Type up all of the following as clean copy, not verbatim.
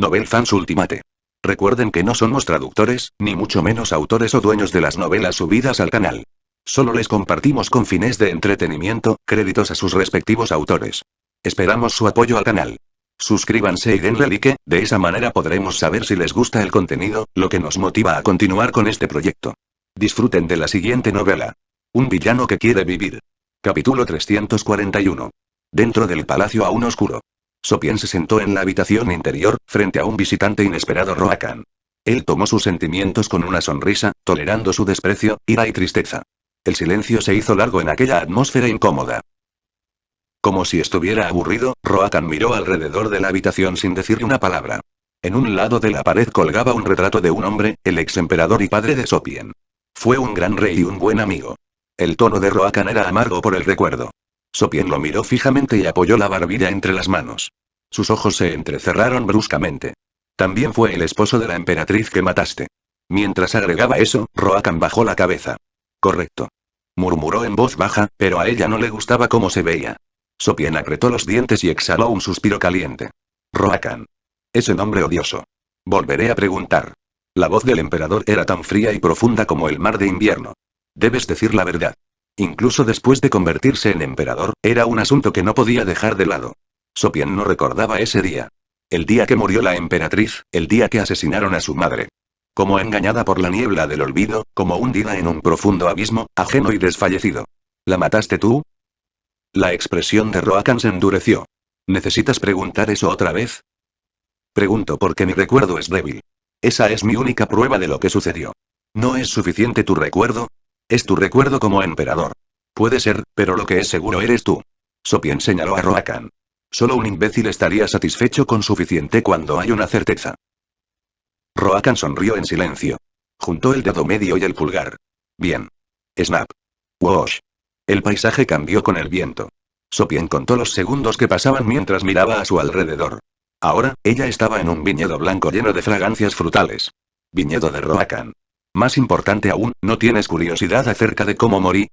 Novel Fans Ultimate. Recuerden que no somos traductores, ni mucho menos autores o dueños de las novelas subidas al canal. Solo les compartimos con fines de entretenimiento, créditos a sus respectivos autores. Esperamos su apoyo al canal. Suscríbanse y denle like, de esa manera podremos saber si les gusta el contenido, lo que nos motiva a continuar con este proyecto. Disfruten de la siguiente novela. Un villano que quiere vivir. Capítulo 341. Dentro del palacio aún oscuro. Sopian se sentó en la habitación interior, frente a un visitante inesperado Roakan. Él tomó sus sentimientos con una sonrisa, tolerando su desprecio, ira y tristeza. El silencio se hizo largo en aquella atmósfera incómoda. Como si estuviera aburrido, Roakan miró alrededor de la habitación sin decir una palabra. En un lado de la pared colgaba un retrato de un hombre, el ex emperador y padre de Sopian. Fue un gran rey y un buen amigo. El tono de Roakan era amargo por el recuerdo. Sopian lo miró fijamente y apoyó la barbilla entre las manos. Sus ojos se entrecerraron bruscamente. También fue el esposo de la emperatriz que mataste. Mientras agregaba eso, Roakan bajó la cabeza. Correcto. Murmuró en voz baja, pero a ella no le gustaba cómo se veía. Sopian apretó los dientes y exhaló un suspiro caliente. Roakan. Ese nombre odioso. Volveré a preguntar. La voz del emperador era tan fría y profunda como el mar de invierno. Debes decir la verdad. Incluso después de convertirse en emperador, era un asunto que no podía dejar de lado. Sopian no recordaba ese día. El día que murió la emperatriz, el día que asesinaron a su madre. Como engañada por la niebla del olvido, como hundida en un profundo abismo, ajeno y desfallecido. ¿La mataste tú? La expresión de Roakan se endureció. ¿Necesitas preguntar eso otra vez? Pregunto porque mi recuerdo es débil. Esa es mi única prueba de lo que sucedió. ¿No es suficiente tu recuerdo? Es tu recuerdo como emperador. Puede ser, pero lo que es seguro eres tú. Sopian señaló a Roakan. Solo un imbécil estaría satisfecho con suficiente cuando hay una certeza. Roakan sonrió en silencio. Juntó el dedo medio y el pulgar. Bien. Snap. Whoosh. El paisaje cambió con el viento. Sopian contó los segundos que pasaban mientras miraba a su alrededor. Ahora, ella estaba en un viñedo blanco lleno de fragancias frutales. Viñedo de Roakan. Más importante aún, ¿no tienes curiosidad acerca de cómo morí?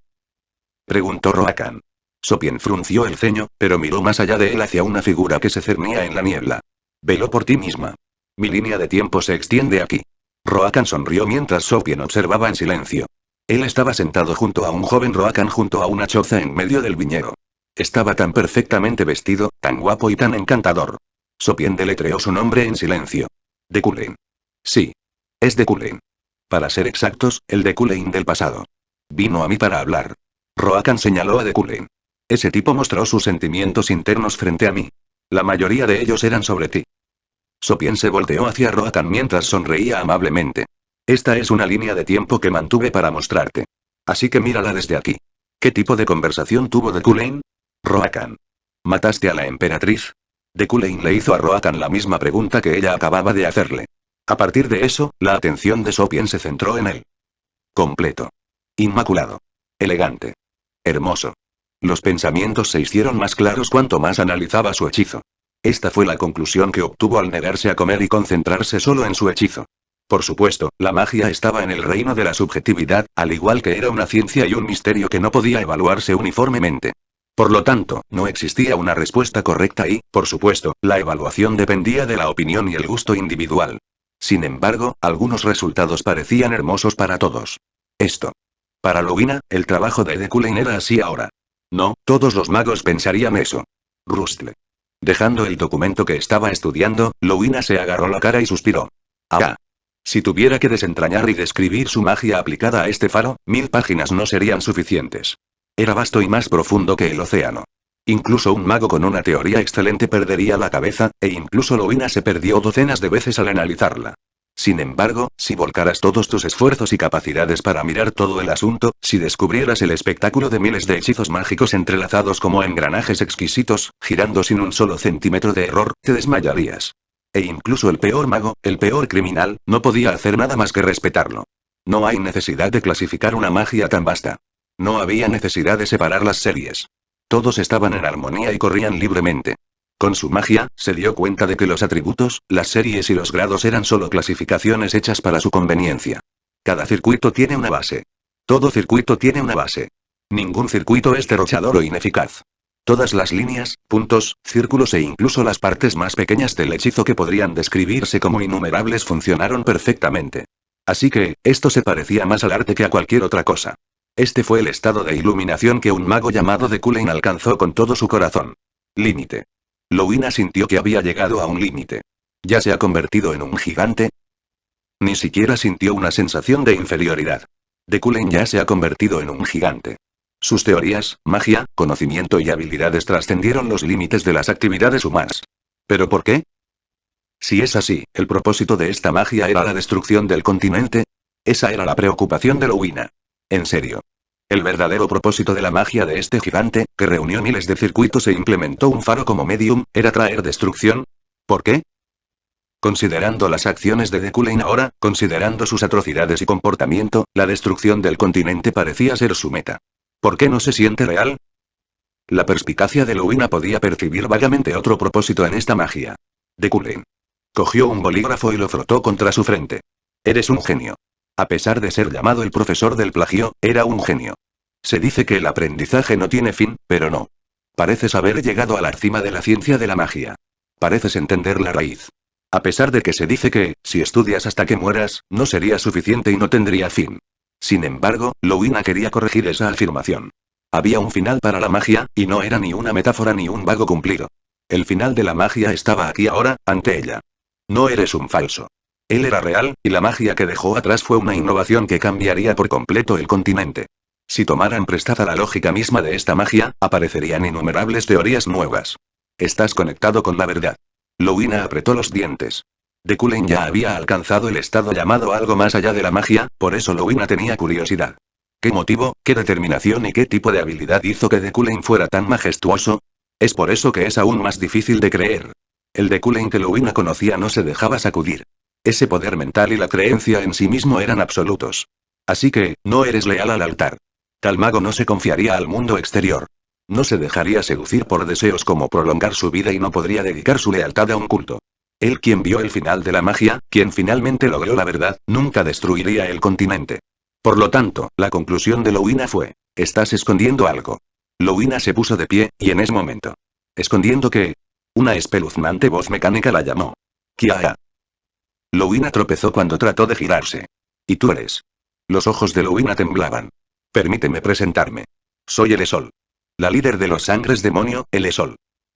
Preguntó Roakan. Sopian frunció el ceño, pero miró más allá de él hacia una figura que se cernía en la niebla. Velo por ti misma. Mi línea de tiempo se extiende aquí. Roakan sonrió mientras Sopian observaba en silencio. Él estaba sentado junto a un joven Roakan junto a una choza en medio del viñedo. Estaba tan perfectamente vestido, tan guapo y tan encantador. Sopian deletreó su nombre en silencio. De Cullen. Sí. Es de Cullen. Para ser exactos, el de Cullen del pasado. Vino a mí para hablar. Roakan señaló a de Cullen. Ese tipo mostró sus sentimientos internos frente a mí. La mayoría de ellos eran sobre ti. Sopian se volteó hacia Roakan mientras sonreía amablemente. Esta es una línea de tiempo que mantuve para mostrarte. Así que mírala desde aquí. ¿Qué tipo de conversación tuvo de Cullen? Roakan. ¿Mataste a la emperatriz? De Cullen le hizo a Roakan la misma pregunta que ella acababa de hacerle. A partir de eso, la atención de Sopian se centró en él. Completo. Inmaculado. Elegante. Hermoso. Los pensamientos se hicieron más claros cuanto más analizaba su hechizo. Esta fue la conclusión que obtuvo al negarse a comer y concentrarse solo en su hechizo. Por supuesto, la magia estaba en el reino de la subjetividad, al igual que era una ciencia y un misterio que no podía evaluarse uniformemente. Por lo tanto, no existía una respuesta correcta y, por supuesto, la evaluación dependía de la opinión y el gusto individual. Sin embargo, algunos resultados parecían hermosos para todos. Esto. Para Lowina, el trabajo de Cullen era así ahora. No, todos los magos pensarían eso. Rustle. Dejando el documento que estaba estudiando, Lowina se agarró la cara y suspiró. Ah. Si tuviera que desentrañar y describir su magia aplicada a este faro, 1000 páginas no serían suficientes. Era vasto y más profundo que el océano. Incluso un mago con una teoría excelente perdería la cabeza, e incluso Lowina se perdió docenas de veces al analizarla. Sin embargo, si volcaras todos tus esfuerzos y capacidades para mirar todo el asunto, si descubrieras el espectáculo de miles de hechizos mágicos entrelazados como engranajes exquisitos, girando sin un solo centímetro de error, te desmayarías. E incluso el peor mago, el peor criminal, no podía hacer nada más que respetarlo. No hay necesidad de clasificar una magia tan vasta. No había necesidad de separar las series. Todos estaban en armonía y corrían libremente. Con su magia, se dio cuenta de que los atributos, las series y los grados eran solo clasificaciones hechas para su conveniencia. Cada circuito tiene una base. Todo circuito tiene una base. Ningún circuito es derrochador o ineficaz. Todas las líneas, puntos, círculos e incluso las partes más pequeñas del hechizo que podrían describirse como innumerables funcionaron perfectamente. Así que, esto se parecía más al arte que a cualquier otra cosa. Este fue el estado de iluminación que un mago llamado The Cullen alcanzó con todo su corazón. Límite. Rowena sintió que había llegado a un límite. ¿Ya se ha convertido en un gigante? Ni siquiera sintió una sensación de inferioridad. The Cullen ya se ha convertido en un gigante. Sus teorías, magia, conocimiento y habilidades trascendieron los límites de las actividades humanas. ¿Pero por qué? Si es así, ¿el propósito de esta magia era la destrucción del continente? Esa era la preocupación de Rowena. En serio. El verdadero propósito de la magia de este gigante, que reunió miles de circuitos e implementó un faro como medium, ¿era traer destrucción? ¿Por qué? Considerando las acciones de The Cullen ahora, considerando sus atrocidades y comportamiento, la destrucción del continente parecía ser su meta. ¿Por qué no se siente real? La perspicacia de Rowena podía percibir vagamente otro propósito en esta magia. The Cullen cogió un bolígrafo y lo frotó contra su frente. Eres un genio. A pesar de ser llamado el profesor del plagio, era un genio. Se dice que el aprendizaje no tiene fin, pero no. Pareces haber llegado a la cima de la ciencia de la magia. Pareces entender la raíz. A pesar de que se dice que, si estudias hasta que mueras, no sería suficiente y no tendría fin. Sin embargo, Rowena quería corregir esa afirmación. Había un final para la magia, y no era ni una metáfora ni un vago cumplido. El final de la magia estaba aquí ahora, ante ella. No eres un falso. Él era real, y la magia que dejó atrás fue una innovación que cambiaría por completo el continente. Si tomaran prestada la lógica misma de esta magia, aparecerían innumerables teorías nuevas. Estás conectado con la verdad. Rowena apretó los dientes. The Cullen ya había alcanzado el estado llamado algo más allá de la magia, por eso Rowena tenía curiosidad. ¿Qué motivo, qué determinación y qué tipo de habilidad hizo que The Cullen fuera tan majestuoso? Es por eso que es aún más difícil de creer. El The Cullen que Rowena conocía no se dejaba sacudir. Ese poder mental y la creencia en sí mismo eran absolutos. Así que, no eres leal al altar. Tal mago no se confiaría al mundo exterior. No se dejaría seducir por deseos como prolongar su vida y no podría dedicar su lealtad a un culto. Él, quien vio el final de la magia, quien finalmente logró la verdad, nunca destruiría el continente. Por lo tanto, la conclusión de Rowena fue: estás escondiendo algo. Rowena se puso de pie, y en ese momento. ¿Escondiendo qué? Una espeluznante voz mecánica la llamó. Kiaa. Rowena tropezó cuando trató de girarse. ¿Y tú eres? Los ojos de Rowena temblaban. Permíteme presentarme. Soy Elesol. La líder de los sangres demonio, Elesol.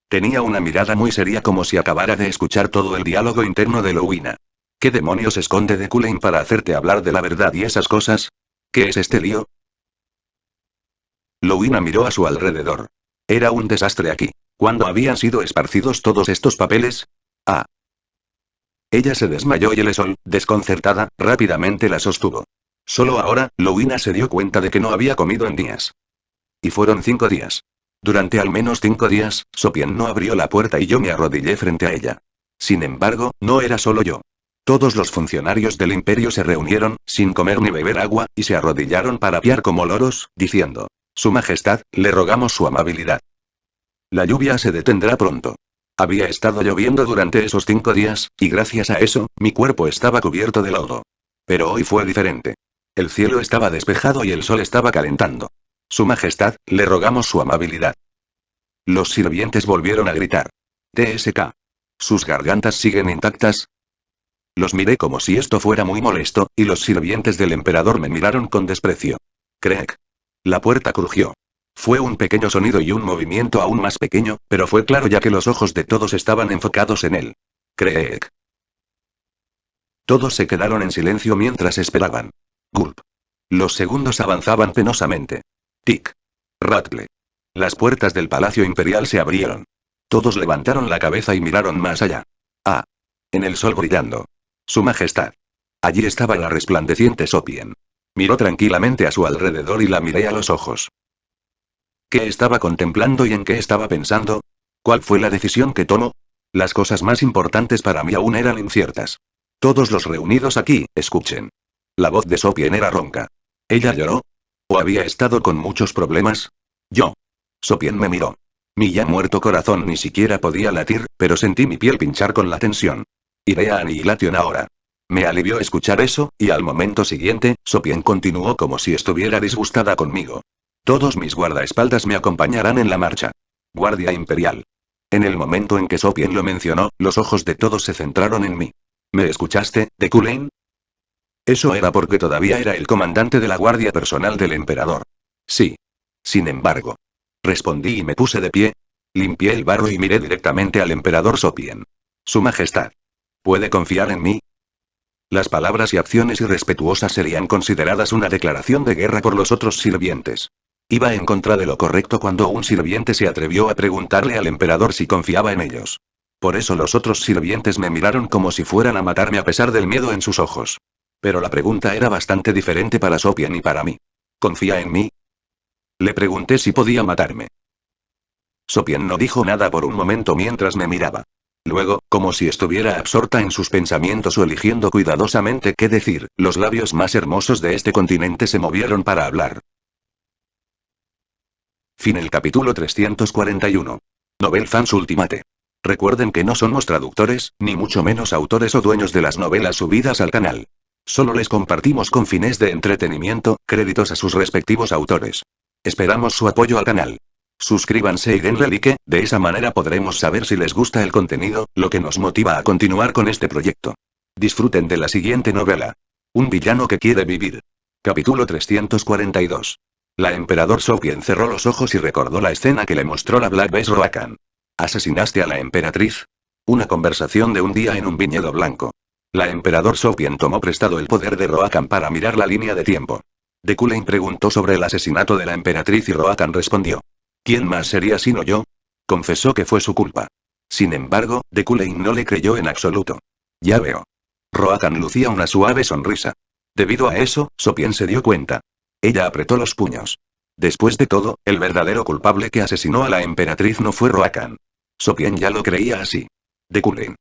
Tenía una mirada muy seria como si acabara de escuchar todo el diálogo interno de Rowena. ¿Qué demonios esconde The Cullen para hacerte hablar de la verdad y esas cosas? ¿Qué es este lío? Rowena miró a su alrededor. Era un desastre aquí. ¿Cuándo habían sido esparcidos todos estos papeles? Ah. Ella se desmayó y Elesol, desconcertada, rápidamente la sostuvo. Solo ahora, Rowena se dio cuenta de que no había comido en días. Y fueron 5 días. Durante al menos 5 días, Sophien no abrió la puerta y yo me arrodillé frente a ella. Sin embargo, no era solo yo. Todos los funcionarios del imperio se reunieron, sin comer ni beber agua, y se arrodillaron para piar como loros, diciendo: Su Majestad, le rogamos su amabilidad. La lluvia se detendrá pronto. Había estado lloviendo durante esos 5 días, y gracias a eso, mi cuerpo estaba cubierto de lodo. Pero hoy fue diferente. El cielo estaba despejado y el sol estaba calentando. Su Majestad, le rogamos su amabilidad. Los sirvientes volvieron a gritar. TSK. ¿Sus gargantas siguen intactas? Los miré como si esto fuera muy molesto, y los sirvientes del emperador me miraron con desprecio. Crack. La puerta crujió. Fue un pequeño sonido y un movimiento aún más pequeño, pero fue claro ya que los ojos de todos estaban enfocados en él. Crack. Todos se quedaron en silencio mientras esperaban. Gulp. Los segundos avanzaban penosamente. Tic. Rattle. Las puertas del Palacio Imperial se abrieron. Todos levantaron la cabeza y miraron más allá. Ah. En el sol brillando. Su Majestad. Allí estaba la resplandeciente Sophien. Miró tranquilamente a su alrededor y la miré a los ojos. ¿Qué estaba contemplando y en qué estaba pensando? ¿Cuál fue la decisión que tomó? Las cosas más importantes para mí aún eran inciertas. Todos los reunidos aquí, escuchen. La voz de Sophien era ronca. ¿Ella lloró? ¿O había estado con muchos problemas? Yo. Sophien me miró. Mi ya muerto corazón ni siquiera podía latir, pero sentí mi piel pinchar con la tensión. Iré a Annihilation ahora. Me alivió escuchar eso, y al momento siguiente, Sophien continuó como si estuviera disgustada conmigo. Todos mis guardaespaldas me acompañarán en la marcha. Guardia Imperial. En el momento en que Sopien lo mencionó, los ojos de todos se centraron en mí. ¿Me escuchaste, Deku-Lane? Eso era porque todavía era el comandante de la guardia personal del emperador. Sí. Sin embargo. Respondí y me puse de pie. Limpié el barro y miré directamente al emperador Sopien. Su Majestad. ¿Puede confiar en mí? Las palabras y acciones irrespetuosas serían consideradas una declaración de guerra por los otros sirvientes. Iba en contra de lo correcto cuando un sirviente se atrevió a preguntarle al emperador si confiaba en ellos. Por eso los otros sirvientes me miraron como si fueran a matarme a pesar del miedo en sus ojos. Pero la pregunta era bastante diferente para Sopien y para mí. ¿Confía en mí? Le pregunté si podía matarme. Sopien no dijo nada por un momento mientras me miraba. Luego, como si estuviera absorta en sus pensamientos o eligiendo cuidadosamente qué decir, los labios más hermosos de este continente se movieron para hablar. Fin el capítulo 341. Novel Fans Ultimate. Recuerden que no somos traductores, ni mucho menos autores o dueños de las novelas subidas al canal. Solo les compartimos con fines de entretenimiento, créditos a sus respectivos autores. Esperamos su apoyo al canal. Suscríbanse y denle like, de esa manera podremos saber si les gusta el contenido, lo que nos motiva a continuar con este proyecto. Disfruten de la siguiente novela. Un villano que quiere vivir. Capítulo 342. La emperador Sopien cerró los ojos y recordó la escena que le mostró la Black Base Roakan. ¿Asesinaste a la emperatriz? Una conversación de un día en un viñedo blanco. La emperador Sopien tomó prestado el poder de Roakan para mirar la línea de tiempo. Deku-Lane preguntó sobre el asesinato de la emperatriz y Roakan respondió. ¿Quién más sería sino yo? Confesó que fue su culpa. Sin embargo, Deku-Lane no le creyó en absoluto. Ya veo. Roakan lucía una suave sonrisa. Debido a eso, Sopien se dio cuenta. Ella apretó los puños. Después de todo, el verdadero culpable que asesinó a la emperatriz no fue Roakan. Sopien ya lo creía así. Deku-Lane.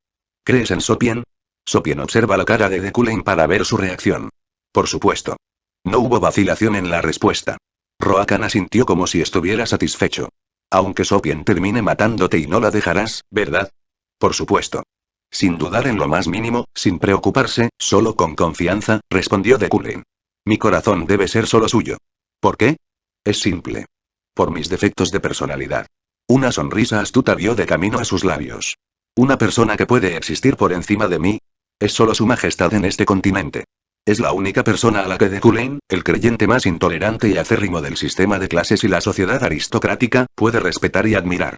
¿Crees en Sopien? Sopien observa la cara de Deku-Lane para ver su reacción. Por supuesto. No hubo vacilación en la respuesta. Roakan asintió como si estuviera satisfecho. Aunque Sopien termine matándote y no la dejarás, ¿verdad? Por supuesto. Sin dudar en lo más mínimo, sin preocuparse, solo con confianza, respondió Deku-Lane. Mi corazón debe ser solo suyo. ¿Por qué? Es simple. Por mis defectos de personalidad. Una sonrisa astuta vio de camino a sus labios. Una persona que puede existir por encima de mí. Es solo su majestad en este continente. Es la única persona a la que Deku-Lane, el creyente más intolerante y acérrimo del sistema de clases y la sociedad aristocrática, puede respetar y admirar.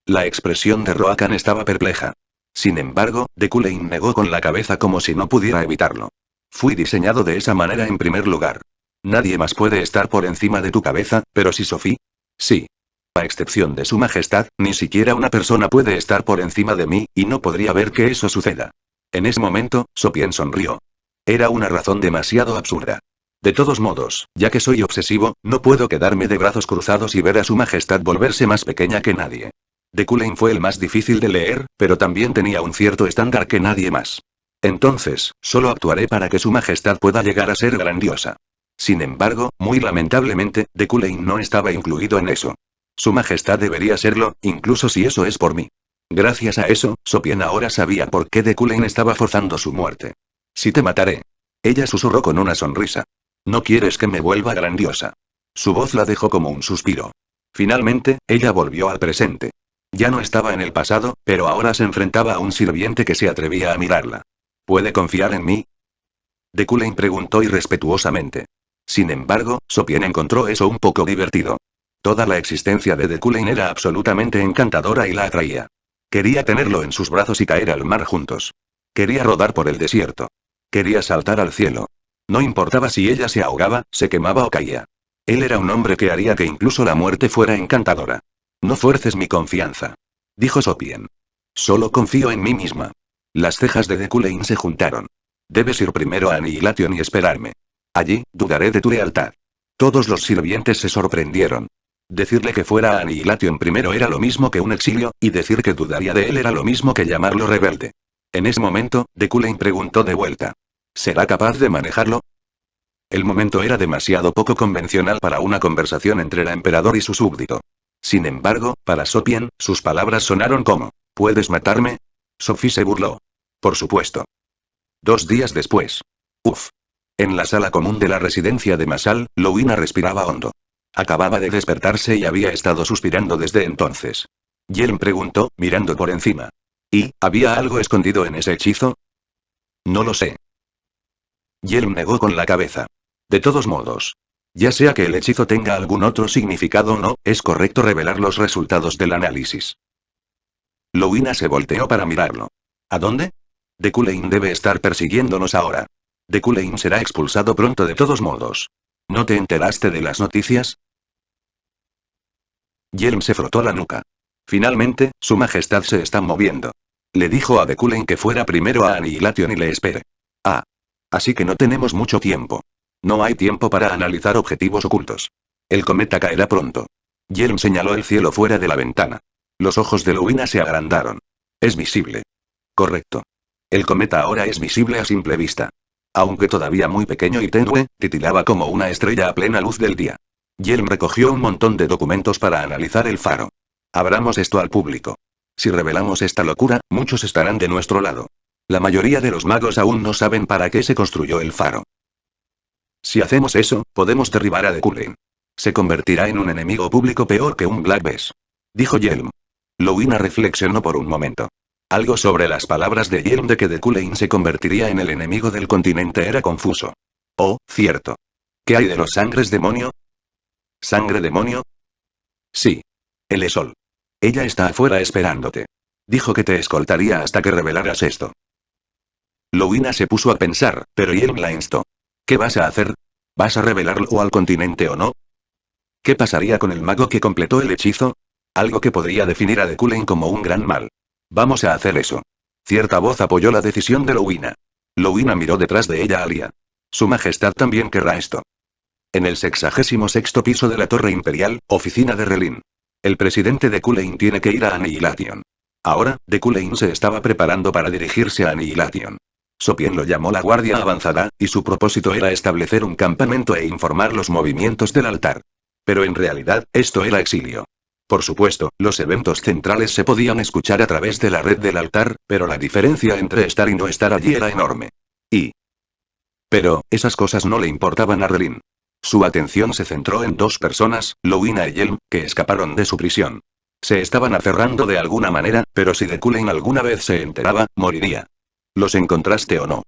La expresión de Roakan estaba perpleja. Sin embargo, Deku-Lane negó con la cabeza como si no pudiera evitarlo. Fui diseñado de esa manera en primer lugar. Nadie más puede estar por encima de tu cabeza, pero si Sophie. Sí. A excepción de su majestad, ni siquiera una persona puede estar por encima de mí, y no podría ver que eso suceda. En ese momento, Sopien sonrió. Era una razón demasiado absurda. De todos modos, ya que soy obsesivo, no puedo quedarme de brazos cruzados y ver a su majestad volverse más pequeña que nadie. Deku-Lane fue el más difícil de leer, pero también tenía un cierto estándar que nadie más. Entonces, solo actuaré para que su majestad pueda llegar a ser grandiosa. Sin embargo, muy lamentablemente, Deku-Lane no estaba incluido en eso. Su majestad debería serlo, incluso si eso es por mí. Gracias a eso, Sopien ahora sabía por qué Deku-Lane estaba forzando su muerte. Si te mataré. Ella susurró con una sonrisa. No quieres que me vuelva grandiosa. Su voz la dejó como un suspiro. Finalmente, ella volvió al presente. Ya no estaba en el pasado, pero ahora se enfrentaba a un sirviente que se atrevía a mirarla. ¿Puede confiar en mí? Deku-Lane preguntó irrespetuosamente. Sin embargo, Sopien encontró eso un poco divertido. Toda la existencia de Deku-Lane era absolutamente encantadora y la atraía. Quería tenerlo en sus brazos y caer al mar juntos. Quería rodar por el desierto. Quería saltar al cielo. No importaba si ella se ahogaba, se quemaba o caía. Él era un hombre que haría que incluso la muerte fuera encantadora. No fuerces mi confianza. Dijo Sopien. Solo confío en mí misma. Las cejas de Deku-Lane se juntaron. Debes ir primero a Annihilation y esperarme. Allí, dudaré de tu lealtad. Todos los sirvientes se sorprendieron. Decirle que fuera a Annihilation primero era lo mismo que un exilio, y decir que dudaría de él era lo mismo que llamarlo rebelde. En ese momento, Deku-Lane preguntó de vuelta. ¿Será capaz de manejarlo? El momento era demasiado poco convencional para una conversación entre el emperador y su súbdito. Sin embargo, para Sopien, sus palabras sonaron como, ¿puedes matarme? Sophie se burló. Por supuesto. 2 días después. Uf. En la sala común de la residencia de Masal, Louina respiraba hondo. Acababa de despertarse y había estado suspirando desde entonces. Yelm preguntó, mirando por encima. ¿Y, había algo escondido en ese hechizo? No lo sé. Yelm negó con la cabeza. De todos modos. Ya sea que el hechizo tenga algún otro significado o no, es correcto revelar los resultados del análisis. Louina se volteó para mirarlo. ¿A dónde? De Cullen debe estar persiguiéndonos ahora. De Cullen será expulsado pronto de todos modos. ¿No te enteraste de las noticias? Yelm se frotó la nuca. Finalmente, su majestad se está moviendo. Le dijo a De Cullen que fuera primero a Annihilation y le espere. Ah. Así que no tenemos mucho tiempo. No hay tiempo para analizar objetivos ocultos. El cometa caerá pronto. Yelm señaló el cielo fuera de la ventana. Los ojos de Louina se agrandaron. Es visible. Correcto. El cometa ahora es visible a simple vista. Aunque todavía muy pequeño y tenue, titilaba como una estrella a plena luz del día. Yelm recogió un montón de documentos para analizar el faro. Abramos esto al público. Si revelamos esta locura, muchos estarán de nuestro lado. La mayoría de los magos aún no saben para qué se construyó el faro. Si hacemos eso, podemos derribar a De Cullen. Se convertirá en un enemigo público peor que un Black Bess. Dijo Yelm. Louina reflexionó por un momento. Algo sobre las palabras de Yelm de que De Cullen se convertiría en el enemigo del continente era confuso. Oh, cierto. ¿Qué hay de los sangres demonio? ¿Sangre demonio? Sí. El Esol. Ella está afuera esperándote. Dijo que te escoltaría hasta que revelaras esto. Louina se puso a pensar, pero Yelm la instó. ¿Qué vas a hacer? ¿Vas a revelarlo al continente o no? ¿Qué pasaría con el mago que completó el hechizo? Algo que podría definir a De Cullen como un gran mal. Vamos a hacer eso. Cierta voz apoyó la decisión de Louina. Louina miró detrás de ella a Alia. Su majestad también querrá esto. En el 66º piso de la Torre Imperial, oficina de Relin. El presidente de Cullen tiene que ir a Annihilation. Ahora, De Cullen se estaba preparando para dirigirse a Annihilation. Sopien lo llamó la Guardia Avanzada, y su propósito era establecer un campamento e informar los movimientos del altar. Pero en realidad, esto era exilio. Por supuesto, los eventos centrales se podían escuchar a través de la red del altar, pero la diferencia entre estar y no estar allí era enorme. Pero, esas cosas no le importaban a Relin. Su atención se centró en dos personas, Louina y Yelm, que escaparon de su prisión. Se estaban aferrando de alguna manera, pero si De Cullen alguna vez se enteraba, moriría. ¿Los encontraste o no?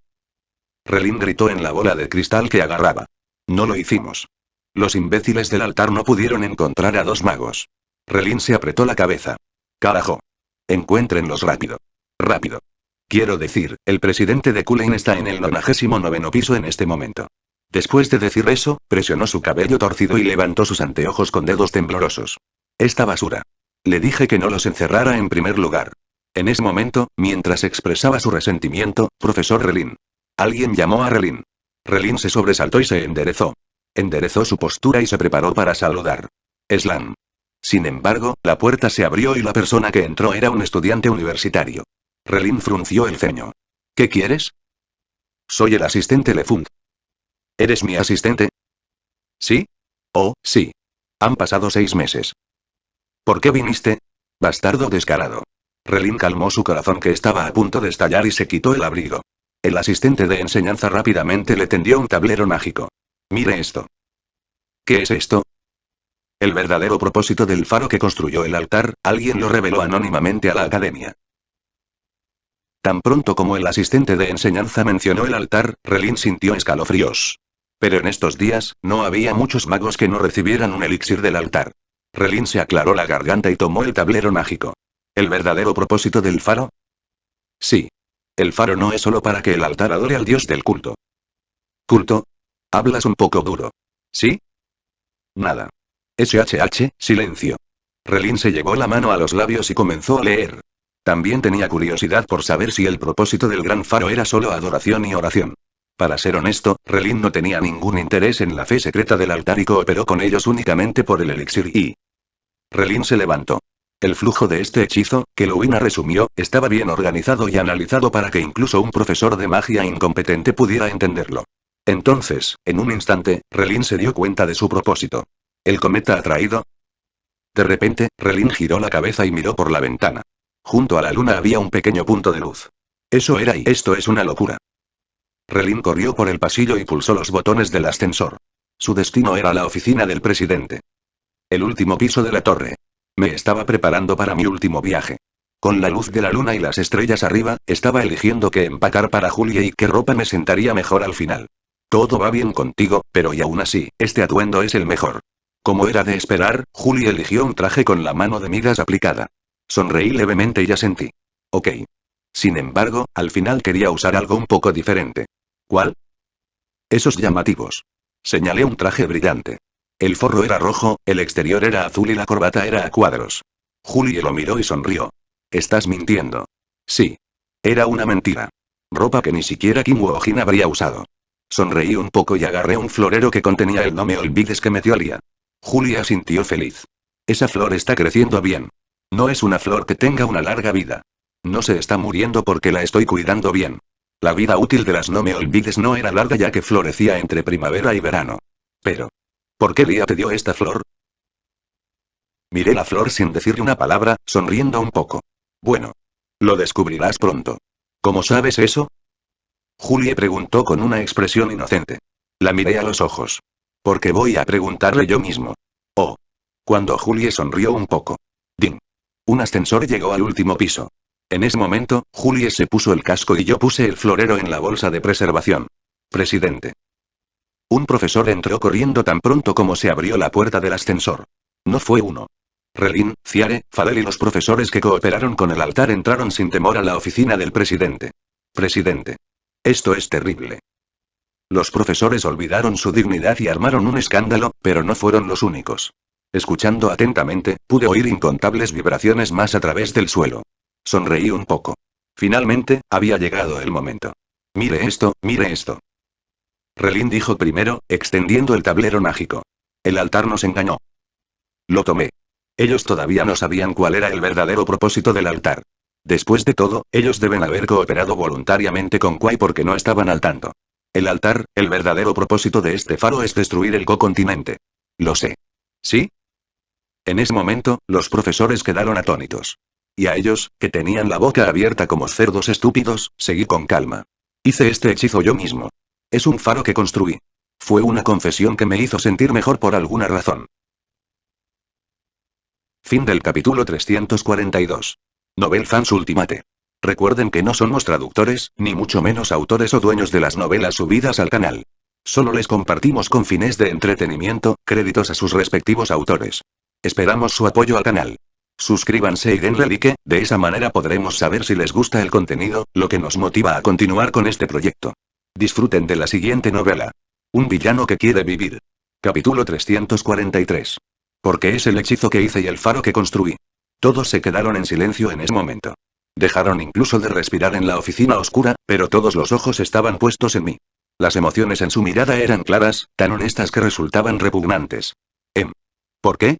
Relin gritó en la bola de cristal que agarraba. No lo hicimos. Los imbéciles del altar no pudieron encontrar a dos magos. Relin se apretó la cabeza. Carajo. Encuéntrenlos rápido. Rápido. Quiero decir, el presidente de Cullen está en el 99º piso en este momento. Después de decir eso, presionó su cabello torcido y levantó sus anteojos con dedos temblorosos. Esta basura. Le dije que no los encerrara en primer lugar. En ese momento, mientras expresaba su resentimiento, profesor Relin. Alguien llamó a Relin. Relin se sobresaltó y se enderezó. Enderezó su postura y se preparó para saludar. Slan. Sin embargo, la puerta se abrió y la persona que entró era un estudiante universitario. Relin frunció el ceño. ¿Qué quieres? Soy el asistente Lefunk. ¿Eres mi asistente? ¿Sí? Oh, sí. Han pasado 6 meses. ¿Por qué viniste? Bastardo descarado. Relin calmó su corazón que estaba a punto de estallar y se quitó el abrigo. El asistente de enseñanza rápidamente le tendió un tablero mágico. Mire esto. ¿Qué es esto? El verdadero propósito del faro que construyó el altar, alguien lo reveló anónimamente a la academia. Tan pronto como el asistente de enseñanza mencionó el altar, Relin sintió escalofríos. Pero en estos días, no había muchos magos que no recibieran un elixir del altar. Relin se aclaró la garganta y tomó el tablero mágico. ¿El verdadero propósito del faro? Sí. El faro no es solo para que el altar adore al dios del culto. ¿Culto? Hablas un poco duro. ¿Sí? Nada. Silencio. Relin se llevó la mano a los labios y comenzó a leer. También tenía curiosidad por saber si el propósito del gran faro era solo adoración y oración. Para ser honesto, Relin no tenía ningún interés en la fe secreta del altar y cooperó con ellos únicamente por el elixir y... Relin se levantó. El flujo de este hechizo, que Louina resumió, estaba bien organizado y analizado para que incluso un profesor de magia incompetente pudiera entenderlo. Entonces, en un instante, Relin se dio cuenta de su propósito. ¿El cometa ha traído? De repente, Relin giró la cabeza y miró por la ventana. Junto a la luna había un pequeño punto de luz. Eso era y esto es una locura. Relin corrió por el pasillo y pulsó los botones del ascensor. Su destino era la oficina del presidente. El último piso de la torre. Me estaba preparando para mi último viaje. Con la luz de la luna y las estrellas arriba, estaba eligiendo qué empacar para Julie y qué ropa me sentaría mejor al final. Todo va bien contigo, pero y aún así, este atuendo es el mejor. Como era de esperar, Julie eligió un traje con la mano de migas aplicada. Sonreí levemente y asentí. Ok. Sin embargo, al final quería usar algo un poco diferente. ¿Cuál? Esos llamativos. Señalé un traje brillante. El forro era rojo, el exterior era azul y la corbata era a cuadros. Julie lo miró y sonrió. Estás mintiendo. Sí. Era una mentira. Ropa que ni siquiera Kim Woo-jin habría usado. Sonreí un poco y agarré un florero que contenía el "no me olvides" que me dio Alia. Julie asintió feliz. Esa flor está creciendo bien. No es una flor que tenga una larga vida. No se está muriendo porque la estoy cuidando bien. La vida útil de las "no me olvides" no era larga ya que florecía entre primavera y verano. Pero, ¿por qué Lia te dio esta flor? Miré la flor sin decirle una palabra, sonriendo un poco. Bueno. Lo descubrirás pronto. ¿Cómo sabes eso? Julie preguntó con una expresión inocente. La miré a los ojos. Porque voy a preguntarle yo mismo. Oh. Cuando Julie sonrió un poco. Ding. Un ascensor llegó al último piso. En ese momento, Julie se puso el casco y yo puse el florero en la bolsa de preservación. Presidente. Un profesor entró corriendo tan pronto como se abrió la puerta del ascensor. No fue uno. Relin, Ciare, Fadel y los profesores que cooperaron con el altar entraron sin temor a la oficina del presidente. Presidente. Esto es terrible. Los profesores olvidaron su dignidad y armaron un escándalo, pero no fueron los únicos. Escuchando atentamente, pude oír incontables vibraciones más a través del suelo. Sonreí un poco. Finalmente, había llegado el momento. Mire esto, mire esto. Relin dijo primero, extendiendo el tablero mágico. El altar nos engañó. Lo tomé. Ellos todavía no sabían cuál era el verdadero propósito del altar. Después de todo, ellos deben haber cooperado voluntariamente con Kwai porque no estaban al tanto. El altar, el verdadero propósito de este faro es destruir el continente. Lo sé. ¿Sí? En ese momento, los profesores quedaron atónitos. Y a ellos, que tenían la boca abierta como cerdos estúpidos, seguí con calma. Hice este hechizo yo mismo. Es un faro que construí. Fue una confesión que me hizo sentir mejor por alguna razón. Fin del capítulo 342. Novel Fans Ultimate. Recuerden que no somos traductores, ni mucho menos autores o dueños de las novelas subidas al canal. Solo les compartimos con fines de entretenimiento, créditos a sus respectivos autores. Esperamos su apoyo al canal. Suscríbanse y denle like, de esa manera podremos saber si les gusta el contenido, lo que nos motiva a continuar con este proyecto. Disfruten de la siguiente novela. Un villano que quiere vivir. Capítulo 343. Porque es el hechizo que hice y el faro que construí. Todos se quedaron en silencio en ese momento. Dejaron incluso de respirar en la oficina oscura, pero todos los ojos estaban puestos en mí. Las emociones en su mirada eran claras, tan honestas que resultaban repugnantes. ¿Por qué?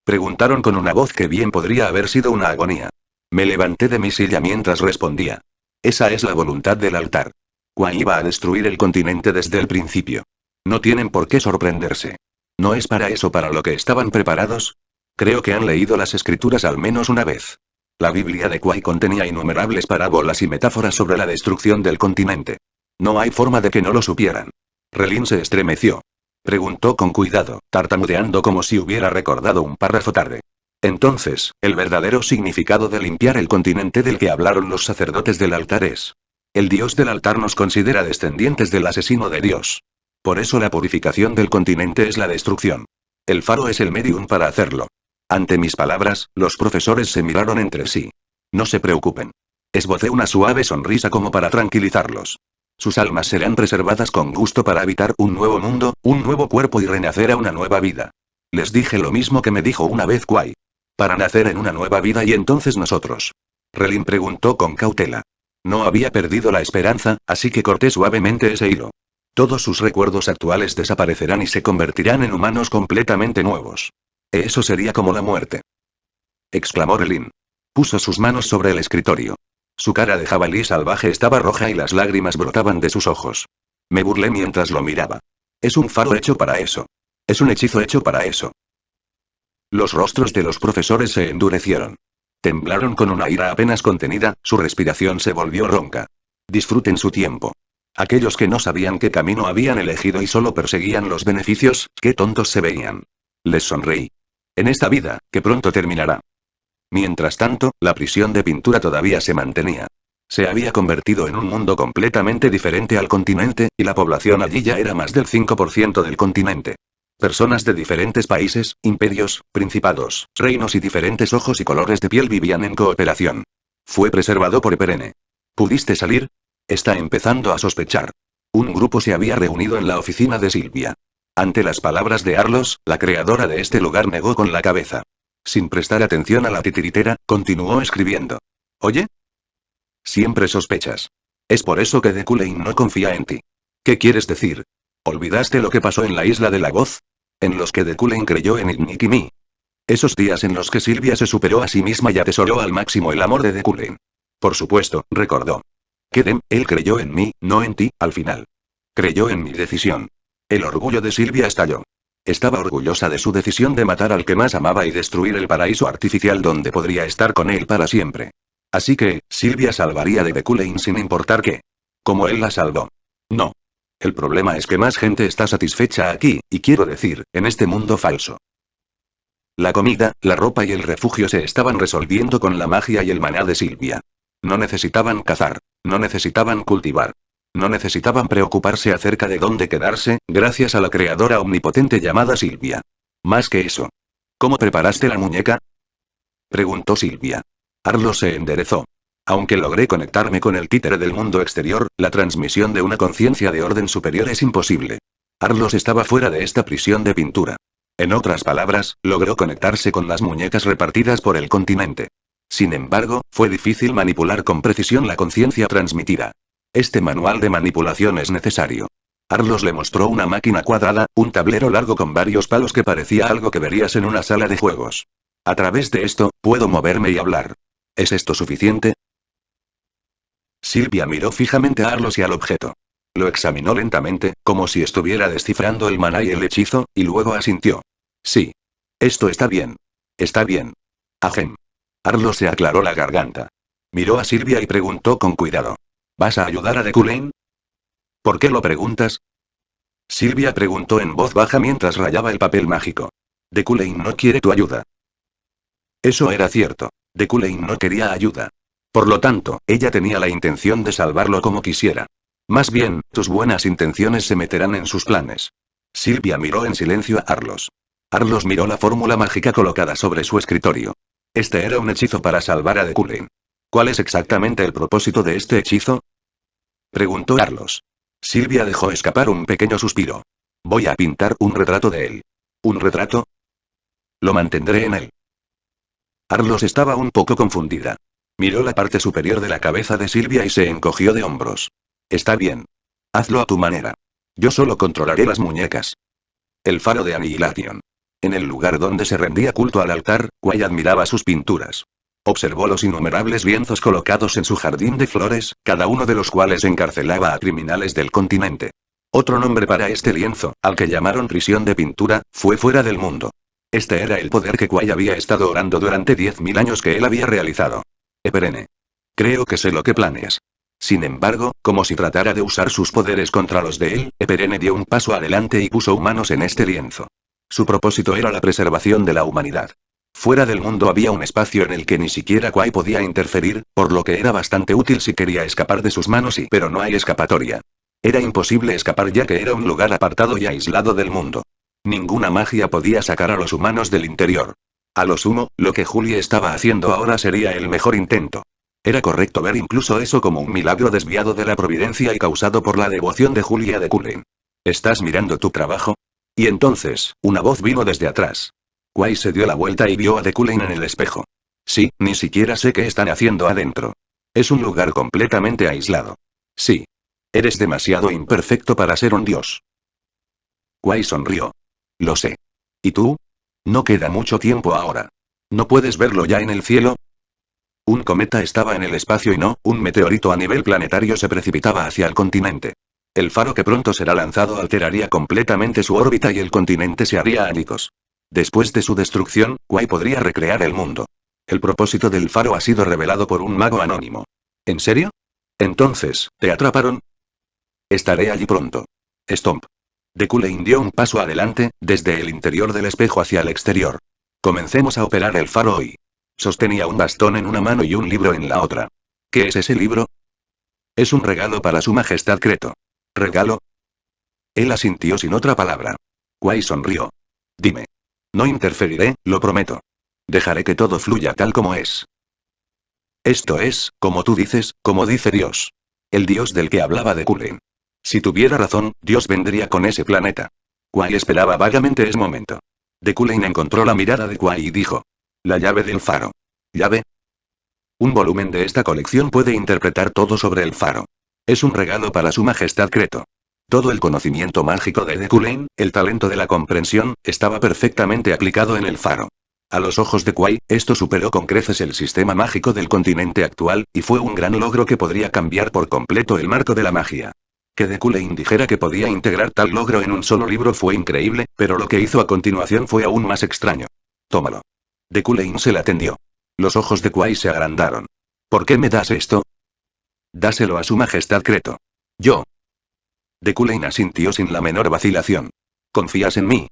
Preguntaron con una voz que bien podría haber sido una agonía. Me levanté de mi silla mientras respondía. Esa es la voluntad del altar. Kwai iba a destruir el continente desde el principio. No tienen por qué sorprenderse. ¿No es para eso para lo que estaban preparados? Creo que han leído las escrituras al menos una vez. La Biblia de Kwai contenía innumerables parábolas y metáforas sobre la destrucción del continente. No hay forma de que no lo supieran. Relin se estremeció. Preguntó con cuidado, tartamudeando como si hubiera recordado un párrafo tarde. Entonces, el verdadero significado de limpiar el continente del que hablaron los sacerdotes del altar es: el dios del altar nos considera descendientes del asesino de Dios. Por eso la purificación del continente es la destrucción. El faro es el medium para hacerlo. Ante mis palabras, los profesores se miraron entre sí. No se preocupen. Esbocé una suave sonrisa como para tranquilizarlos. Sus almas serán preservadas con gusto para habitar un nuevo mundo, un nuevo cuerpo y renacer a una nueva vida. Les dije lo mismo que me dijo una vez Kwai. Para nacer en una nueva vida y entonces nosotros. Relin preguntó con cautela. No había perdido la esperanza, así que corté suavemente ese hilo. Todos sus recuerdos actuales desaparecerán y se convertirán en humanos completamente nuevos. Eso sería como la muerte. Exclamó Relin. Puso sus manos sobre el escritorio. Su cara de jabalí salvaje estaba roja y las lágrimas brotaban de sus ojos. Me burlé mientras lo miraba. Es un faro hecho para eso. Es un hechizo hecho para eso. Los rostros de los profesores se endurecieron. Temblaron con una ira apenas contenida, su respiración se volvió ronca. Disfruten su tiempo. Aquellos que no sabían qué camino habían elegido y solo perseguían los beneficios, qué tontos se veían. Les sonreí. En esta vida, que pronto terminará. Mientras tanto, la prisión de pintura todavía se mantenía. Se había convertido en un mundo completamente diferente al continente, y la población allí ya era más del 5% del continente. Personas de diferentes países, imperios, principados, reinos y diferentes ojos y colores de piel vivían en cooperación. Fue preservado por Eperene. ¿Pudiste salir? Está empezando a sospechar. Un grupo se había reunido en la oficina de Silvia. Ante las palabras de Arlos, la creadora de este lugar negó con la cabeza. Sin prestar atención a la titiritera, continuó escribiendo. ¿Oye? Siempre sospechas. Es por eso que The Cullen no confía en ti. ¿Qué quieres decir? ¿Olvidaste lo que pasó en la isla de la voz? En los que The Cullen creyó en Nick y mí. Esos días en los que Silvia se superó a sí misma y atesoró al máximo el amor de The Cullen. Por supuesto, recordó. Él creyó en mí, no en ti, al final. Creyó en mi decisión. El orgullo de Silvia estalló. Estaba orgullosa de su decisión de matar al que más amaba y destruir el paraíso artificial donde podría estar con él para siempre. Así que, Silvia salvaría de The Cullen sin importar qué. Como él la salvó. No. El problema es que más gente está satisfecha aquí, y quiero decir, en este mundo falso. La comida, la ropa y el refugio se estaban resolviendo con la magia y el maná de Silvia. No necesitaban cazar. No necesitaban cultivar. No necesitaban preocuparse acerca de dónde quedarse, gracias a la creadora omnipotente llamada Silvia. Más que eso. ¿Cómo preparaste la muñeca? Preguntó Silvia. Arlo se enderezó. Aunque logré conectarme con el títere del mundo exterior, la transmisión de una conciencia de orden superior es imposible. Arlos estaba fuera de esta prisión de pintura. En otras palabras, logró conectarse con las muñecas repartidas por el continente. Sin embargo, fue difícil manipular con precisión la conciencia transmitida. Este manual de manipulación es necesario. Arlos le mostró una máquina cuadrada, un tablero largo con varios palos que parecía algo que verías en una sala de juegos. A través de esto, puedo moverme y hablar. ¿Es esto suficiente? Silvia miró fijamente a Arlos y al objeto. Lo examinó lentamente, como si estuviera descifrando el maná y el hechizo, y luego asintió. Sí. Esto está bien. Está bien. Ajem. Arlos se aclaró la garganta. Miró a Silvia y preguntó con cuidado. ¿Vas a ayudar a The Cullen? ¿Por qué lo preguntas? Silvia preguntó en voz baja mientras rayaba el papel mágico. The Cullen no quiere tu ayuda. Eso era cierto. The Cullen no quería ayuda. Por lo tanto, ella tenía la intención de salvarlo como quisiera. Más bien, tus buenas intenciones se meterán en sus planes. Silvia miró en silencio a Arlos. Arlos miró la fórmula mágica colocada sobre su escritorio. Este era un hechizo para salvar a The Cullen. ¿Cuál es exactamente el propósito de este hechizo? Preguntó Arlos. Silvia dejó escapar un pequeño suspiro. Voy a pintar un retrato de él. ¿Un retrato? Lo mantendré en él. Arlos estaba un poco confundida. Miró la parte superior de la cabeza de Silvia y se encogió de hombros. Está bien. Hazlo a tu manera. Yo solo controlaré las muñecas. El faro de Annihilation. En el lugar donde se rendía culto al altar, Quay admiraba sus pinturas. Observó los innumerables lienzos colocados en su jardín de flores, cada uno de los cuales encarcelaba a criminales del continente. Otro nombre para este lienzo, al que llamaron prisión de pintura, fue fuera del mundo. Este era el poder que Quay había estado orando durante 10.000 años que él había realizado. Eperene. Creo que sé lo que planeas. Sin embargo, como si tratara de usar sus poderes contra los de él, Eperene dio un paso adelante y puso humanos en este lienzo. Su propósito era la preservación de la humanidad. Fuera del mundo había un espacio en el que ni siquiera Quay podía interferir, por lo que era bastante útil si quería escapar de sus manos pero no hay escapatoria. Era imposible escapar ya que era un lugar apartado y aislado del mundo. Ninguna magia podía sacar a los humanos del interior. A lo sumo, lo que Julie estaba haciendo ahora sería el mejor intento. Era correcto ver incluso eso como un milagro desviado de la providencia y causado por la devoción de Julie a The Cullen. ¿Estás mirando tu trabajo? Y entonces, una voz vino desde atrás. Quay se dio la vuelta y vio a The Cullen en el espejo. Sí, ni siquiera sé qué están haciendo adentro. Es un lugar completamente aislado. Sí. Eres demasiado imperfecto para ser un dios. Quay sonrió. Lo sé. ¿Y tú? No queda mucho tiempo ahora. ¿No puedes verlo ya en el cielo? Un cometa estaba en el espacio y no, un meteorito a nivel planetario se precipitaba hacia el continente. El faro que pronto será lanzado alteraría completamente su órbita y el continente se haría añicos. Después de su destrucción, Quay podría recrear el mundo. El propósito del faro ha sido revelado por un mago anónimo. ¿En serio? Entonces, ¿te atraparon? Estaré allí pronto. Stomp. Deculain dio un paso adelante, desde el interior del espejo hacia el exterior. Comencemos a operar el faro hoy. Sostenía un bastón en una mano y un libro en la otra. ¿Qué es ese libro? Es un regalo para su majestad Creto. ¿Regalo? Él asintió sin otra palabra. Kuai sonrió. Dime. No interferiré, lo prometo. Dejaré que todo fluya tal como es. Esto es, como tú dices, como dice Dios. El Dios del que hablaba Deculain. Si tuviera razón, Dios vendría con ese planeta. Kuai esperaba vagamente ese momento. Deculain encontró la mirada de Kuai y dijo. La llave del faro. ¿Llave? Un volumen de esta colección puede interpretar todo sobre el faro. Es un regalo para su majestad Creto. Todo el conocimiento mágico de Deculain, el talento de la comprensión, estaba perfectamente aplicado en el faro. A los ojos de Kuai, esto superó con creces el sistema mágico del continente actual, y fue un gran logro que podría cambiar por completo el marco de la magia. Que Deculain dijera que podía integrar tal logro en un solo libro fue increíble, pero lo que hizo a continuación fue aún más extraño. Tómalo. Deculain se la tendió. Los ojos de Kuai se agrandaron. ¿Por qué me das esto? Dáselo a su majestad Creto. Yo. Deculain asintió sin la menor vacilación. ¿Confías en mí?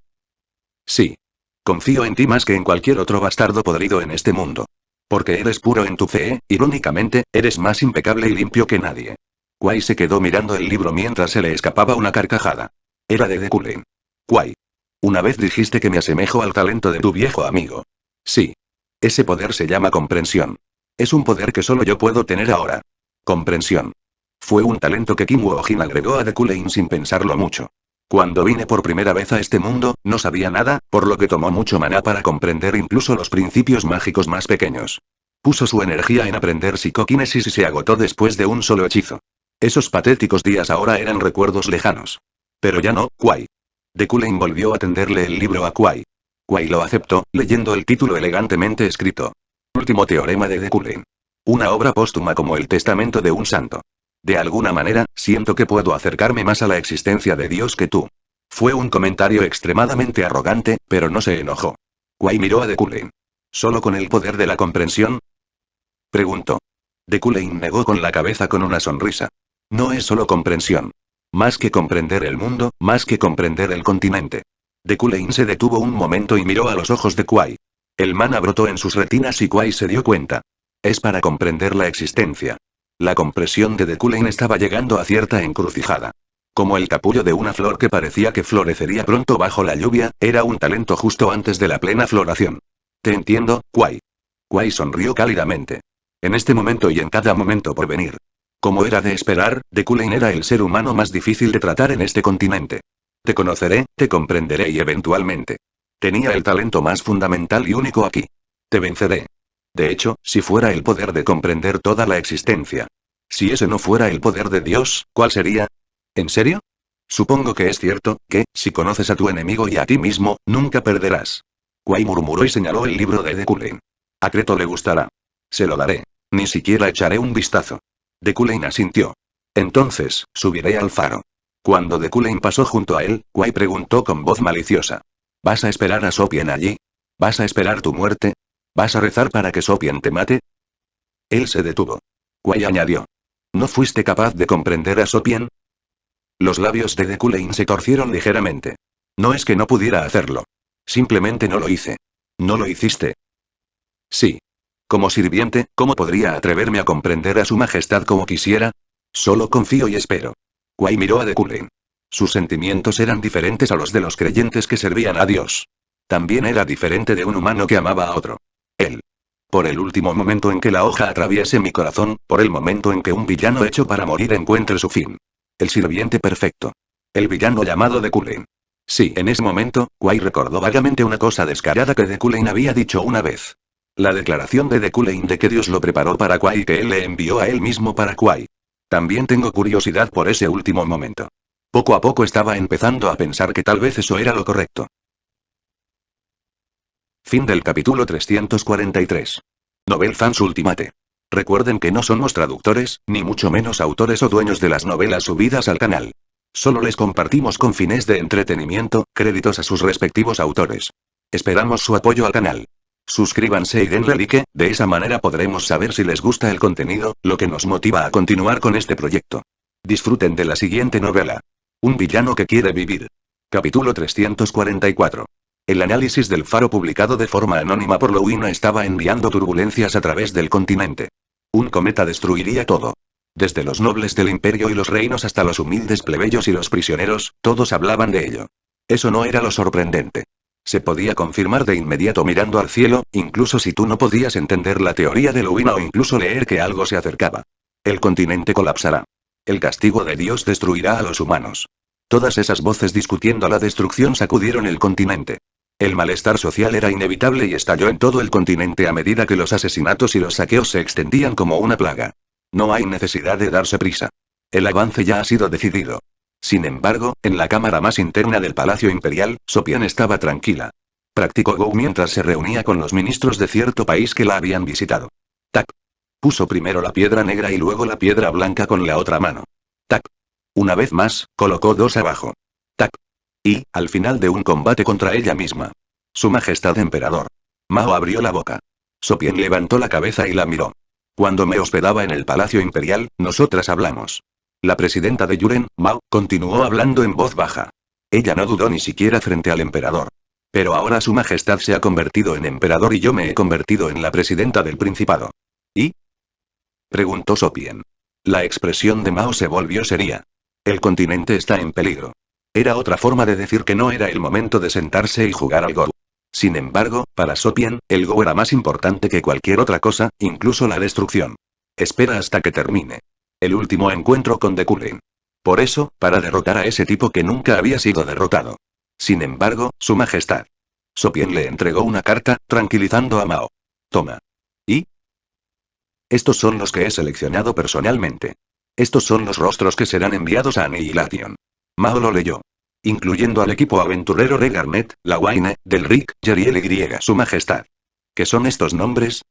Sí. Confío en ti más que en cualquier otro bastardo podrido en este mundo. Porque eres puro en tu fe, irónicamente, eres más impecable y limpio que nadie. Kuai se quedó mirando el libro mientras se le escapaba una carcajada. Era de Deculain. Kuai. Una vez dijiste que me asemejo al talento de tu viejo amigo. Sí. Ese poder se llama comprensión. Es un poder que solo yo puedo tener ahora. Comprensión. Fue un talento que Kim Woo-jin agregó a Deculain sin pensarlo mucho. Cuando vine por primera vez a este mundo, no sabía nada, por lo que tomó mucho maná para comprender incluso los principios mágicos más pequeños. Puso su energía en aprender psicoquinesis y se agotó después de un solo hechizo. Esos patéticos días ahora eran recuerdos lejanos. Pero ya no, Kuai. Deculain volvió a tenderle el libro a Kuai. Kuai lo aceptó, leyendo el título elegantemente escrito. Último teorema de Deculain. Una obra póstuma como el testamento de un santo. De alguna manera, siento que puedo acercarme más a la existencia de Dios que tú. Fue un comentario extremadamente arrogante, pero no se enojó. Kuai miró a Deculain. ¿Solo con el poder de la comprensión? Preguntó. Deculain negó con la cabeza con una sonrisa. No es solo comprensión. Más que comprender el mundo, más que comprender el continente. Deculain se detuvo un momento y miró a los ojos de Kuai. El mana brotó en sus retinas y Kuai se dio cuenta. Es para comprender la existencia. La comprensión de Deculain estaba llegando a cierta encrucijada. Como el capullo de una flor que parecía que florecería pronto bajo la lluvia, era un talento justo antes de la plena floración. Te entiendo, Kuai. Kuai sonrió cálidamente. En este momento y en cada momento por venir. Como era de esperar, Deculain era el ser humano más difícil de tratar en este continente. Te conoceré, te comprenderé y eventualmente. Tenía el talento más fundamental y único aquí. Te venceré. De hecho, si fuera el poder de comprender toda la existencia. Si ese no fuera el poder de Dios, ¿cuál sería? ¿En serio? Supongo que es cierto, que, si conoces a tu enemigo y a ti mismo, nunca perderás. Kuai murmuró y señaló el libro de Deculain. A Creto le gustará. Se lo daré. Ni siquiera echaré un vistazo. Deculain asintió. Entonces, subiré al faro. Cuando Deculain pasó junto a él, Kuai preguntó con voz maliciosa. ¿Vas a esperar a Sopien allí? ¿Vas a esperar tu muerte? ¿Vas a rezar para que Sopien te mate? Él se detuvo. Kuai añadió. ¿No fuiste capaz de comprender a Sopien? Los labios de Deculain se torcieron ligeramente. No es que no pudiera hacerlo. Simplemente no lo hice. ¿No lo hiciste? Sí. Como sirviente, ¿cómo podría atreverme a comprender a su majestad como quisiera? Solo confío y espero. Kuai miró a Deculain. Sus sentimientos eran diferentes a los de los creyentes que servían a Dios. También era diferente de un humano que amaba a otro. Él. Por el último momento en que la hoja atraviese mi corazón, por el momento en que un villano hecho para morir encuentre su fin. El sirviente perfecto. El villano llamado Deculain. Sí, en ese momento, Kuai recordó vagamente una cosa descarada que Deculain había dicho una vez. La declaración de Deculain de que Dios lo preparó para Kuai y que él le envió a él mismo para Kuai. También tengo curiosidad por ese último momento. Poco a poco estaba empezando a pensar que tal vez eso era lo correcto. Fin del capítulo 343. Novel Fans Ultimate. Recuerden que no somos traductores, ni mucho menos autores o dueños de las novelas subidas al canal. Solo les compartimos con fines de entretenimiento, créditos a sus respectivos autores. Esperamos su apoyo al canal. Suscríbanse y denle like, de esa manera podremos saber si les gusta el contenido, lo que nos motiva a continuar con este proyecto. Disfruten de la siguiente novela. Un villano que quiere vivir. Capítulo 344. El análisis del faro publicado de forma anónima por Louina estaba enviando turbulencias a través del continente. Un cometa destruiría todo. Desde los nobles del imperio y los reinos hasta los humildes plebeyos y los prisioneros, todos hablaban de ello. Eso no era lo sorprendente. Se podía confirmar de inmediato mirando al cielo, incluso si tú no podías entender la teoría de Louina o incluso leer que algo se acercaba. El continente colapsará. El castigo de Dios destruirá a los humanos. Todas esas voces discutiendo la destrucción sacudieron el continente. El malestar social era inevitable y estalló en todo el continente a medida que los asesinatos y los saqueos se extendían como una plaga. No hay necesidad de darse prisa. El avance ya ha sido decidido. Sin embargo, en la cámara más interna del Palacio Imperial, Sopian estaba tranquila. Practicó Go mientras se reunía con los ministros de cierto país que la habían visitado. Tac. Puso primero la piedra negra y luego la piedra blanca con la otra mano. Tac. Una vez más, colocó dos abajo. Tac. Y, al final de un combate contra ella misma. Su Majestad Emperador. Mao abrió la boca. Sopian levantó la cabeza y la miró. Cuando me hospedaba en el Palacio Imperial, nosotras hablamos. La presidenta de Yuren, Mao, continuó hablando en voz baja. Ella no dudó ni siquiera frente al emperador. Pero ahora su majestad se ha convertido en emperador y yo me he convertido en la presidenta del principado. ¿Y? Preguntó Sopian. La expresión de Mao se volvió seria. El continente está en peligro. Era otra forma de decir que no era el momento de sentarse y jugar al Go. Sin embargo, para Sopian, el Go era más importante que cualquier otra cosa, incluso la destrucción. Espera hasta que termine. El último encuentro con Dekulin. Por eso, para derrotar a ese tipo que nunca había sido derrotado. Sin embargo, su majestad. Sopian le entregó una carta, tranquilizando a Mao. Toma. ¿Y? Estos son los que he seleccionado personalmente. Estos son los rostros que serán enviados a Annihilation. Mao lo leyó. Incluyendo al equipo aventurero de Garnet, Lawaine, Delric, Jeriel y su majestad. ¿Qué son estos nombres?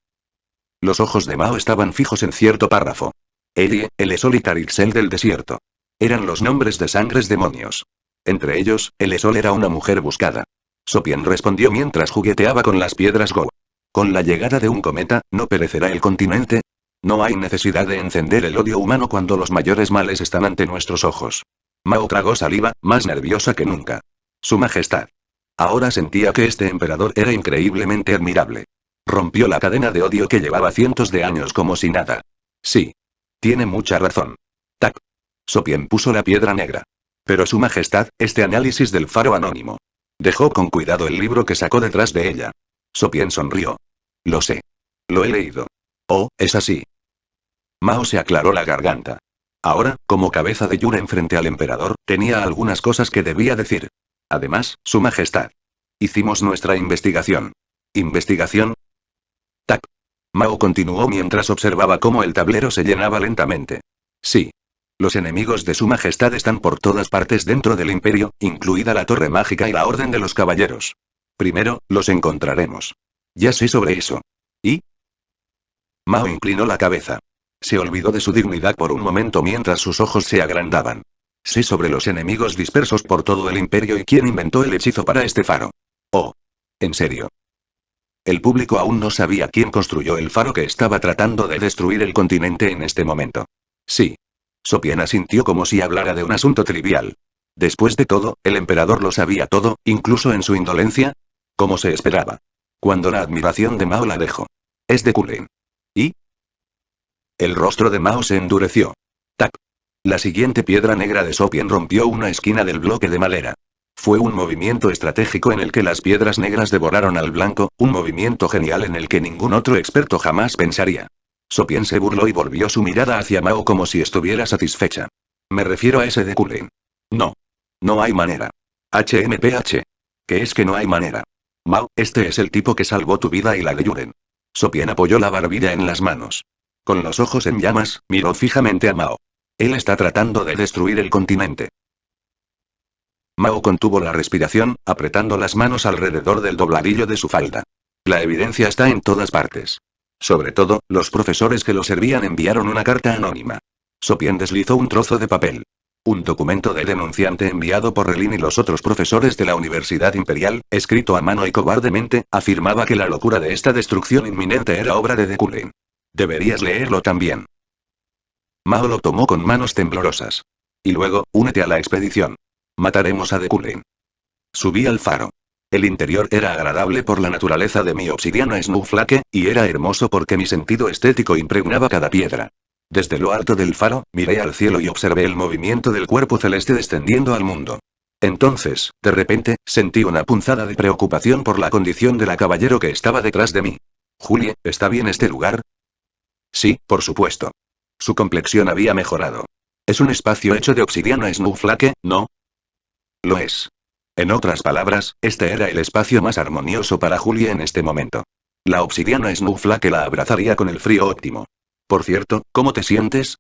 Los ojos de Mao estaban fijos en cierto párrafo. Elie, el Esol y Tarixel del desierto. Eran los nombres de sangres demonios. Entre ellos, el Esol era una mujer buscada. Sopian respondió mientras jugueteaba con las piedras Go. Con la llegada de un cometa, ¿no perecerá el continente? No hay necesidad de encender el odio humano cuando los mayores males están ante nuestros ojos. Mao tragó saliva, más nerviosa que nunca. Su majestad. Ahora sentía que este emperador era increíblemente admirable. Rompió la cadena de odio que llevaba cientos de años como si nada. Sí. Tiene mucha razón. Tac. Sopian puso la piedra negra. Pero su majestad, este análisis del faro anónimo. Dejó con cuidado el libro que sacó detrás de ella. Sopian sonrió. Lo sé. Lo he leído. Oh, es así. Mao se aclaró la garganta. Ahora, como cabeza de Yuren frente al emperador, tenía algunas cosas que debía decir. Además, su majestad. Hicimos nuestra investigación. ¿Investigación? Tac. Mao continuó mientras observaba cómo el tablero se llenaba lentamente. Sí. Los enemigos de su majestad están por todas partes dentro del imperio, incluida la Torre Mágica y la Orden de los Caballeros. Primero, los encontraremos. Ya sé sobre eso. ¿Y? Mao inclinó la cabeza. Se olvidó de su dignidad por un momento mientras sus ojos se agrandaban. Sé sobre los enemigos dispersos por todo el imperio y quién inventó el hechizo para este faro. Oh. ¿En serio? El público aún no sabía quién construyó el faro que estaba tratando de destruir el continente en este momento. Sí. Sopian asintió como si hablara de un asunto trivial. Después de todo, el emperador lo sabía todo, incluso en su indolencia. Como se esperaba. Cuando la admiración de Mao la dejó. Es Dekulin. ¿Y? El rostro de Mao se endureció. Tac. La siguiente piedra negra de Sopian rompió una esquina del bloque de madera. Fue un movimiento estratégico en el que las piedras negras devoraron al blanco, un movimiento genial en el que ningún otro experto jamás pensaría. Sopian se burló y volvió su mirada hacia Mao como si estuviera satisfecha. Me refiero a ese Dekulin. No. No hay manera. HMPH. ¿Qué es que no hay manera? Mao, este es el tipo que salvó tu vida y la de Yuren. Sopian apoyó la barbilla en las manos. Con los ojos en llamas, miró fijamente a Mao. Él está tratando de destruir el continente. Mao contuvo la respiración, apretando las manos alrededor del dobladillo de su falda. La evidencia está en todas partes. Sobre todo, los profesores que lo servían enviaron una carta anónima. Sopian deslizó un trozo de papel. Un documento de denunciante enviado por Relin y los otros profesores de la Universidad Imperial, escrito a mano y cobardemente, afirmaba que la locura de esta destrucción inminente era obra de Dekulin. Deberías leerlo también. Mao lo tomó con manos temblorosas. Y luego, únete a la expedición. Mataremos a Dekulin. Subí al faro. El interior era agradable por la naturaleza de mi obsidiana Snowflake, y era hermoso porque mi sentido estético impregnaba cada piedra. Desde lo alto del faro, miré al cielo y observé el movimiento del cuerpo celeste descendiendo al mundo. Entonces, de repente, sentí una punzada de preocupación por la condición del caballero que estaba detrás de mí. Julie, ¿está bien este lugar? Sí, por supuesto. Su complexión había mejorado. Es un espacio hecho de obsidiana Snowflake, ¿no? Lo es. En otras palabras, este era el espacio más armonioso para Julie en este momento. La obsidiana Snowflake la abrazaría con el frío óptimo. Por cierto, ¿cómo te sientes?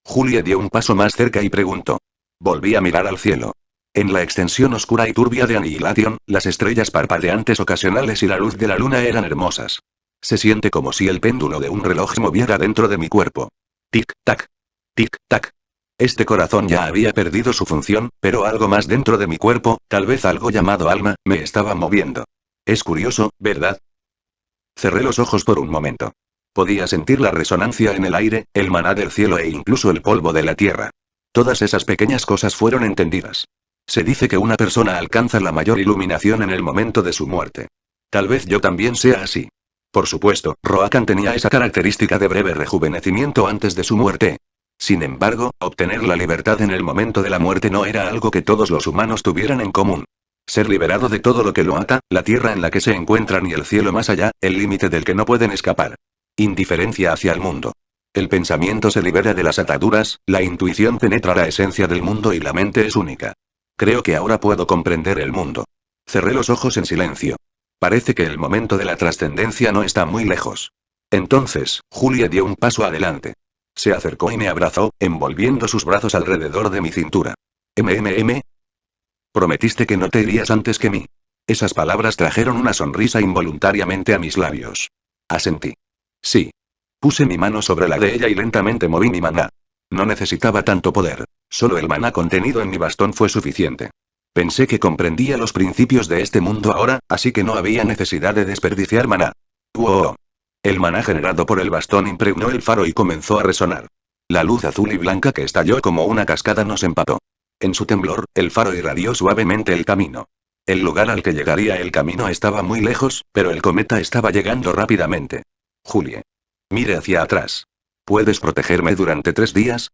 Julie dio un paso más cerca y preguntó. Volví a mirar al cielo. En la extensión oscura y turbia de Annihilation, las estrellas parpadeantes ocasionales y la luz de la luna eran hermosas. Se siente como si el péndulo de un reloj se moviera dentro de mi cuerpo. Tic-tac. Tic-tac. Este corazón ya había perdido su función, pero algo más dentro de mi cuerpo, tal vez algo llamado alma, me estaba moviendo. Es curioso, ¿verdad? Cerré los ojos por un momento. Podía sentir la resonancia en el aire, el maná del cielo e incluso el polvo de la tierra. Todas esas pequeñas cosas fueron entendidas. Se dice que una persona alcanza la mayor iluminación en el momento de su muerte. Tal vez yo también sea así. Por supuesto, Roakan tenía esa característica de breve rejuvenecimiento antes de su muerte. Sin embargo, obtener la libertad en el momento de la muerte no era algo que todos los humanos tuvieran en común. Ser liberado de todo lo que lo ata, la tierra en la que se encuentran y el cielo más allá, el límite del que no pueden escapar. Indiferencia hacia el mundo. El pensamiento se libera de las ataduras, la intuición penetra la esencia del mundo y la mente es única. Creo que ahora puedo comprender el mundo. Cerré los ojos en silencio. Parece que el momento de la trascendencia no está muy lejos. Entonces, Julia dio un paso adelante. Se acercó y me abrazó, envolviendo sus brazos alrededor de mi cintura. «MMM. Prometiste que no te irías antes que mí». Esas palabras trajeron una sonrisa involuntariamente a mis labios. Asentí. Sí. Puse mi mano sobre la de ella y lentamente moví mi maná. No necesitaba tanto poder. Solo el maná contenido en mi bastón fue suficiente. Pensé que comprendía los principios de este mundo ahora, así que no había necesidad de desperdiciar maná. ¡Wow! El maná generado por el bastón impregnó el faro y comenzó a resonar. La luz azul y blanca que estalló como una cascada nos empapó. En su temblor, el faro irradió suavemente el camino. El lugar al que llegaría el camino estaba muy lejos, pero el cometa estaba llegando rápidamente. Julie. Mire hacia atrás. ¿Puedes protegerme durante 3 días?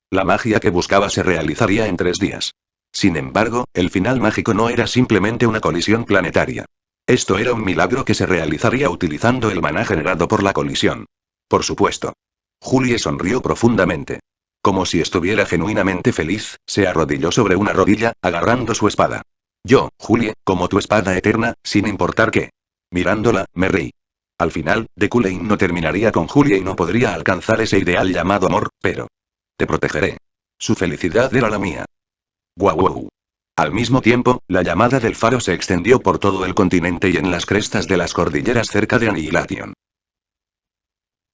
La magia que buscaba se realizaría en 3 días. Sin embargo, el final mágico no era simplemente una colisión planetaria. Esto era un milagro que se realizaría utilizando el maná generado por la colisión. Por supuesto. Julie sonrió profundamente. Como si estuviera genuinamente feliz, se arrodilló sobre una rodilla, agarrando su espada. Yo, Julie, como tu espada eterna, sin importar qué. Mirándola, me reí. Al final, Deculain no terminaría con Julie y no podría alcanzar ese ideal llamado amor, pero... Te protegeré. Su felicidad era la mía. Guau. Al mismo tiempo, la llamada del faro se extendió por todo el continente y en las crestas de las cordilleras cerca de Annihilation.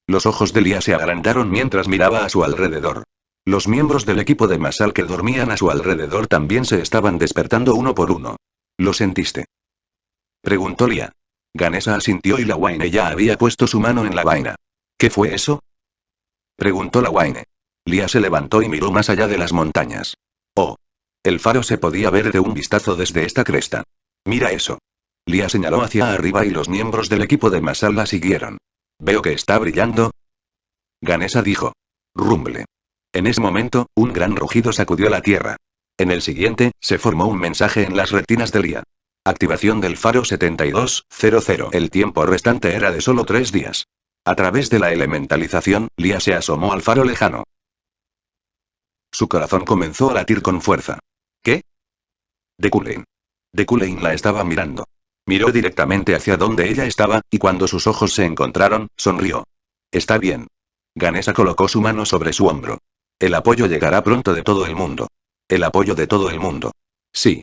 Los ojos de Lia se agrandaron mientras miraba a su alrededor. Los miembros del equipo de Masal que dormían a su alrededor también se estaban despertando uno por uno. ¿Lo sentiste?, preguntó Lia. Ganesha asintió y la Waine ya había puesto su mano en la vaina. ¿Qué fue eso?, preguntó la Waine. Lia se levantó y miró más allá de las montañas. Oh. El faro se podía ver de un vistazo desde esta cresta. Mira eso. Lia señaló hacia arriba y los miembros del equipo de Masal la siguieron. Veo que está brillando. Ganesha dijo. Rumble. En ese momento, un gran rugido sacudió la tierra. En el siguiente, se formó un mensaje en las retinas de Lia. Activación del faro 7200. El tiempo restante era de solo 3 días. A través de la elementalización, Lia se asomó al faro lejano. Su corazón comenzó a latir con fuerza. ¿Qué? Deculain. Deculain la estaba mirando. Miró directamente hacia donde ella estaba, y cuando sus ojos se encontraron, sonrió. Está bien. Ganesha colocó su mano sobre su hombro. El apoyo llegará pronto de todo el mundo. El apoyo de todo el mundo. Sí.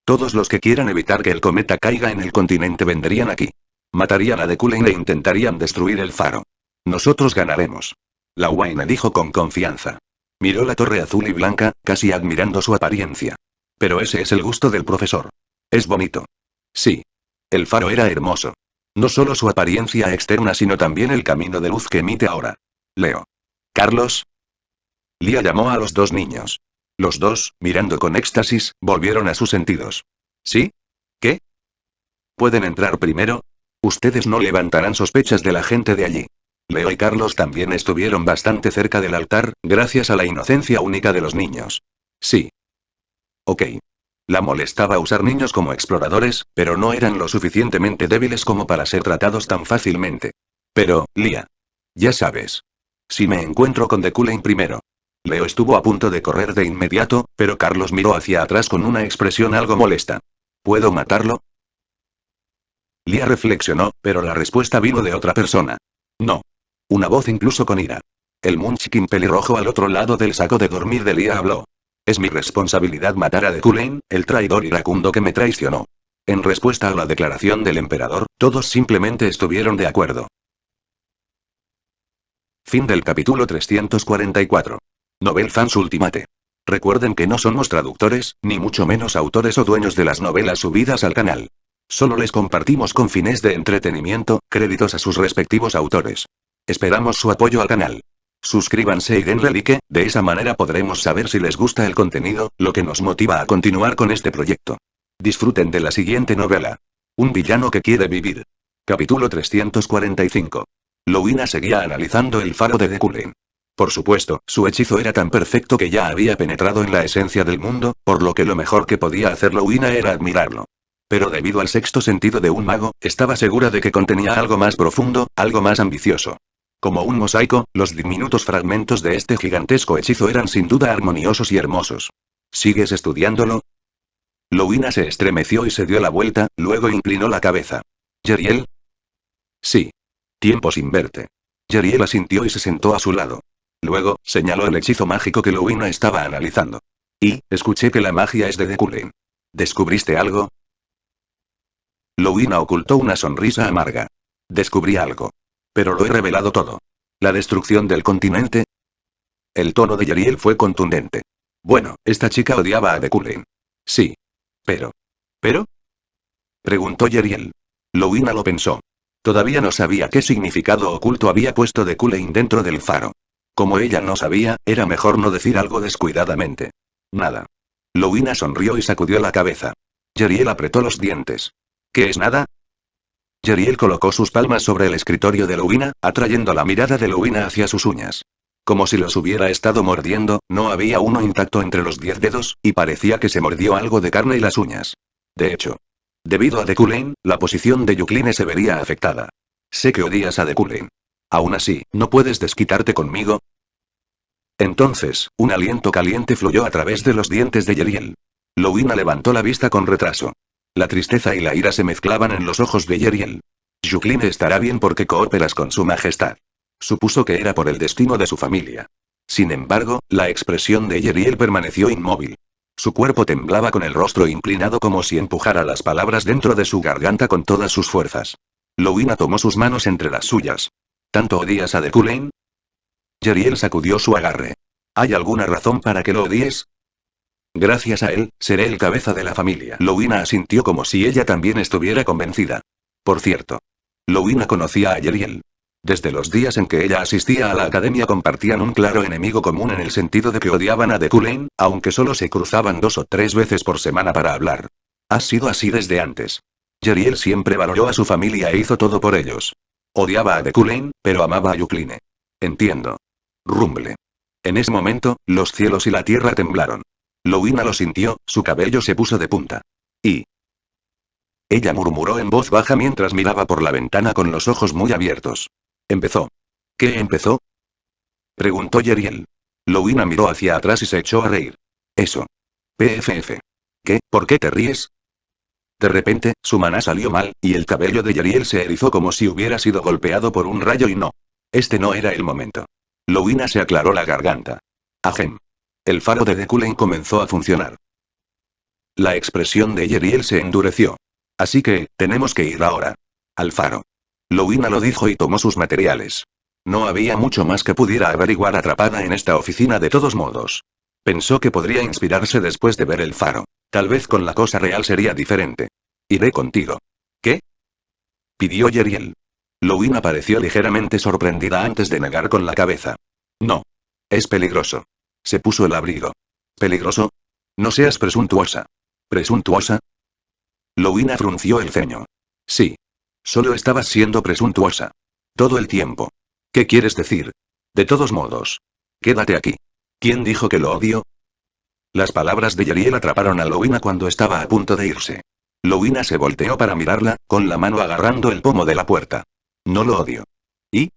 Todos los que quieran evitar que el cometa caiga en el continente vendrían aquí. Matarían a Deculain e intentarían destruir el faro. Nosotros ganaremos. La Waine dijo con confianza. Miró la torre azul y blanca, casi admirando su apariencia. Pero ese es el gusto del profesor. Es bonito. Sí. El faro era hermoso. No solo su apariencia externa sino también el camino de luz que emite ahora. Leo. Carlos. Lia llamó a los 2 niños. Los 2, mirando con éxtasis, volvieron a sus sentidos. ¿Sí? ¿Qué? ¿Pueden entrar primero? Ustedes no levantarán sospechas de la gente de allí. Leo y Carlos también estuvieron bastante cerca del altar, gracias a la inocencia única de los niños. Sí. Ok. La molestaba usar niños como exploradores, pero no eran lo suficientemente débiles como para ser tratados tan fácilmente. Pero, Lia. Ya sabes. Si me encuentro con The Cullen primero. Leo estuvo a punto de correr de inmediato, pero Carlos miró hacia atrás con una expresión algo molesta. ¿Puedo matarlo? Lia reflexionó, pero la respuesta vino de otra persona. No. Una voz incluso con ira. El Munchkin pelirrojo al otro lado del saco de dormir de Lia habló. Es mi responsabilidad matar a The Cullen, el traidor iracundo que me traicionó. En respuesta a la declaración del emperador, todos simplemente estuvieron de acuerdo. Fin del capítulo 344. Novel Fans Ultimate. Recuerden que no somos traductores, ni mucho menos autores o dueños de las novelas subidas al canal. Solo les compartimos con fines de entretenimiento, créditos a sus respectivos autores. Esperamos su apoyo al canal. Suscríbanse y denle like, de esa manera podremos saber si les gusta el contenido, lo que nos motiva a continuar con este proyecto. Disfruten de la siguiente novela. Un villano que quiere vivir. Capítulo 345. Louina seguía analizando el faro de The Cullen. Por supuesto, su hechizo era tan perfecto que ya había penetrado en la esencia del mundo, por lo que lo mejor que podía hacer Louina era admirarlo. Pero debido al sexto sentido de un mago, estaba segura de que contenía algo más profundo, algo más ambicioso. Como un mosaico, los diminutos fragmentos de este gigantesco hechizo eran sin duda armoniosos y hermosos. ¿Sigues estudiándolo? Louina se estremeció y se dio la vuelta, luego inclinó la cabeza. ¿Yeriel? Sí. Tiempo sin verte. Yeriel asintió y se sentó a su lado. Luego, señaló el hechizo mágico que Louina estaba analizando. Y, escuché que la magia es de The Cullen. ¿Descubriste algo? Louina ocultó una sonrisa amarga. Descubrí algo. Pero lo he revelado todo. ¿La destrucción del continente? El tono de Yeriel fue contundente. Bueno, esta chica odiaba a The Cullen. Sí. Pero. ¿Pero? Preguntó Yeriel. Louina lo pensó. Todavía no sabía qué significado oculto había puesto The Cullen dentro del faro. Como ella no sabía, era mejor no decir algo descuidadamente. Nada. Louina sonrió y sacudió la cabeza. Yeriel apretó los dientes. ¿Qué es nada? Yeriel colocó sus palmas sobre el escritorio de Louina, atrayendo la mirada de Louina hacia sus uñas. Como si los hubiera estado mordiendo, no había uno intacto entre los 10 dedos, y parecía que se mordió algo de carne y las uñas. De hecho, debido a The Cullen, la posición de Yukline se vería afectada. Sé que odias a The Cullen. Aún así, ¿no puedes desquitarte conmigo? Entonces, un aliento caliente fluyó a través de los dientes de Yeriel. Louina levantó la vista con retraso. La tristeza y la ira se mezclaban en los ojos de Yeriel. Yukline estará bien porque cooperas con su majestad. Supuso que era por el destino de su familia. Sin embargo, la expresión de Yeriel permaneció inmóvil. Su cuerpo temblaba con el rostro inclinado como si empujara las palabras dentro de su garganta con todas sus fuerzas. Louina tomó sus manos entre las suyas. ¿Tanto odias a The Cullen? Yeriel sacudió su agarre. ¿Hay alguna razón para que lo odies? Gracias a él, seré el cabeza de la familia. Louina asintió como si ella también estuviera convencida. Por cierto. Louina conocía a Yeriel. Desde los días en que ella asistía a la academia compartían un claro enemigo común en el sentido de que odiaban a The Cullen, aunque solo se cruzaban 2 o 3 veces por semana para hablar. Ha sido así desde antes. Yeriel siempre valoró a su familia e hizo todo por ellos. Odiaba a The Cullen, pero amaba a Yukline. Entiendo. Rumble. En ese momento, los cielos y la tierra temblaron. Louina lo sintió, su cabello se puso de punta. Y... ella murmuró en voz baja mientras miraba por la ventana con los ojos muy abiertos. Empezó. ¿Qué empezó? Preguntó Yeriel. Louina miró hacia atrás y se echó a reír. Eso. PFF. ¿Qué? ¿Por qué te ríes? De repente, su maná salió mal, y el cabello de Yeriel se erizó como si hubiera sido golpeado por un rayo y no. Este no era el momento. Louina se aclaró la garganta. Ajem. El faro de The Cullen comenzó a funcionar. La expresión de Yeriel se endureció. Así que, tenemos que ir ahora. Al faro. Louina lo dijo y tomó sus materiales. No había mucho más que pudiera averiguar atrapada en esta oficina de todos modos. Pensó que podría inspirarse después de ver el faro. Tal vez con la cosa real sería diferente. Iré contigo. ¿Qué? Pidió Yeriel. Louina pareció ligeramente sorprendida antes de negar con la cabeza. No. Es peligroso. Se puso el abrigo. ¿Peligroso? No seas presuntuosa. ¿Presuntuosa? Louina frunció el ceño. Sí. Solo estabas siendo presuntuosa. Todo el tiempo. ¿Qué quieres decir? De todos modos. Quédate aquí. ¿Quién dijo que lo odio? Las palabras de Yeriel atraparon a Louina cuando estaba a punto de irse. Louina se volteó para mirarla, con la mano agarrando el pomo de la puerta. No lo odio. ¿Y?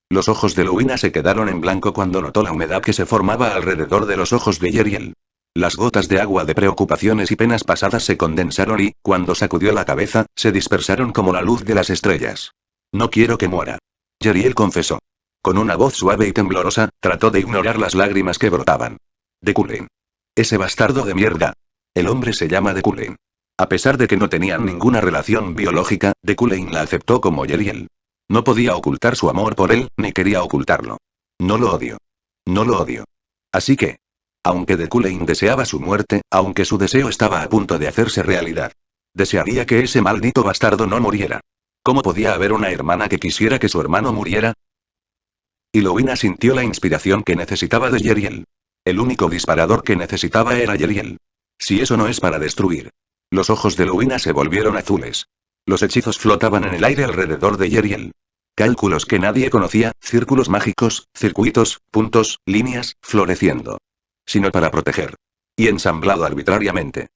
Los ojos de Louina se quedaron en blanco cuando notó la humedad que se formaba alrededor de los ojos de Yeriel. Las gotas de agua de preocupaciones y penas pasadas se condensaron y, cuando sacudió la cabeza, se dispersaron como la luz de las estrellas. No quiero que muera. Yeriel confesó. Con una voz suave y temblorosa, trató de ignorar las lágrimas que brotaban. De Cullen. Ese bastardo de mierda. El hombre se llama de Cullen. A pesar de que no tenían ninguna relación biológica, de Cullen la aceptó como Yeriel. No podía ocultar su amor por él, ni quería ocultarlo. No lo odio. No lo odio. Así que, aunque de Cullen deseaba su muerte, aunque su deseo estaba a punto de hacerse realidad, desearía que ese maldito bastardo no muriera. ¿Cómo podía haber una hermana que quisiera que su hermano muriera? Y Louina sintió la inspiración que necesitaba de Yeriel. El único disparador que necesitaba era Yeriel. Si eso no es para destruir. Los ojos de Louina se volvieron azules. Los hechizos flotaban en el aire alrededor de Yeriel. Cálculos que nadie conocía, círculos mágicos, circuitos, puntos, líneas, floreciendo. Sino para proteger. Y ensamblado arbitrariamente.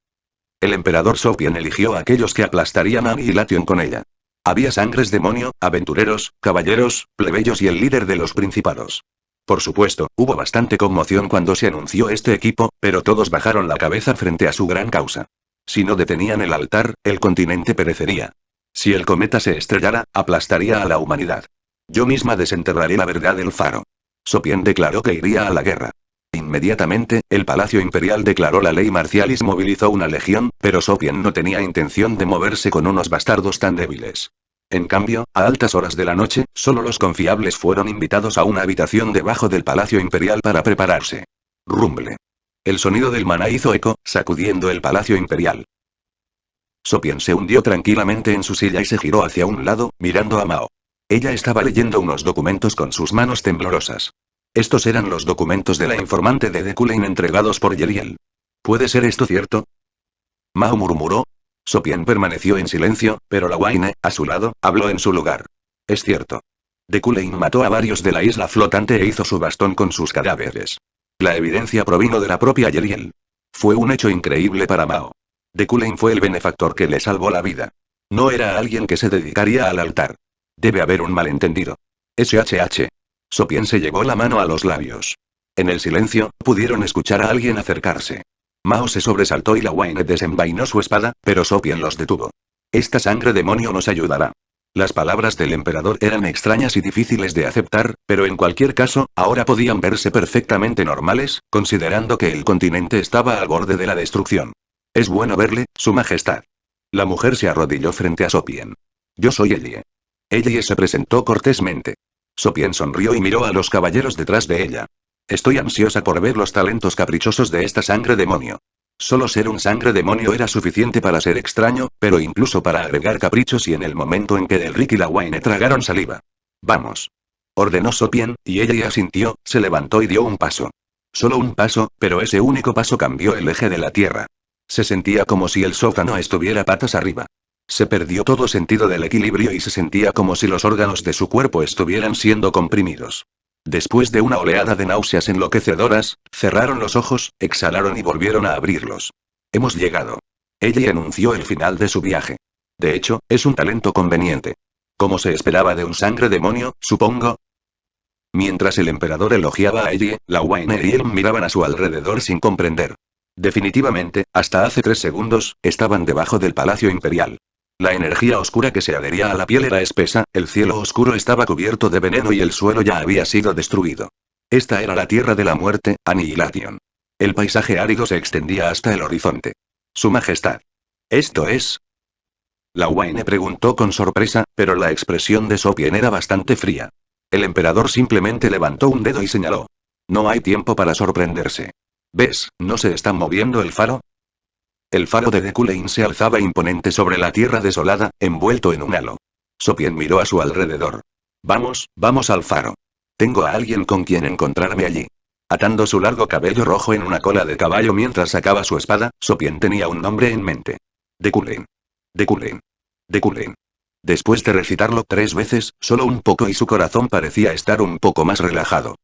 El emperador Sopien eligió a aquellos que aplastarían a Annihilation con ella. Había sangres demonio, aventureros, caballeros, plebeyos y el líder de los principados. Por supuesto, hubo bastante conmoción cuando se anunció este equipo, pero todos bajaron la cabeza frente a su gran causa. Si no detenían el altar, el continente perecería. Si el cometa se estrellara, aplastaría a la humanidad. Yo misma desenterraré la verdad del faro. Sopien declaró que iría a la guerra. Inmediatamente, el Palacio Imperial declaró la ley marcial y se movilizó una legión, pero Sopien no tenía intención de moverse con unos bastardos tan débiles. En cambio, a altas horas de la noche, solo los confiables fueron invitados a una habitación debajo del Palacio Imperial para prepararse. Rumble. El sonido del maná hizo eco, sacudiendo el Palacio Imperial. Sopien se hundió tranquilamente en su silla y se giró hacia un lado, mirando a Mao. Ella estaba leyendo unos documentos con sus manos temblorosas. Estos eran los documentos de la informante de Cullen entregados por Yeriel. ¿Puede ser esto cierto? Mao murmuró. Sopien permaneció en silencio, pero la Waine, a su lado, habló en su lugar. Es cierto. Cullen mató a varios de la isla flotante e hizo su bastón con sus cadáveres. La evidencia provino de la propia Yeriel. Fue un hecho increíble para Mao. Cullen fue el benefactor que le salvó la vida. No era alguien que se dedicaría al altar. Debe haber un malentendido. SHH. Sopien se llevó la mano a los labios. En el silencio, pudieron escuchar a alguien acercarse. Mao se sobresaltó y la Waine desenvainó su espada, pero Sopien los detuvo. Esta sangre demonio nos ayudará. Las palabras del emperador eran extrañas y difíciles de aceptar, pero en cualquier caso, ahora podían verse perfectamente normales, considerando que el continente estaba al borde de la destrucción. Es bueno verle, Su Majestad. La mujer se arrodilló frente a Sopien. Yo soy Ellie. Ellie se presentó cortésmente. Sopien sonrió y miró a los caballeros detrás de ella. Estoy ansiosa por ver los talentos caprichosos de esta sangre demonio. Solo ser un sangre demonio era suficiente para ser extraño, pero incluso para agregar caprichos y en el momento en que Delric y la Waine tragaron saliva. Vamos. Ordenó Sopien, y ella asintió, se levantó y dio un paso. Solo un paso, pero ese único paso cambió el eje de la tierra. Se sentía como si el sótano estuviera patas arriba. Se perdió todo sentido del equilibrio y se sentía como si los órganos de su cuerpo estuvieran siendo comprimidos. Después de una oleada de náuseas enloquecedoras, cerraron los ojos, exhalaron y volvieron a abrirlos. Hemos llegado. Ella anunció el final de su viaje. De hecho, es un talento conveniente. Como se esperaba de un sangre demonio, supongo. Mientras el emperador elogiaba a Ellie, la Waine y él miraban a su alrededor sin comprender. Definitivamente, hasta hace 3 segundos, estaban debajo del Palacio Imperial. La energía oscura que se adhería a la piel era espesa, el cielo oscuro estaba cubierto de veneno y el suelo ya había sido destruido. Esta era la tierra de la muerte, Annihilation. El paisaje árido se extendía hasta el horizonte. Su Majestad. ¿Esto es? La Waine preguntó con sorpresa, pero la expresión de Sopien era bastante fría. El emperador simplemente levantó un dedo y señaló. No hay tiempo para sorprenderse. ¿Ves, no se está moviendo el faro? El faro de Cullen se alzaba imponente sobre la tierra desolada, envuelto en un halo. Sopien miró a su alrededor. Vamos, vamos al faro. Tengo a alguien con quien encontrarme allí. Atando su largo cabello rojo en una cola de caballo mientras sacaba su espada, Sopien tenía un nombre en mente. Deculen. Deculen. Deculen. Después de recitarlo 3 veces, solo un poco y su corazón parecía estar un poco más relajado.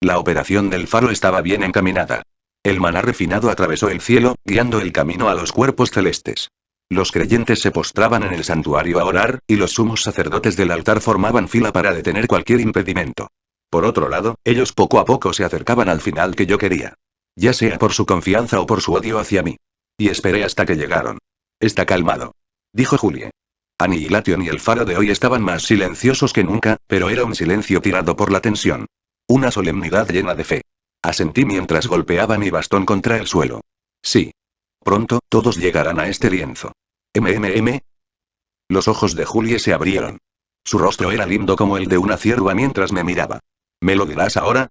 La operación del faro estaba bien encaminada. El maná refinado atravesó el cielo, guiando el camino a los cuerpos celestes. Los creyentes se postraban en el santuario a orar, y los sumos sacerdotes del altar formaban fila para detener cualquier impedimento. Por otro lado, ellos poco a poco se acercaban al final que yo quería. Ya sea por su confianza o por su odio hacia mí. Y esperé hasta que llegaron. Está calmado, dijo Julie. Annihilation y el faro de hoy estaban más silenciosos que nunca, pero era un silencio tirado por la tensión. Una solemnidad llena de fe. Asentí mientras golpeaba mi bastón contra el suelo. Sí. Pronto, todos llegarán a este lienzo. MMM. Los ojos de Julie se abrieron. Su rostro era lindo como el de una cierva mientras me miraba. ¿Me lo dirás ahora?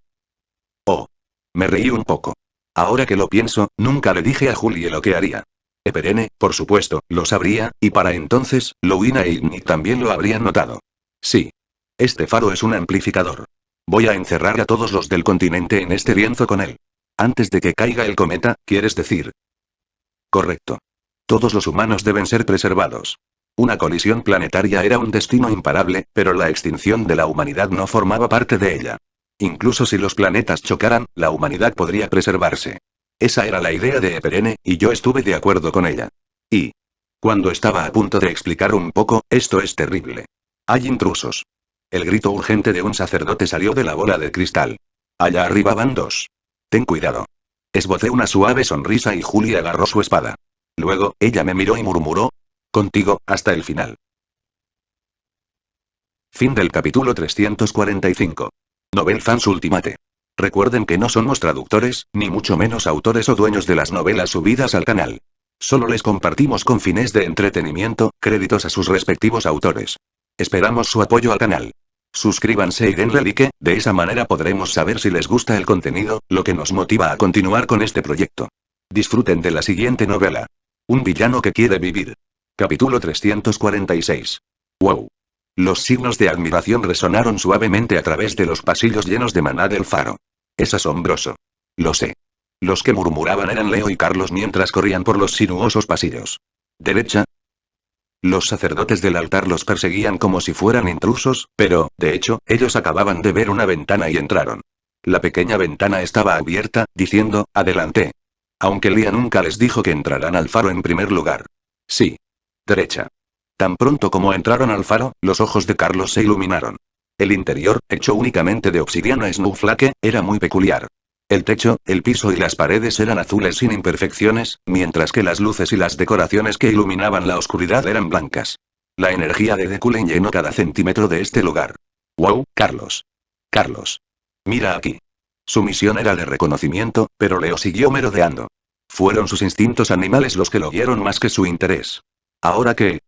Oh. Me reí un poco. Ahora que lo pienso, nunca le dije a Julie lo que haría. Eperene, por supuesto, lo sabría, y para entonces, Louina e Igni también lo habrían notado. Sí. Este faro es un amplificador. Voy a encerrar a todos los del continente en este lienzo con él. Antes de que caiga el cometa, ¿quieres decir? Correcto. Todos los humanos deben ser preservados. Una colisión planetaria era un destino imparable, pero la extinción de la humanidad no formaba parte de ella. Incluso si los planetas chocaran, la humanidad podría preservarse. Esa era la idea de Eperene, y yo estuve de acuerdo con ella. Y cuando estaba a punto de explicar un poco, esto es terrible. Hay intrusos. El grito urgente de un sacerdote salió de la bola de cristal. Allá arriba van 2. Ten cuidado. Esbocé una suave sonrisa y Julie agarró su espada. Luego, ella me miró y murmuró. Contigo, hasta el final. Fin del capítulo 345. Novel Fans Ultimate. Recuerden que no somos traductores, ni mucho menos autores o dueños de las novelas subidas al canal. Solo les compartimos con fines de entretenimiento, créditos a sus respectivos autores. Esperamos su apoyo al canal. Suscríbanse y denle like, de esa manera podremos saber si les gusta el contenido, lo que nos motiva a continuar con este proyecto. Disfruten de la siguiente novela. Un villano que quiere vivir. Capítulo 346. Wow. Los signos de admiración resonaron suavemente a través de los pasillos llenos de maná del faro. Es asombroso. Lo sé. Los que murmuraban eran Leo y Carlos mientras corrían por los sinuosos pasillos. ¿Derecha? Los sacerdotes del altar los perseguían como si fueran intrusos, pero, de hecho, ellos acababan de ver una ventana y entraron. La pequeña ventana estaba abierta, diciendo, adelante. Aunque Lia nunca les dijo que entrarán al faro en primer lugar. Sí. Derecha. Tan pronto como entraron al faro, los ojos de Carlos se iluminaron. El interior, hecho únicamente de obsidiana Snowflake, era muy peculiar. El techo, el piso y las paredes eran azules sin imperfecciones, mientras que las luces y las decoraciones que iluminaban la oscuridad eran blancas. La energía de Deculen llenó cada centímetro de este lugar. ¡Wow, Carlos! Carlos. Mira aquí. Su misión era de reconocimiento, pero Leo siguió merodeando. Fueron sus instintos animales los que lo guiaron más que su interés. ¿Ahora qué?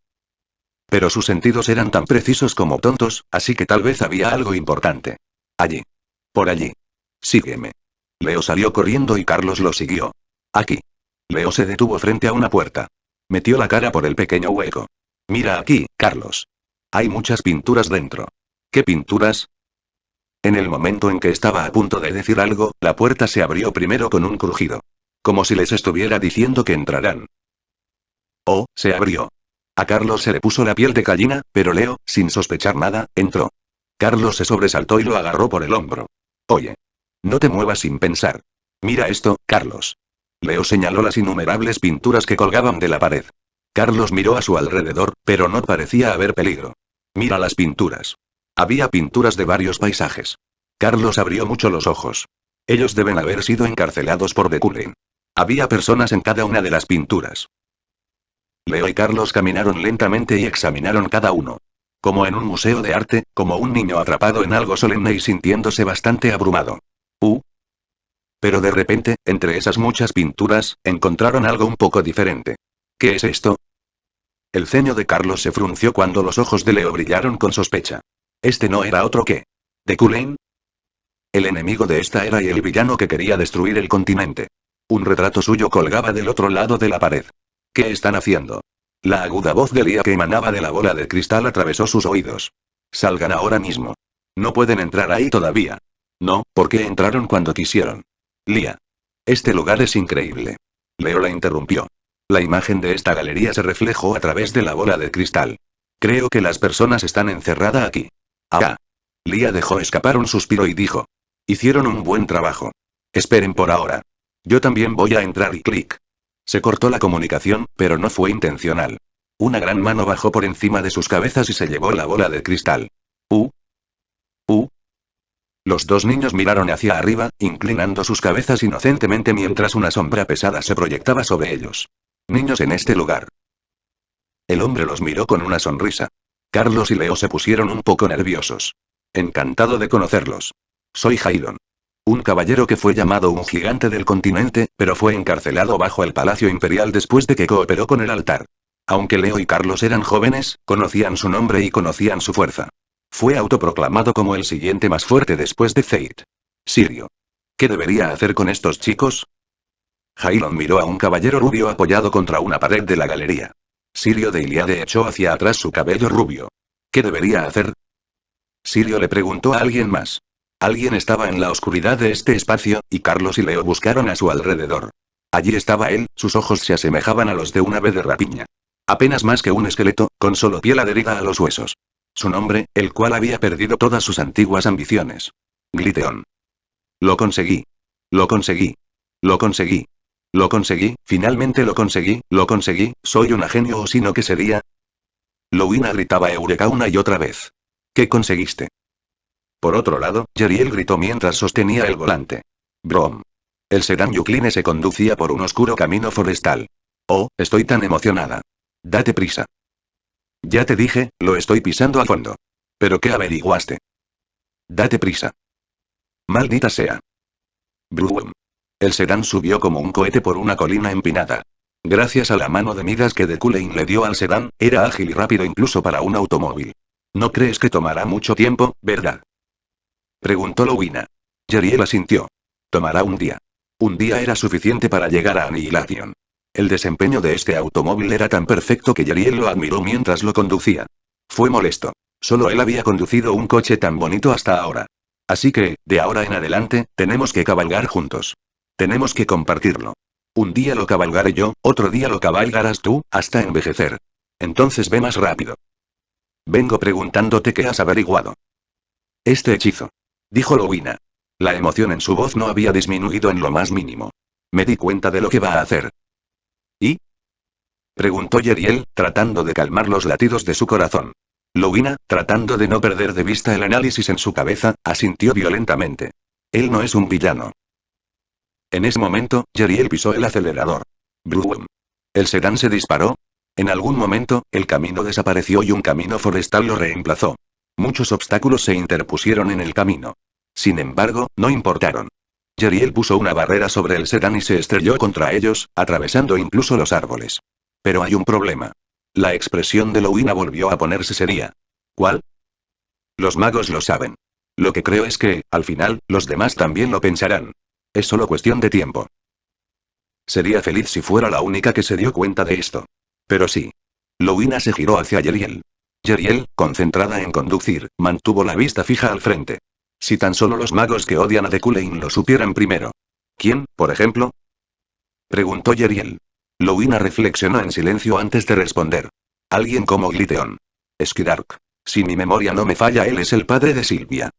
Pero sus sentidos eran tan precisos como tontos, así que tal vez había algo importante. Allí. Por allí. Sígueme. Leo salió corriendo y Carlos lo siguió. Aquí. Leo se detuvo frente a una puerta. Metió la cara por el pequeño hueco. Mira aquí, Carlos. Hay muchas pinturas dentro. ¿Qué pinturas? En el momento en que estaba a punto de decir algo, la puerta se abrió primero con un crujido. Como si les estuviera diciendo que entrarán. Oh, se abrió. A Carlos se le puso la piel de gallina, pero Leo, sin sospechar nada, entró. Carlos se sobresaltó y lo agarró por el hombro. Oye. No te muevas sin pensar. Mira esto, Carlos. Leo señaló las innumerables pinturas que colgaban de la pared. Carlos miró a su alrededor, pero no parecía haber peligro. Mira las pinturas. Había pinturas de varios paisajes. Carlos abrió mucho los ojos. Ellos deben haber sido encarcelados por Deculen. Había personas en cada una de las pinturas. Leo y Carlos caminaron lentamente y examinaron cada uno. Como en un museo de arte, como un niño atrapado en algo solemne y sintiéndose bastante abrumado. Pero de repente, entre esas muchas pinturas, encontraron algo un poco diferente. ¿Qué es esto? El ceño de Carlos se frunció cuando los ojos de Leo brillaron con sospecha. Este no era otro que Deculen. El enemigo de esta era y el villano que quería destruir el continente. Un retrato suyo colgaba del otro lado de la pared. ¿Qué están haciendo? La aguda voz de Lia que emanaba de la bola de cristal atravesó sus oídos. Salgan ahora mismo. No pueden entrar ahí todavía. No, porque entraron cuando quisieron. Lia. Este lugar es increíble. Leo la interrumpió. La imagen de esta galería se reflejó a través de la bola de cristal. Creo que las personas están encerradas aquí. Ah. Lia dejó escapar un suspiro y dijo. Hicieron un buen trabajo. Esperen por ahora. Yo también voy a entrar y clic. Se cortó la comunicación, pero no fue intencional. Una gran mano bajó por encima de sus cabezas y se llevó la bola de cristal. ¡Uh! ¡Uh! Los dos niños miraron hacia arriba, inclinando sus cabezas inocentemente mientras una sombra pesada se proyectaba sobre ellos. Niños en este lugar. El hombre los miró con una sonrisa. Carlos y Leo se pusieron un poco nerviosos. Encantado de conocerlos. Soy Jailon. Un caballero que fue llamado un gigante del continente, pero fue encarcelado bajo el Palacio Imperial después de que cooperó con el altar. Aunque Leo y Carlos eran jóvenes, conocían su nombre y conocían su fuerza. Fue autoproclamado como el siguiente más fuerte después de Fate. Sirio. ¿Qué debería hacer con estos chicos? Jailon miró a un caballero rubio apoyado contra una pared de la galería. Sirio de Iliade echó hacia atrás su cabello rubio. ¿Qué debería hacer? Sirio le preguntó a alguien más. Alguien estaba en la oscuridad de este espacio, y Carlos y Leo buscaron a su alrededor. Allí estaba él, sus ojos se asemejaban a los de un ave de rapiña. Apenas más que un esqueleto, con solo piel adherida a los huesos. Su nombre, el cual había perdido todas sus antiguas ambiciones. Gliteon. Lo conseguí. Lo conseguí. Lo conseguí. Lo conseguí, finalmente lo conseguí, soy una genio o si no, ¿qué sería? Louina gritaba Eureka una y otra vez. ¿Qué conseguiste? Por otro lado, Jeriel gritó mientras sostenía el volante. Brom. El sedán Yukline se conducía por un oscuro camino forestal. Oh, estoy tan emocionada. Date prisa. Ya te dije, lo estoy pisando a fondo. ¿Pero qué averiguaste? Date prisa. Maldita sea. Brum. El sedán subió como un cohete por una colina empinada. Gracias a la mano de Midas que Deculane le dio al sedán, era ágil y rápido incluso para un automóvil. ¿No crees que tomará mucho tiempo, verdad? Preguntó Louina. Jeriel asintió. Tomará un día. Un día era suficiente para llegar a Annihilation. El desempeño de este automóvil era tan perfecto que Jeriel lo admiró mientras lo conducía. Fue molesto. Solo él había conducido un coche tan bonito hasta ahora. Así que, de ahora en adelante, tenemos que cabalgar juntos. Tenemos que compartirlo. Un día lo cabalgaré yo, otro día lo cabalgarás tú, hasta envejecer. Entonces ve más rápido. Vengo preguntándote qué has averiguado. Este hechizo. Dijo Louina. La emoción en su voz no había disminuido en lo más mínimo. Me di cuenta de lo que va a hacer. ¿Y? Preguntó Jeriel, tratando de calmar los latidos de su corazón. Louina, tratando de no perder de vista el análisis en su cabeza, asintió violentamente. Él no es un villano. En ese momento, Jeriel pisó el acelerador. Brum. El sedán se disparó. En algún momento, el camino desapareció y un camino forestal lo reemplazó. Muchos obstáculos se interpusieron en el camino. Sin embargo, no importaron. Jeriel puso una barrera sobre el sedán y se estrelló contra ellos, atravesando incluso los árboles. Pero hay un problema. La expresión de Louina volvió a ponerse seria. ¿Cuál? Los magos lo saben. Lo que creo es que, al final, los demás también lo pensarán. Es solo cuestión de tiempo. Sería feliz si fuera la única que se dio cuenta de esto. Pero sí. Louina se giró hacia Jeriel. Jeriel, concentrada en conducir, mantuvo la vista fija al frente. Si tan solo los magos que odian a Deculane lo supieran primero. ¿Quién, por ejemplo? Preguntó Jeriel. Louina reflexionó en silencio antes de responder. Alguien como Gliteon. Skidark. Si mi memoria no me falla, él es el padre de Sylvia.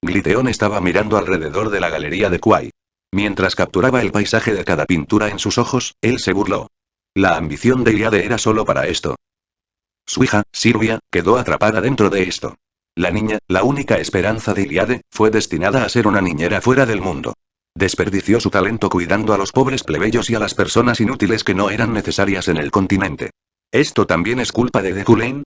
Gliteon estaba mirando alrededor de la galería de Kuai. Mientras capturaba el paisaje de cada pintura en sus ojos, él se burló. La ambición de Iliade era solo para esto. Su hija, Sylvia, quedó atrapada dentro de esto. La niña, la única esperanza de Iliade, fue destinada a ser una niñera fuera del mundo. Desperdició su talento cuidando a los pobres plebeyos y a las personas inútiles que no eran necesarias en el continente. ¿Esto también es culpa de Deculane?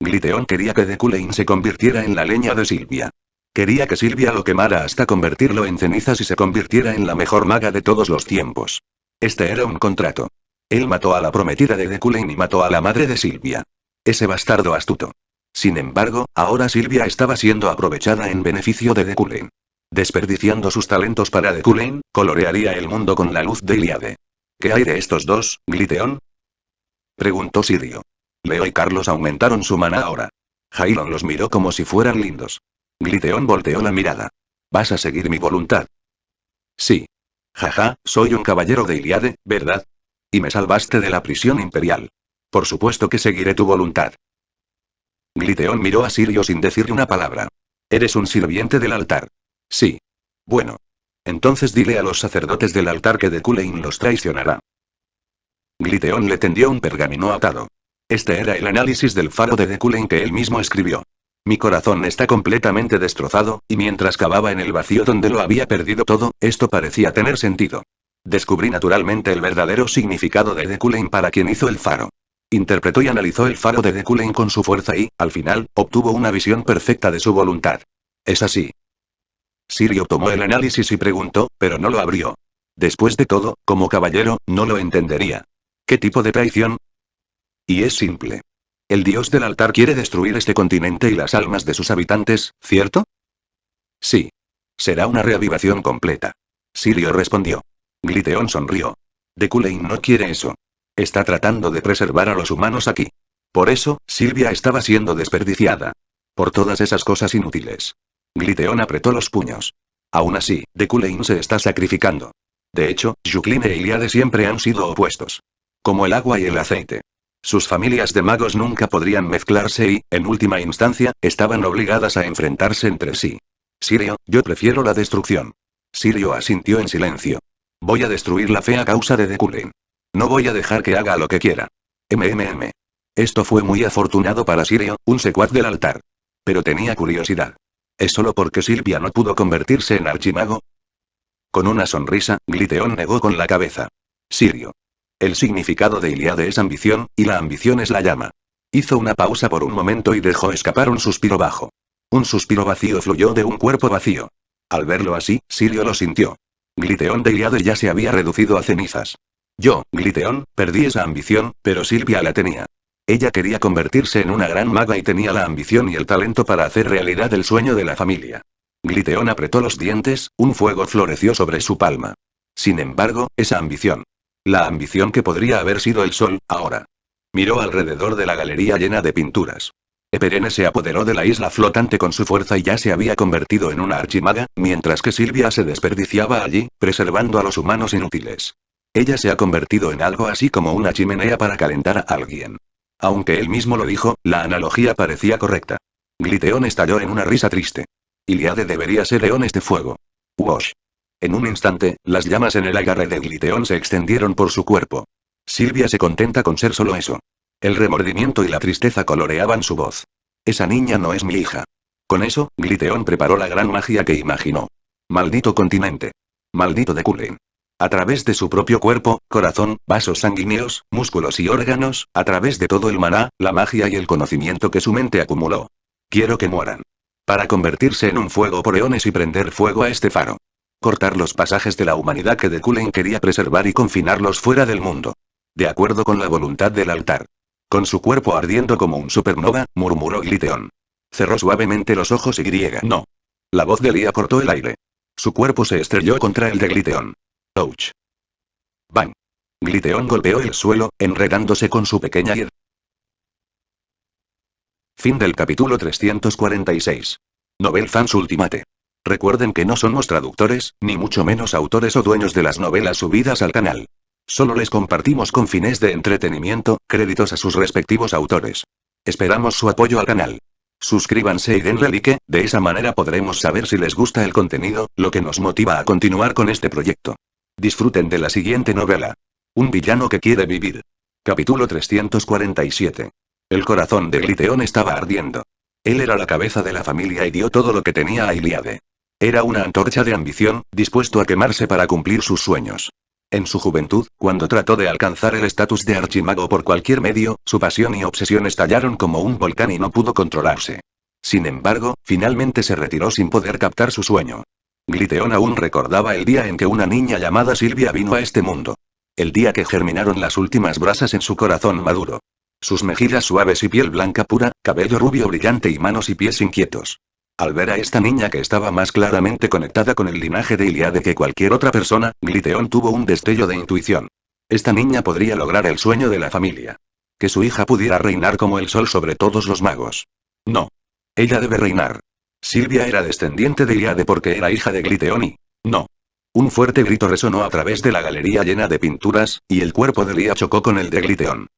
Gliteon quería que Deculane se convirtiera en la leña de Sylvia. Quería que Sylvia lo quemara hasta convertirlo en cenizas y se convirtiera en la mejor maga de todos los tiempos. Este era un contrato. Él mató a la prometida de Deculane y mató a la madre de Sylvia. Ese bastardo astuto. Sin embargo, ahora Sylvia estaba siendo aprovechada en beneficio de Deculane. Desperdiciando sus talentos para Deculane, colorearía el mundo con la luz de Iliade. ¿Qué hay de estos dos, Gliteon? Preguntó Sirio. Leo y Carlos aumentaron su maná ahora. Jailon los miró como si fueran lindos. Gliteon volteó la mirada. ¿Vas a seguir mi voluntad? Sí. Jaja, soy un caballero de Iliade, ¿verdad? Y me salvaste de la prisión imperial. Por supuesto que seguiré tu voluntad. Gliteón miró a Sirio sin decirle una palabra. Eres un sirviente del altar. Sí. Bueno. Entonces dile a los sacerdotes del altar que Deculain los traicionará. Gliteón le tendió un pergamino atado. Este era el análisis del faro de Deculain que él mismo escribió. Mi corazón está completamente destrozado, y mientras cavaba en el vacío donde lo había perdido todo, esto parecía tener sentido. Descubrí naturalmente el verdadero significado de Deculain para quien hizo el faro. Interpretó y analizó el faro de Deculain con su fuerza y, al final, obtuvo una visión perfecta de su voluntad. Es así. Sirio tomó el análisis y preguntó, pero no lo abrió. Después de todo, como caballero, no lo entendería. ¿Qué tipo de traición? Y es simple. El dios del altar quiere destruir este continente y las almas de sus habitantes, ¿cierto? Sí. Será una reavivación completa. Sirio respondió. Gliteón sonrió. Deculain no quiere eso. Está tratando de preservar a los humanos aquí. Por eso, Silvia estaba siendo desperdiciada. Por todas esas cosas inútiles. Gliteón apretó los puños. Aún así, Deculain se está sacrificando. De hecho, Juklin e Iliade siempre han sido opuestos. Como el agua y el aceite. Sus familias de magos nunca podrían mezclarse y, en última instancia, estaban obligadas a enfrentarse entre sí. Sirio, yo prefiero la destrucción. Sirio asintió en silencio. Voy a destruir la fe a causa de Deculain. No voy a dejar que haga lo que quiera. Esto fue muy afortunado para Sirio, un secuaz del altar. Pero tenía curiosidad. ¿Es solo porque Silvia no pudo convertirse en archimago? Con una sonrisa, Gliteón negó con la cabeza. Sirio. El significado de Iliade es ambición, y la ambición es la llama. Hizo una pausa por un momento y dejó escapar un suspiro bajo. Un suspiro vacío fluyó de un cuerpo vacío. Al verlo así, Sirio lo sintió. Gliteón de Iliade ya se había reducido a cenizas. Yo, Gliteón, perdí esa ambición, pero Silvia la tenía. Ella quería convertirse en una gran maga y tenía la ambición y el talento para hacer realidad el sueño de la familia. Gliteón apretó los dientes, un fuego floreció sobre su palma. Sin embargo, esa ambición. La ambición que podría haber sido el sol, ahora. Miró alrededor de la galería llena de pinturas. Eperene se apoderó de la isla flotante con su fuerza y ya se había convertido en una archimaga, mientras que Silvia se desperdiciaba allí, preservando a los humanos inútiles. Ella se ha convertido en algo así como una chimenea para calentar a alguien. Aunque él mismo lo dijo, la analogía parecía correcta. Gliteón estalló en una risa triste. Iliade debería ser leones de fuego. Wosh. En un instante, las llamas en el agarre de Gliteón se extendieron por su cuerpo. Silvia se contenta con ser solo eso. El remordimiento y la tristeza coloreaban su voz. Esa niña no es mi hija. Con eso, Gliteón preparó la gran magia que imaginó. Maldito continente. Maldito Deculain. A través de su propio cuerpo, corazón, vasos sanguíneos, músculos y órganos, a través de todo el maná, la magia y el conocimiento que su mente acumuló. Quiero que mueran. Para convertirse en un fuego por eones y prender fuego a este faro. Cortar los pasajes de la humanidad que Deculain quería preservar y confinarlos fuera del mundo. De acuerdo con la voluntad del altar. Con su cuerpo ardiendo como un supernova, murmuró Gliteón. Cerró suavemente los ojos y no. La voz de Lía cortó el aire. Su cuerpo se estrelló contra el de Gliteón. Ouch. Bang. Gliteón golpeó el suelo, enredándose con su pequeña hied. Fin del capítulo 346. Novel Fans Ultimate. Recuerden que no somos traductores, ni mucho menos autores o dueños de las novelas subidas al canal. Solo les compartimos con fines de entretenimiento, créditos a sus respectivos autores. Esperamos su apoyo al canal. Suscríbanse y denle like, de esa manera podremos saber si les gusta el contenido, lo que nos motiva a continuar con este proyecto. Disfruten de la siguiente novela. Un villano que quiere vivir. Capítulo 347. El corazón de Gliteón estaba ardiendo. Él era la cabeza de la familia y dio todo lo que tenía a Iliade. Era una antorcha de ambición, dispuesto a quemarse para cumplir sus sueños. En su juventud, cuando trató de alcanzar el estatus de archimago por cualquier medio, su pasión y obsesión estallaron como un volcán y no pudo controlarse. Sin embargo, finalmente se retiró sin poder captar su sueño. Gliteón aún recordaba el día en que una niña llamada Silvia vino a este mundo. El día que germinaron las últimas brasas en su corazón maduro. Sus mejillas suaves y piel blanca pura, cabello rubio brillante y manos y pies inquietos. Al ver a esta niña que estaba más claramente conectada con el linaje de Iliade que cualquier otra persona, Gliteón tuvo un destello de intuición. Esta niña podría lograr el sueño de la familia. Que su hija pudiera reinar como el sol sobre todos los magos. No. Ella debe reinar. Silvia era descendiente de Iliade porque era hija de Gliteón y... no. Un fuerte grito resonó a través de la galería llena de pinturas, y el cuerpo de Lia chocó con el de Gliteon.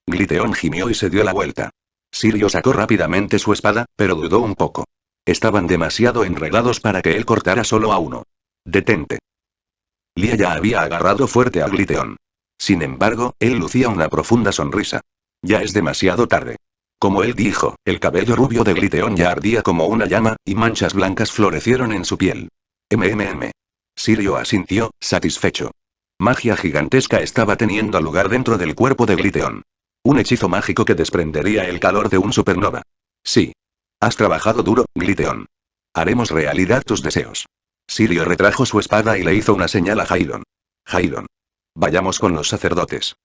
Gliteon gimió y se dio la vuelta. Sirio sacó rápidamente su espada, pero dudó un poco. Estaban demasiado enredados para que él cortara solo a uno. Detente. Lia ya había agarrado fuerte a Gliteon. Sin embargo, él lucía una profunda sonrisa. Ya es demasiado tarde. Como él dijo, el cabello rubio de Gliteon ya ardía como una llama, y manchas blancas florecieron en su piel. Sirio asintió, satisfecho. Magia gigantesca estaba teniendo lugar dentro del cuerpo de Gliteon. Un hechizo mágico que desprendería el calor de un supernova. Sí. Has trabajado duro, Gliteon. Haremos realidad tus deseos. Sirio retrajo su espada y le hizo una señal a Jailon. Jailon. Vayamos con los sacerdotes.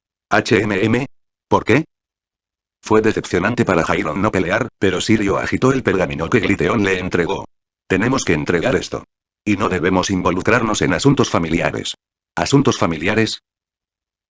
¿Por qué? Fue decepcionante para Jailon no pelear, pero Sirio agitó el pergamino que Gliteon le entregó. Tenemos que entregar esto. Y no debemos involucrarnos en asuntos familiares. ¿Asuntos familiares?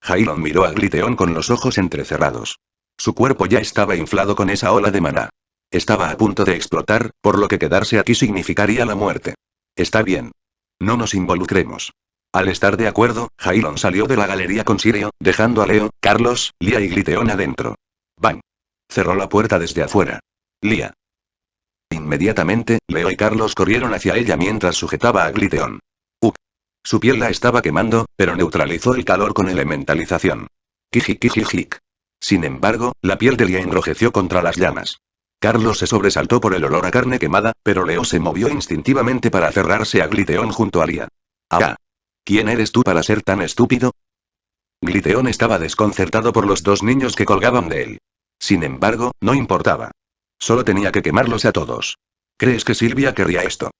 Jailon miró a Gliteon con los ojos entrecerrados. Su cuerpo ya estaba inflado con esa ola de maná. Estaba a punto de explotar, por lo que quedarse aquí significaría la muerte. Está bien. No nos involucremos. Al estar de acuerdo, Jailon salió de la galería con Sirio, dejando a Leo, Carlos, Lia y Gliteon adentro. ¡Bang! Cerró la puerta desde afuera. Lia. Inmediatamente, Leo y Carlos corrieron hacia ella mientras sujetaba a Gliteon. Su piel la estaba quemando, pero neutralizó el calor con elementalización. Kijik. Sin embargo, la piel de Lia enrojeció contra las llamas. Carlos se sobresaltó por el olor a carne quemada, pero Leo se movió instintivamente para aferrarse a Gliteon junto a Lia. ¡Ah! ¿Quién eres tú para ser tan estúpido? Gliteon estaba desconcertado por los dos niños que colgaban de él. Sin embargo, no importaba. Solo tenía que quemarlos a todos. ¿Crees que Silvia querría esto?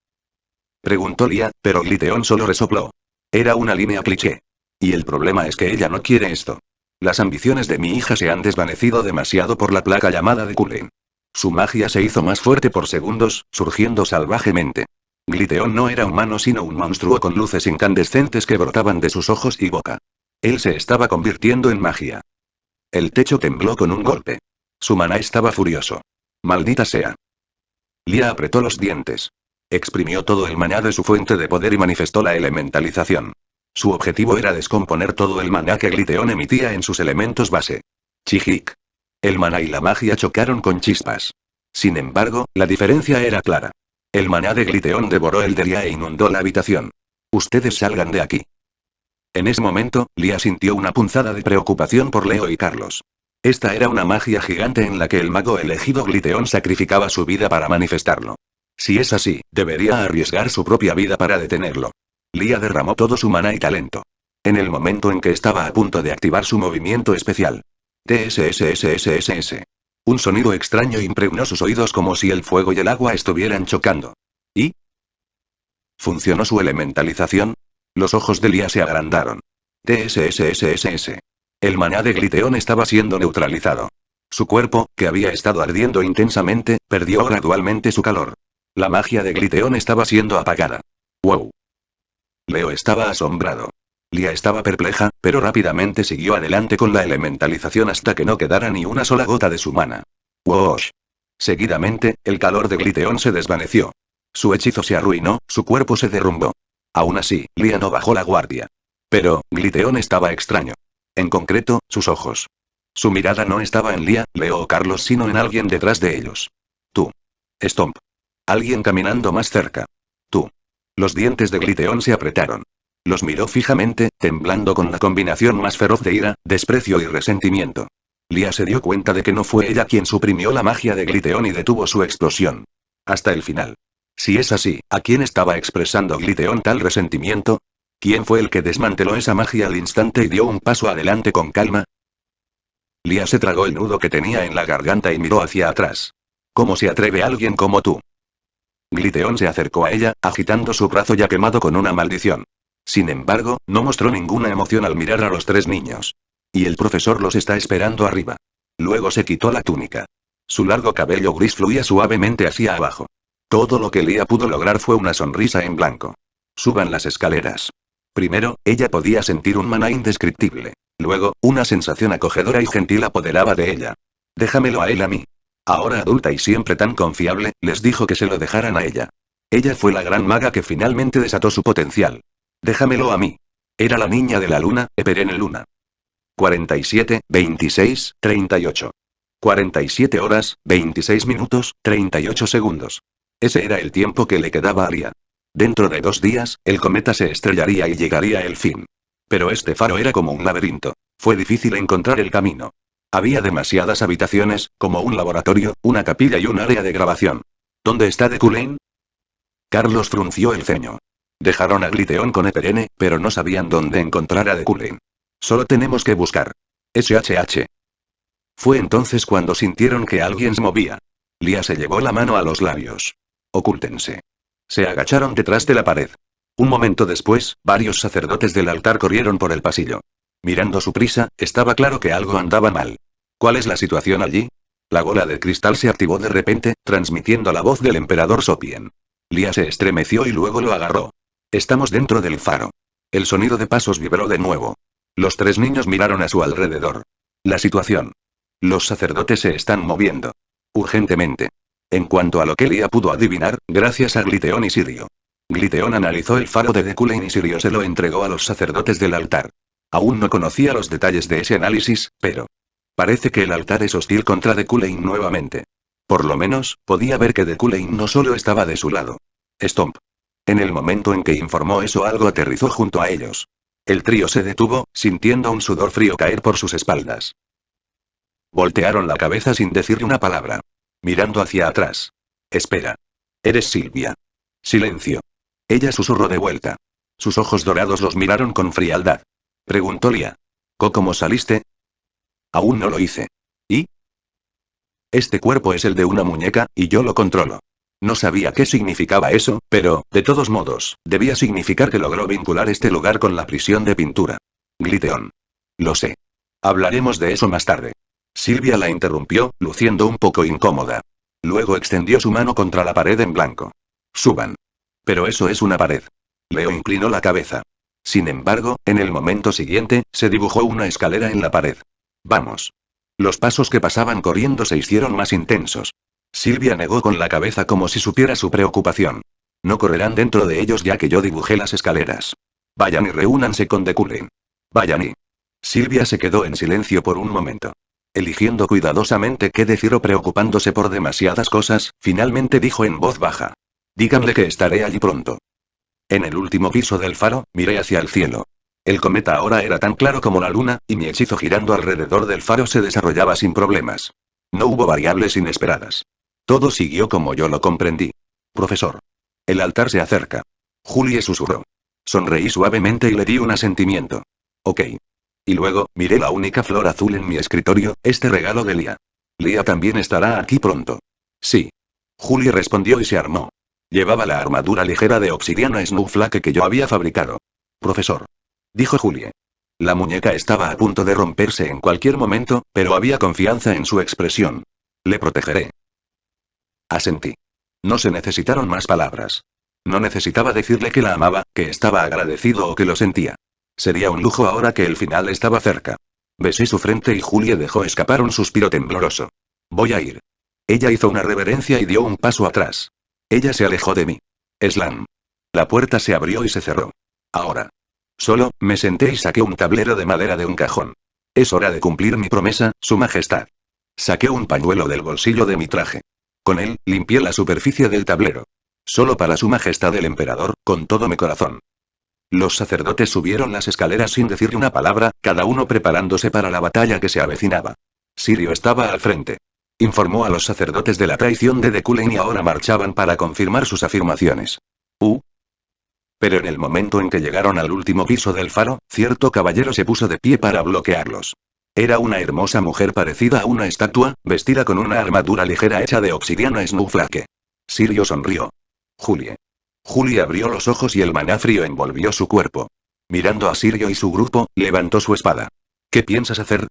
Preguntó Lia, pero Gliteon solo resopló. Era una línea cliché. Y el problema es que ella no quiere esto. Las ambiciones de mi hija se han desvanecido demasiado por la placa llamada de Cullen. Su magia se hizo más fuerte por segundos, surgiendo salvajemente. Gliteon no era humano sino un monstruo con luces incandescentes que brotaban de sus ojos y boca. Él se estaba convirtiendo en magia. El techo tembló con un golpe. Su maná estaba furioso. Maldita sea. Lia apretó los dientes. Exprimió todo el maná de su fuente de poder y manifestó la elementalización. Su objetivo era descomponer todo el maná que Gliteon emitía en sus elementos base. Chijik. El maná y la magia chocaron con chispas. Sin embargo, la diferencia era clara. El maná de Gliteon devoró el de Lia e inundó la habitación. Ustedes salgan de aquí. En ese momento, Lia sintió una punzada de preocupación por Leo y Carlos. Esta era una magia gigante en la que el mago elegido Gliteon sacrificaba su vida para manifestarlo. Si es así, debería arriesgar su propia vida para detenerlo. Lia derramó todo su maná y talento. En el momento en que estaba a punto de activar su movimiento especial. TSSSSSS. Un sonido extraño impregnó sus oídos como si el fuego y el agua estuvieran chocando. ¿Y? ¿Funcionó su elementalización? Los ojos de Lia se agrandaron. TSSSSS. El maná de Gliteon estaba siendo neutralizado. Su cuerpo, que había estado ardiendo intensamente, perdió gradualmente su calor. La magia de Gliteon estaba siendo apagada. ¡Wow! Leo estaba asombrado. Lia estaba perpleja, pero rápidamente siguió adelante con la elementalización hasta que no quedara ni una sola gota de su mana. ¡Woosh! Seguidamente, el calor de Gliteon se desvaneció. Su hechizo se arruinó, su cuerpo se derrumbó. Aún así, Lia no bajó la guardia. Pero, Gliteon estaba extraño. En concreto, sus ojos. Su mirada no estaba en Lia, Leo o Carlos sino en alguien detrás de ellos. Tú. Stomp. Alguien caminando más cerca. Tú. Los dientes de Gliteon se apretaron. Los miró fijamente, temblando con la combinación más feroz de ira, desprecio y resentimiento. Lia se dio cuenta de que no fue ella quien suprimió la magia de Gliteon y detuvo su explosión. Hasta el final. Si es así, ¿a quién estaba expresando Gliteon tal resentimiento? ¿Quién fue el que desmanteló esa magia al instante y dio un paso adelante con calma? Lia se tragó el nudo que tenía en la garganta y miró hacia atrás. ¿Cómo se atreve alguien como tú? Gliteon se acercó a ella, agitando su brazo ya quemado con una maldición. Sin embargo, no mostró ninguna emoción al mirar a los tres niños. Y el profesor los está esperando arriba. Luego se quitó la túnica. Su largo cabello gris fluía suavemente hacia abajo. Todo lo que Lia pudo lograr fue una sonrisa en blanco. Suban las escaleras. Primero, ella podía sentir un maná indescriptible. Luego, una sensación acogedora y gentil apoderaba de ella. Déjamelo a él a mí. Ahora adulta y siempre tan confiable, les dijo que se lo dejaran a ella. Ella fue la gran maga que finalmente desató su potencial. Déjamelo a mí. Era la niña de la luna, Eperene Luna. 47, 26, 38. 47 horas, 26 minutos, 38 segundos. Ese era el tiempo que le quedaba a Lia. Dentro de 2 días, el cometa se estrellaría y llegaría el fin. Pero este faro era como un laberinto. Fue difícil encontrar el camino. Había demasiadas habitaciones, como un laboratorio, una capilla y un área de grabación. ¿Dónde está Deculane? Carlos frunció el ceño. Dejaron a Gliteon con Eperene, pero no sabían dónde encontrar a Deculane. Solo tenemos que buscar. SHH. Fue entonces cuando sintieron que alguien se movía. Lia se llevó la mano a los labios. Ocúltense. Se agacharon detrás de la pared. Un momento después, varios sacerdotes del altar corrieron por el pasillo. Mirando su prisa, estaba claro que algo andaba mal. ¿Cuál es la situación allí? La bola de cristal se activó de repente, transmitiendo la voz del emperador Sopien. Lia se estremeció y luego lo agarró. Estamos dentro del faro. El sonido de pasos vibró de nuevo. Los 3 niños miraron a su alrededor. La situación. Los sacerdotes se están moviendo. Urgentemente. En cuanto a lo que Lia pudo adivinar, gracias a Gliteon y Sirio. Gliteon analizó el faro de Deculane y Sirio se lo entregó a los sacerdotes del altar. Aún no conocía los detalles de ese análisis, pero... parece que el altar es hostil contra Deculane nuevamente. Por lo menos, podía ver que Deculane no solo estaba de su lado. Stomp. En el momento en que informó eso, algo aterrizó junto a ellos. El trío se detuvo, sintiendo un sudor frío caer por sus espaldas. Voltearon la cabeza sin decir una palabra. Mirando hacia atrás. Espera. Eres Silvia. Silencio. Ella susurró de vuelta. Sus ojos dorados los miraron con frialdad. Preguntó Lia. ¿Cómo saliste? Aún no lo hice. ¿Y? Este cuerpo es el de una muñeca, y yo lo controlo. No sabía qué significaba eso, pero, de todos modos, debía significar que logró vincular este lugar con la prisión de pintura. Gliteon. Lo sé. Hablaremos de eso más tarde. Silvia la interrumpió, luciendo un poco incómoda. Luego extendió su mano contra la pared en blanco. Suban. Pero eso es una pared. Leo inclinó la cabeza. Sin embargo, en el momento siguiente, se dibujó una escalera en la pared. Vamos. Los pasos que pasaban corriendo se hicieron más intensos. Silvia negó con la cabeza como si supiera su preocupación. No correrán dentro de ellos ya que yo dibujé las escaleras. Vayan y reúnanse con Deculane. Vayan y... Silvia se quedó en silencio por un momento. Eligiendo cuidadosamente qué decir o preocupándose por demasiadas cosas, finalmente dijo en voz baja. Díganle que estaré allí pronto. En el último piso del faro, miré hacia el cielo. El cometa ahora era tan claro como la luna, y mi hechizo girando alrededor del faro se desarrollaba sin problemas. No hubo variables inesperadas. Todo siguió como yo lo comprendí. Profesor. El altar se acerca. Julie susurró. Sonreí suavemente y le di un asentimiento. Ok. Y luego, miré la única flor azul en mi escritorio, este regalo de Lia. Lia también estará aquí pronto. Sí. Julie respondió y se armó. Llevaba la armadura ligera de obsidiana Snowflake que yo había fabricado. Profesor. Dijo Julie. La muñeca estaba a punto de romperse en cualquier momento, pero había confianza en su expresión. Le protegeré. Asentí. No se necesitaron más palabras. No necesitaba decirle que la amaba, que estaba agradecido o que lo sentía. Sería un lujo ahora que el final estaba cerca. Besé su frente y Julie dejó escapar un suspiro tembloroso. Voy a ir. Ella hizo una reverencia y dio un paso atrás. Ella se alejó de mí. Slam. La puerta se abrió y se cerró. Ahora. Solo, me senté y saqué un tablero de madera de un cajón. Es hora de cumplir mi promesa, Su Majestad. Saqué un pañuelo del bolsillo de mi traje. Con él, limpié la superficie del tablero. Solo para Su Majestad el Emperador, con todo mi corazón. Los sacerdotes subieron las escaleras sin decir una palabra, cada uno preparándose para la batalla que se avecinaba. Sirio estaba al frente. Informó a los sacerdotes de la traición de Deculane y ahora marchaban para confirmar sus afirmaciones. Pero en el momento en que llegaron al último piso del faro, cierto caballero se puso de pie para bloquearlos. Era una hermosa mujer parecida a una estatua, vestida con una armadura ligera hecha de obsidiana Snowflake. Sirio sonrió. Julie. Julie abrió los ojos y el maná frío envolvió su cuerpo. Mirando a Sirio y su grupo, levantó su espada. ¿Qué piensas hacer?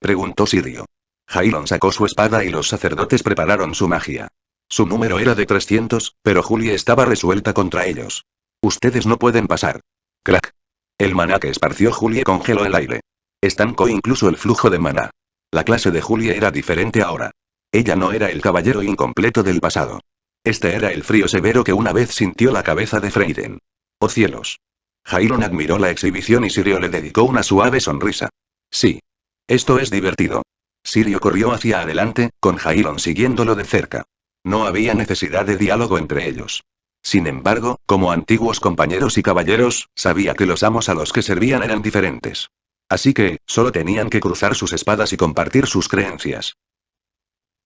Preguntó Sirio. Jailon sacó su espada y los sacerdotes prepararon su magia. Su número era de 300, pero Julie estaba resuelta contra ellos. Ustedes no pueden pasar. Crack. El maná que esparció Julie congeló el aire. Estancó incluso el flujo de maná. La clase de Julie era diferente ahora. Ella no era el caballero incompleto del pasado. Este era el frío severo que una vez sintió la cabeza de Freiden. ¡Oh cielos! Jairon admiró la exhibición y Sirio le dedicó una suave sonrisa. Sí. Esto es divertido. Sirio corrió hacia adelante, con Jairon siguiéndolo de cerca. No había necesidad de diálogo entre ellos. Sin embargo, como antiguos compañeros y caballeros, sabía que los amos a los que servían eran diferentes. Así que, solo tenían que cruzar sus espadas y compartir sus creencias.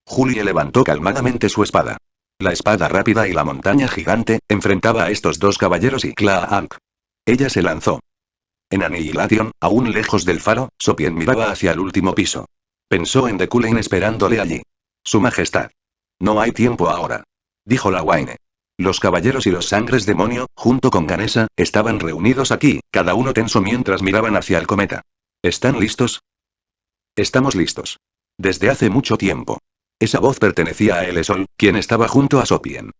Julie levantó calmadamente su espada. La espada rápida y la montaña gigante, enfrentaba a estos dos caballeros y Claank. Ella se lanzó. En Annihilation, aún lejos del faro, Sopien miraba hacia el último piso. Pensó en Deculain esperándole allí. Su majestad. No hay tiempo ahora. Dijo la Wayne. Los caballeros y los sangres demonio, junto con Ganesa, estaban reunidos aquí, cada uno tenso mientras miraban hacia el cometa. ¿Están listos? Estamos listos. Desde hace mucho tiempo. Esa voz pertenecía a Elesol, quien estaba junto a Sopien.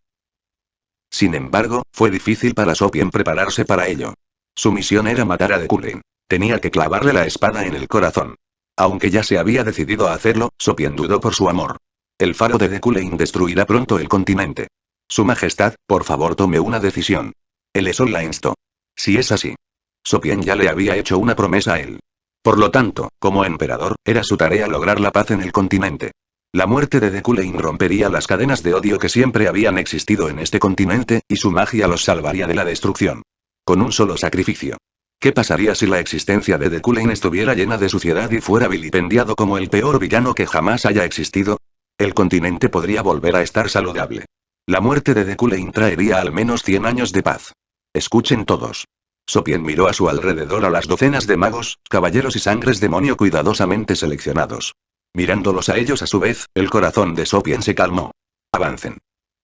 Sin embargo, fue difícil para Sopien prepararse para ello. Su misión era matar a Deculain. Tenía que clavarle la espada en el corazón. Aunque ya se había decidido a hacerlo, Sopien dudó por su amor. El faro de Deculain destruirá pronto el continente. Su majestad, por favor tome una decisión. Elesol la instó. Si es así. Sopien ya le había hecho una promesa a él. Por lo tanto, como emperador, era su tarea lograr la paz en el continente. La muerte de Deculain rompería las cadenas de odio que siempre habían existido en este continente, y su magia los salvaría de la destrucción. Con un solo sacrificio. ¿Qué pasaría si la existencia de Deculain estuviera llena de suciedad y fuera vilipendiado como el peor villano que jamás haya existido? El continente podría volver a estar saludable. La muerte de Deculain traería al menos 100 años de paz. Escuchen todos. Sopien miró a su alrededor a las docenas de magos, caballeros y sangres demonio cuidadosamente seleccionados. Mirándolos a ellos a su vez, el corazón de Sopien se calmó. Avancen.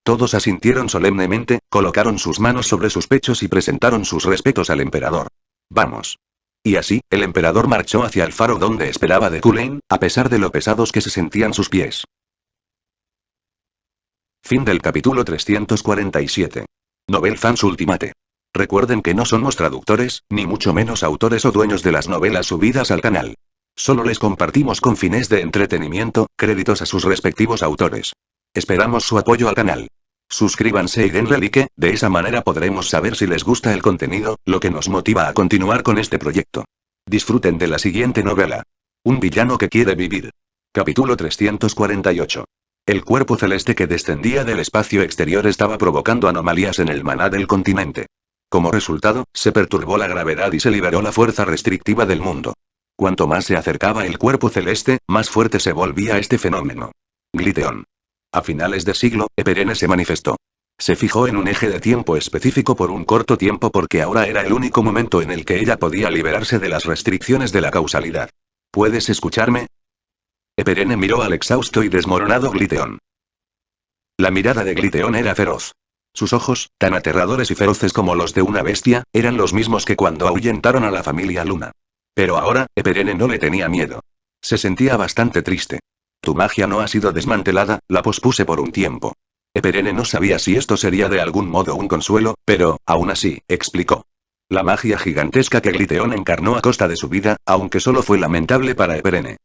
Todos asintieron solemnemente, colocaron sus manos sobre sus pechos y presentaron sus respetos al emperador. Vamos. Y así, el emperador marchó hacia el faro donde esperaba Deculain, a pesar de lo pesados que se sentían sus pies. Fin del capítulo 347. Novel Fans Ultimate. Recuerden que no somos traductores, ni mucho menos autores o dueños de las novelas subidas al canal. Solo les compartimos con fines de entretenimiento, créditos a sus respectivos autores. Esperamos su apoyo al canal. Suscríbanse y denle like, de esa manera podremos saber si les gusta el contenido, lo que nos motiva a continuar con este proyecto. Disfruten de la siguiente novela. Un villano que quiere vivir. Capítulo 348. El cuerpo celeste que descendía del espacio exterior estaba provocando anomalías en el maná del continente. Como resultado, se perturbó la gravedad y se liberó la fuerza restrictiva del mundo. Cuanto más se acercaba el cuerpo celeste, más fuerte se volvía este fenómeno. Gliteon. A finales de siglo, Eperene se manifestó. Se fijó en un eje de tiempo específico por un corto tiempo porque ahora era el único momento en el que ella podía liberarse de las restricciones de la causalidad. ¿Puedes escucharme? Eperene miró al exhausto y desmoronado Gliteon. La mirada de Gliteon era feroz. Sus ojos, tan aterradores y feroces como los de una bestia, eran los mismos que cuando ahuyentaron a la familia Luna. Pero ahora, Eperene no le tenía miedo. Se sentía bastante triste. Tu magia no ha sido desmantelada, la pospuse por un tiempo. Eperene no sabía si esto sería de algún modo un consuelo, pero, aún así, explicó. La magia gigantesca que Gliteon encarnó a costa de su vida, aunque solo fue lamentable para Eperene.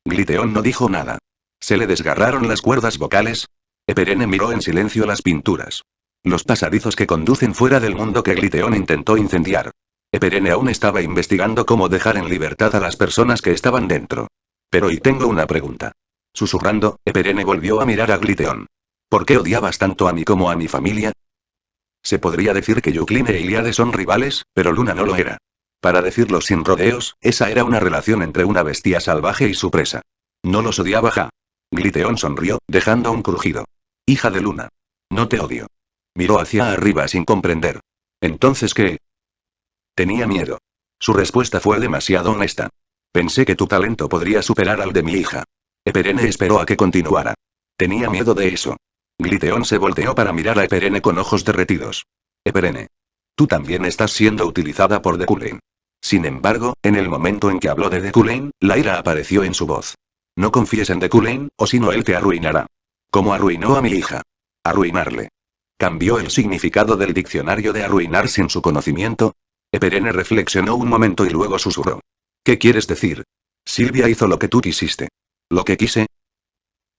Gliteon no dijo nada. ¿Se le desgarraron las cuerdas vocales? Eperene miró en silencio las pinturas. Los pasadizos que conducen fuera del mundo que Gliteon intentó incendiar. Eperene aún estaba investigando cómo dejar en libertad a las personas que estaban dentro. Pero y tengo una pregunta. Susurrando, Eperene volvió a mirar a Gliteon. ¿Por qué odiabas tanto a mí como a mi familia? Se podría decir que Yuklin e Iliade son rivales, pero Luna no lo era. Para decirlo sin rodeos, esa era una relación entre una bestia salvaje y su presa. No los odiaba ja. Gliteon sonrió, dejando un crujido. Hija de Luna. No te odio. Miró hacia arriba sin comprender. ¿Entonces qué? Tenía miedo. Su respuesta fue demasiado honesta. Pensé que tu talento podría superar al de mi hija. Eperene esperó a que continuara. Tenía miedo de eso. Gliteon se volteó para mirar a Eperene con ojos derretidos. Eperene. Tú también estás siendo utilizada por Deculain. Sin embargo, en el momento en que habló de Deculain, la ira apareció en su voz. No confíes en Deculain, o si no él te arruinará. Como arruinó a mi hija. Arruinarle. ¿Cambió el significado del diccionario de arruinar sin su conocimiento? Eperene reflexionó un momento y luego susurró. ¿Qué quieres decir? Silvia hizo lo que tú quisiste. ¿Lo que quise?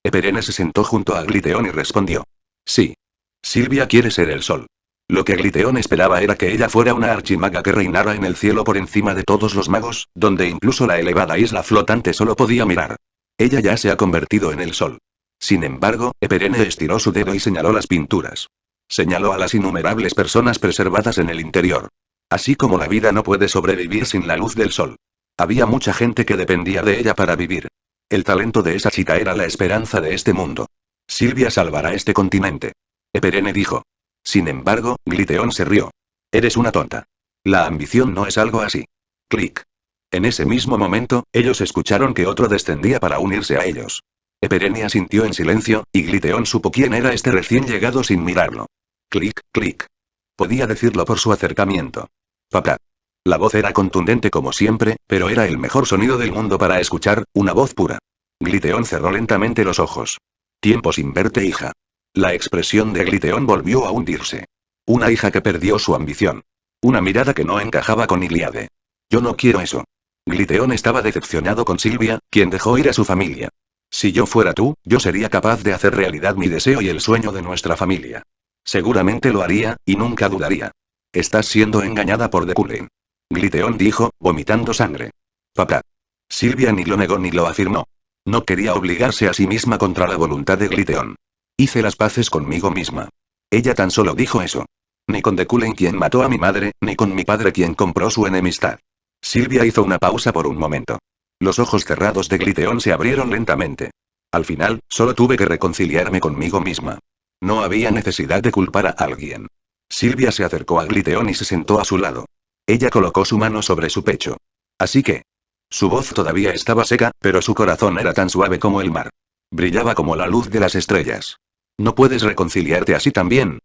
Eperene se sentó junto a Gliteon y respondió. Sí. Silvia quiere ser el sol. Lo que Gliteon esperaba era que ella fuera una archimaga que reinara en el cielo por encima de todos los magos, donde incluso la elevada isla flotante solo podía mirar. Ella ya se ha convertido en el sol. Sin embargo, Eperene estiró su dedo y señaló las pinturas. Señaló a las innumerables personas preservadas en el interior. Así como la vida no puede sobrevivir sin la luz del sol. Había mucha gente que dependía de ella para vivir. El talento de esa chica era la esperanza de este mundo. Silvia salvará este continente. Eperene dijo. Sin embargo, Gliteon se rió. Eres una tonta. La ambición no es algo así. Clic. En ese mismo momento, ellos escucharon que otro descendía para unirse a ellos. Eperene asintió en silencio, y Gliteon supo quién era este recién llegado sin mirarlo. Clic, clic. Podía decirlo por su acercamiento. Papá. La voz era contundente como siempre, pero era el mejor sonido del mundo para escuchar, una voz pura. Gliteon cerró lentamente los ojos. Tiempo sin verte, hija. La expresión de Gliteon volvió a hundirse. Una hija que perdió su ambición. Una mirada que no encajaba con Iliade. Yo no quiero eso. Gliteon estaba decepcionado con Silvia, quien dejó ir a su familia. Si yo fuera tú, yo sería capaz de hacer realidad mi deseo y el sueño de nuestra familia. Seguramente lo haría, y nunca dudaría. Estás siendo engañada por Dekulin. Gliteon dijo, vomitando sangre. Papá. Silvia ni lo negó ni lo afirmó. No quería obligarse a sí misma contra la voluntad de Gliteon. Hice las paces conmigo misma. Ella tan solo dijo eso. Ni con Dekulin quien mató a mi madre, ni con mi padre quien compró su enemistad. Silvia hizo una pausa por un momento. Los ojos cerrados de Gliteon se abrieron lentamente. Al final, solo tuve que reconciliarme conmigo misma. No había necesidad de culpar a alguien. Silvia se acercó a Gliteon y se sentó a su lado. Ella colocó su mano sobre su pecho. Así que. Su voz todavía estaba seca, pero su corazón era tan suave como el mar. Brillaba como la luz de las estrellas. ¿No puedes reconciliarte así también?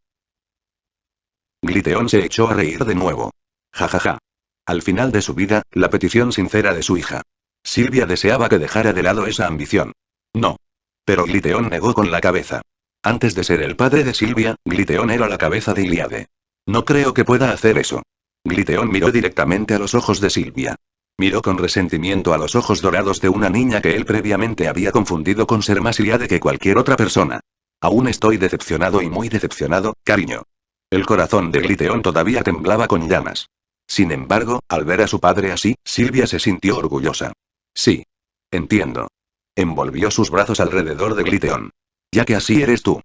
Gliteon se echó a reír de nuevo. Jajaja. Al final de su vida, la petición sincera de su hija. Silvia deseaba que dejara de lado esa ambición. No. Pero Gliteon negó con la cabeza. Antes de ser el padre de Silvia, Gliteon era la cabeza de Iliade. No creo que pueda hacer eso. Gliteon miró directamente a los ojos de Silvia. Miró con resentimiento a los ojos dorados de una niña que él previamente había confundido con ser más Iliade que cualquier otra persona. Aún estoy decepcionado y muy decepcionado, cariño. El corazón de Gliteon todavía temblaba con llamas. Sin embargo, al ver a su padre así, Silvia se sintió orgullosa. Sí. Entiendo. Envolvió sus brazos alrededor de Gliteon. Ya que así eres tú.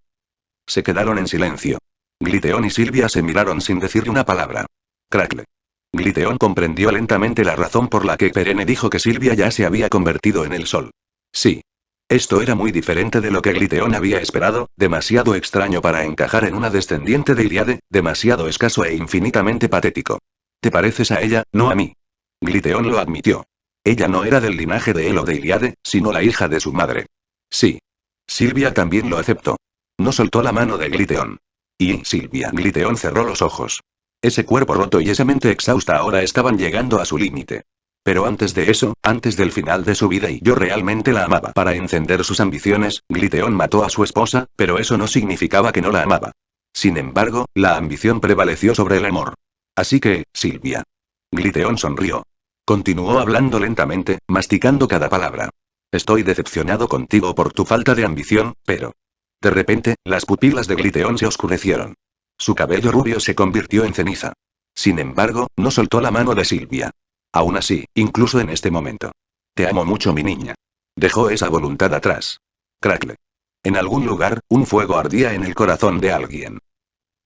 Se quedaron en silencio. Gliteon y Silvia se miraron sin decir una palabra. Crackle. Gliteon comprendió lentamente la razón por la que Perene dijo que Silvia ya se había convertido en el sol. Sí. Esto era muy diferente de lo que Gliteon había esperado, demasiado extraño para encajar en una descendiente de Iliade, demasiado escaso e infinitamente patético. Te pareces a ella, no a mí. Gliteon lo admitió. Ella no era del linaje de él o de Iliade, sino la hija de su madre. Sí. Silvia también lo aceptó. No soltó la mano de Gliteon. Y Silvia. Gliteon cerró los ojos. Ese cuerpo roto y esa mente exhausta ahora estaban llegando a su límite. Pero antes de eso, antes del final de su vida y yo realmente la amaba. Para encender sus ambiciones, Gliteon mató a su esposa, pero eso no significaba que no la amaba. Sin embargo, la ambición prevaleció sobre el amor. Así que, Silvia. Gliteon sonrió. Continuó hablando lentamente, masticando cada palabra. Estoy decepcionado contigo por tu falta de ambición, pero... De repente, las pupilas de Gliteon se oscurecieron. Su cabello rubio se convirtió en ceniza. Sin embargo, no soltó la mano de Silvia. Aún así, incluso en este momento. Te amo mucho, mi niña. Dejó esa voluntad atrás. Crackle. En algún lugar, un fuego ardía en el corazón de alguien.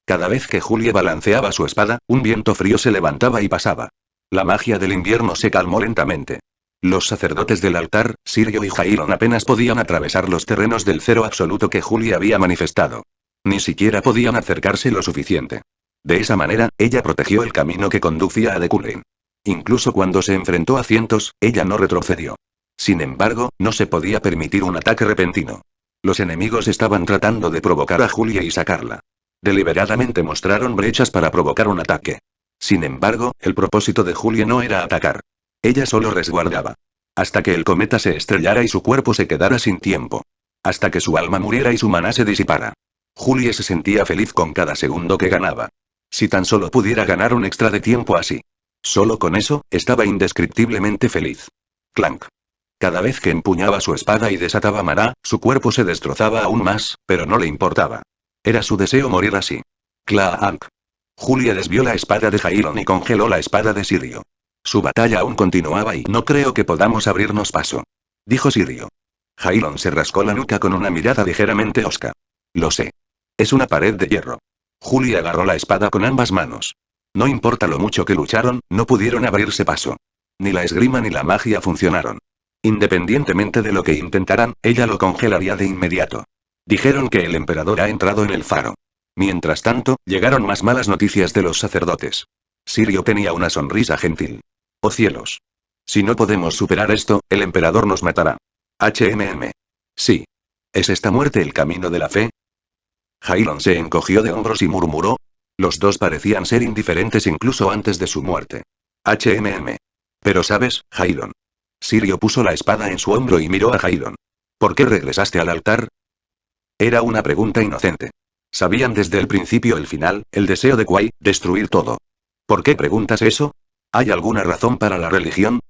Cada vez que Julie balanceaba su espada, un viento frío se levantaba y pasaba. La magia del invierno se calmó lentamente. Los sacerdotes del altar, Sirio y Jairon apenas podían atravesar los terrenos del cero absoluto que Julie había manifestado. Ni siquiera podían acercarse lo suficiente. De esa manera, ella protegió el camino que conducía a Dekulin. Incluso cuando se enfrentó a cientos, ella no retrocedió. Sin embargo, no se podía permitir un ataque repentino. Los enemigos estaban tratando de provocar a Julie y sacarla. Deliberadamente mostraron brechas para provocar un ataque. Sin embargo, el propósito de Julie no era atacar. Ella solo resguardaba. Hasta que el cometa se estrellara y su cuerpo se quedara sin tiempo. Hasta que su alma muriera y su maná se disipara. Julie se sentía feliz con cada segundo que ganaba. Si tan solo pudiera ganar un extra de tiempo así. Solo con eso, estaba indescriptiblemente feliz. Clank. Cada vez que empuñaba su espada y desataba maná, su cuerpo se destrozaba aún más, pero no le importaba. Era su deseo morir así. Clank. Julia desvió la espada de Jailon y congeló la espada de Sirio. Su batalla aún continuaba y no creo que podamos abrirnos paso, dijo Sirio. Jailon se rascó la nuca con una mirada ligeramente hosca. Lo sé. Es una pared de hierro. Julia agarró la espada con ambas manos. No importa lo mucho que lucharon, no pudieron abrirse paso. Ni la esgrima ni la magia funcionaron. Independientemente de lo que intentaran, ella lo congelaría de inmediato. Dijeron que el emperador ha entrado en el faro. Mientras tanto, llegaron más malas noticias de los sacerdotes. Sirio tenía una sonrisa gentil. ¡Oh cielos! Si no podemos superar esto, el emperador nos matará. Sí. ¿Es esta muerte el camino de la fe? Jailon se encogió de hombros y murmuró. Los dos parecían ser indiferentes incluso antes de su muerte. Pero sabes, Jailon. Sirio puso la espada en su hombro y miró a Jailon. ¿Por qué regresaste al altar? Era una pregunta inocente. Sabían desde el principio el final, el deseo de Kuai, destruir todo. ¿Por qué preguntas eso? ¿Hay alguna razón para la religión?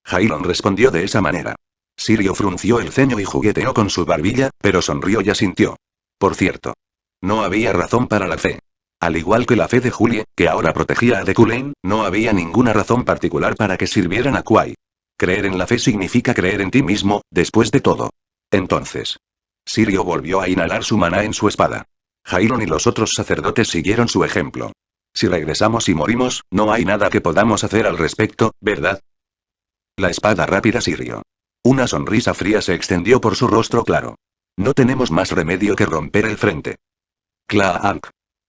Jailon respondió de esa manera. Sirio frunció el ceño y jugueteó con su barbilla, pero sonrió y asintió. Por cierto. No había razón para la fe. Al igual que la fe de Julie, que ahora protegía a Deku-Lane, no había ninguna razón particular para que sirvieran a Kuai. Creer en la fe significa creer en ti mismo, después de todo. Entonces. Sirio volvió a inhalar su maná en su espada. Jailon y los otros sacerdotes siguieron su ejemplo. Si regresamos y morimos, no hay nada que podamos hacer al respecto, ¿verdad? La espada rápida Sirio. Una sonrisa fría se extendió por su rostro claro. No tenemos más remedio que romper el frente. Clank.